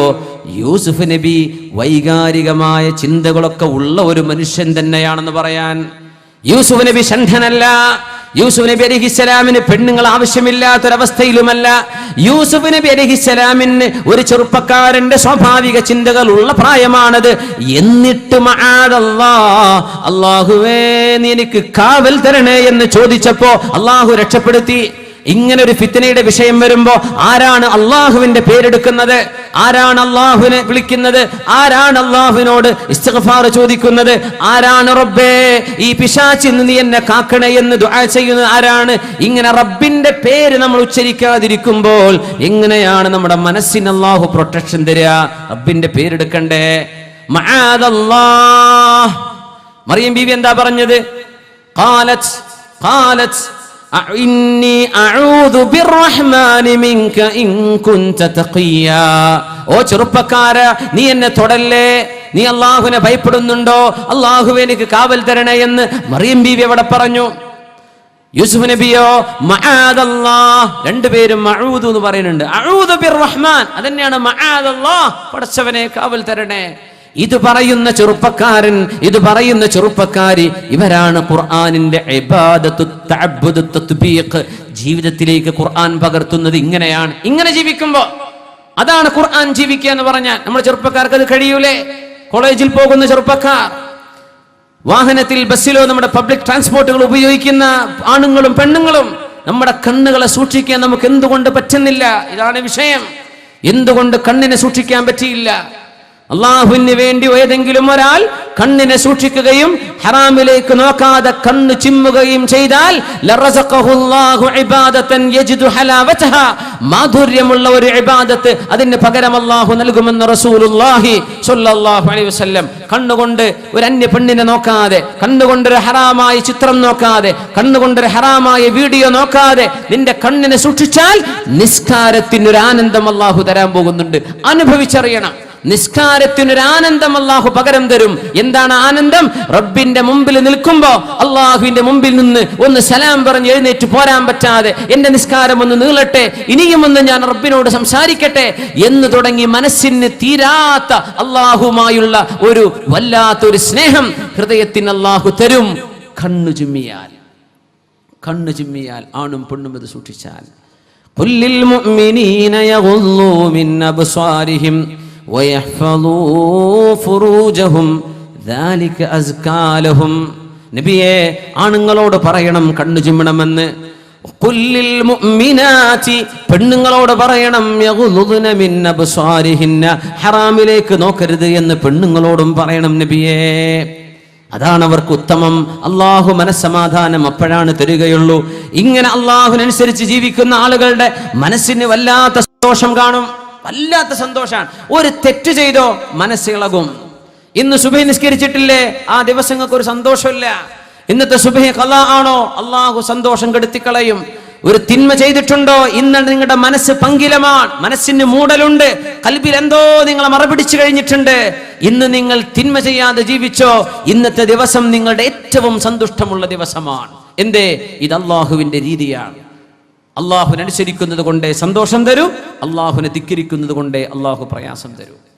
യൂസുഫ് നബി വൈകാരികമായ ചിന്തകളൊക്കെ ഉള്ള ഒരു മനുഷ്യൻ തന്നെയാണെന്ന് പറയാൻ. യൂസുഫ് നബി ഷണ്ഠനല്ല. യൂസുഫ് നബി അലൈഹിസ്സലാമിന് പെണ്ണുങ്ങൾ ആവശ്യമില്ലാത്തൊരവസ്ഥയിലുമല്ല. യൂസുഫ് നബി അലൈഹിസ്സലാമിന് ഒരു ചെറുപ്പക്കാരന്റെ സ്വാഭാവിക ചിന്തകൾ ഉള്ള പ്രായമാണത്. എന്നിട്ട് മഅദല്ലാഹ്, അല്ലാഹുവേ നീ എനിക്ക് കാവൽ തരണേ എന്ന് ചോദിച്ചപ്പോ അല്ലാഹു രക്ഷപ്പെടുത്തി. ഇങ്ങനെ ഒരു ഫിത്നയുടെ വിഷയം വരുമ്പോ ആരാണ് അള്ളാഹുവിന്റെ പേരെടുക്കുന്നത്? ആരാണ് അള്ളാഹുവിനെ വിളിക്കുന്നത്? ആരാണ് അള്ളാഹുവിനോട് ഇസ്തിഗ്ഫാർ ചോദിക്കുന്നത്? ആരാണ് റബ്ബേ ഈ പിശാചിൽ നിന്ന് നീ എന്നെ കാക്കണേ എന്ന് ദുആ ചെയ്യുന്നത്? ആരാണ്? ഇങ്ങനെ റബ്ബിന്റെ പേര് നമ്മൾ ഉച്ചരിക്കാതിരിക്കുമ്പോൾ എങ്ങനെയാണ് നമ്മുടെ മനസ്സിന് അള്ളാഹു പ്രൊട്ടക്ഷൻ തരിക? റബ്ബിന്റെ പേരെടുക്കണ്ടേ. മആദല്ലാഹ്. മറിയം ബീവി എന്താ പറഞ്ഞത്? ഖാലത് ഇന്നി അഊദു ബിർറഹ്മാനി മിൻക ഇൻ കുൻത തഖിയാ. ഓ ചെറുപ്പക്കാരാ, നീ എന്നെ തൊടല്ലേ, നീ അല്ലാഹുവിനെ ഭയപ്പെടുന്നുണ്ടോ? അല്ലാഹുവേ എനിക്ക് കാവൽ തരണേ എന്ന് മറിയം ബീവി അവിടെ പറഞ്ഞു. യൂസുഫ് നബിയോ മആദല്ലാഹ്, രണ്ടുപേരും മഊദു എന്ന് പറയുന്നുണ്ട്. അഊദു ബിർറഹ്മാൻ, അതന്നെയാണ് മആദല്ലാഹ്, പടച്ചവനെ കാവൽ തരണേ. ഇത് പറയുന്ന ചെറുപ്പക്കാരൻ, ഇത് പറയുന്ന ചെറുപ്പക്കാരി, ഇവരാണ് ഖുർആനിന്റെ ഇബാദത്തു തഅബ്ബുദു തത്ബീഖ് ജീവിതത്തിലേക്ക് ഖുർആൻ പകർത്തുന്നത്. ഇങ്ങനെയാണ്, ഇങ്ങനെ ജീവിക്കുമ്പോ അതാണ് ഖുർആൻ ജീവിക്കുക എന്ന് പറഞ്ഞാൽ. നമ്മുടെ ചെറുപ്പക്കാർക്ക് അത് കഴിയൂലേ? കോളേജിൽ പോകുന്ന ചെറുപ്പക്കാർ, വാഹനത്തിൽ ബസ്സിലോ നമ്മുടെ പബ്ലിക് ട്രാൻസ്പോർട്ടുകൾ ഉപയോഗിക്കുന്ന ആണുങ്ങളും പെണ്ണുങ്ങളും, നമ്മുടെ കണ്ണുകളെ സൂക്ഷിക്കാൻ നമുക്ക് എന്തുകൊണ്ട് പറ്റുന്നില്ല? ഇതാണ് വിഷയം. എന്തുകൊണ്ട് കണ്ണിനെ സൂക്ഷിക്കാൻ പറ്റിയില്ല? അള്ളാഹുവിന് വേണ്ടി ഏതെങ്കിലും ഒരാൾ കണ്ണിനെ സൂക്ഷിക്കുകയും ഹറാമിലേക്ക് നോക്കാതെ കണ്ണ് ചിമ്മുകയും ചെയ്താൽ ലറസഖഹുല്ലാഹു ഇബാദതൻ യജിദു ഹലാവതഹ, മാധുര്യമുള്ള ഒരു ഇബാദത്ത് അതിന് പകരം അല്ലാഹു നൽകുമെന്ന് റസൂലുള്ളാഹി സ്വല്ലല്ലാഹു അലൈഹി വസല്ലം. കണ്ണുകൊണ്ട് ഒരു അന്യ പെണ്ണിനെ നോക്കാതെ, കണ്ണുകൊണ്ടൊരു ഹറാമായ ചിത്രം നോക്കാതെ, കണ്ണുകൊണ്ടൊരു ഹറാമായ വീഡിയോ നോക്കാതെ നിന്റെ കണ്ണിനെ സൂക്ഷിച്ചാൽ നിസ്കാരത്തിനൊരു ആനന്ദം അല്ലാഹു തരാൻ പോകുന്നുണ്ട്. അനുഭവിച്ചറിയണം. നിസ്കാരത്തിനൊരു ആനന്ദം അല്ലാഹു പകരം തരും. എന്താണ് ആനന്ദം? റബ്ബിന്റെ മുമ്പിൽ നിൽക്കുമ്പോ അള്ളാഹുവിന്റെ മുമ്പിൽ നിന്ന് ഒന്ന് സലാം പറഞ്ഞ് എഴുന്നേറ്റ് പോരാൻ പറ്റാതെ, എന്റെ നിസ്കാരം ഒന്ന് നീളട്ടെ, ഇനിയും ഒന്ന് ഞാൻ റബ്ബിനോട് സംസാരിക്കട്ടെ എന്ന് തുടങ്ങി മനസ്സിന് തീരാത്ത അള്ളാഹുമായുള്ള ഒരു വല്ലാത്തൊരു സ്നേഹം ഹൃദയത്തിന് അള്ളാഹു തരും. കണ്ണു ചിമ്മിയാൽ ആണും പെണ്ണും ഇത് സൂക്ഷിച്ചാൽ. ഖുല്ലിൽ മുഅ്മിനീന യഗുള്ളൂ മിൻ അബ്സാരിഹിം വയഹ്ഫളൂ ഫുറൂജഹും ദാലിക അസ്കാ ലഹും. നബിയേ, ആണുങ്ങളോട് പറയണം കണ്ണു ചിമ്മണമെന്ന്. ഖുല്ലിൽ മുഅ്മിനാതി, പെണ്ണുങ്ങളോട് പറയണം യഗുളുന മിൻ അബ്സാരിഹിന്ന, ഹറാമിലേക്ക് നോക്കരുത് എന്ന് പെണ്ണുങ്ങളോടും പറയണം നബിയേ. അതാണ് അവർക്ക് ഉത്തമം. അള്ളാഹു മനസ്സമാധാനം അപ്പോഴാണ് തരികയുള്ളൂ. ഇങ്ങനെ അള്ളാഹുവിനനുസരിച്ച് ജീവിക്കുന്ന ആളുകളുടെ മനസ്സിന് വല്ലാത്ത സന്തോഷം കാണും, വല്ലാത്ത സന്തോഷാണ്. ഒരു തെറ്റ് ചെയ്തോ മനസ്സിളകും. ഇന്ന് സുബഹി നിസ്കരിച്ചിട്ടില്ലേ, ആ ദിവസങ്ങൾക്ക് ഒരു സന്തോഷമില്ല. ഇന്നത്തെ സുബഹി ഖളാ ആണോ, അള്ളാഹു സന്തോഷം കെടുത്തിക്കളയും. ഒരു തിന്മ ചെയ്തിട്ടുണ്ടോ, ഇന്ന് നിങ്ങളുടെ മനസ്സ് പങ്കിലമാണ്, മനസ്സിന് മൂടലുണ്ട്, കൽബിൽ എന്തോ നിങ്ങളെ മറപിടിച്ചു കഴിഞ്ഞിട്ടുണ്ട്. ഇന്ന് നിങ്ങൾ തിന്മ ചെയ്യാതെ ജീവിച്ചോ, ഇന്നത്തെ ദിവസം നിങ്ങളുടെ ഏറ്റവും സന്തുഷ്ടമുള്ള ദിവസമാണ്. എന്തേ? ഇത് അള്ളാഹുവിന്റെ രീതിയാണ്. അള്ളാഹുവിനനുസരിക്കുന്നത് കൊണ്ടേ സന്തോഷം തരൂ, അള്ളാഹുവിനെ ധിക്കരിക്കുന്നത് കൊണ്ടേ അള്ളാഹു പ്രയാസം തരൂ.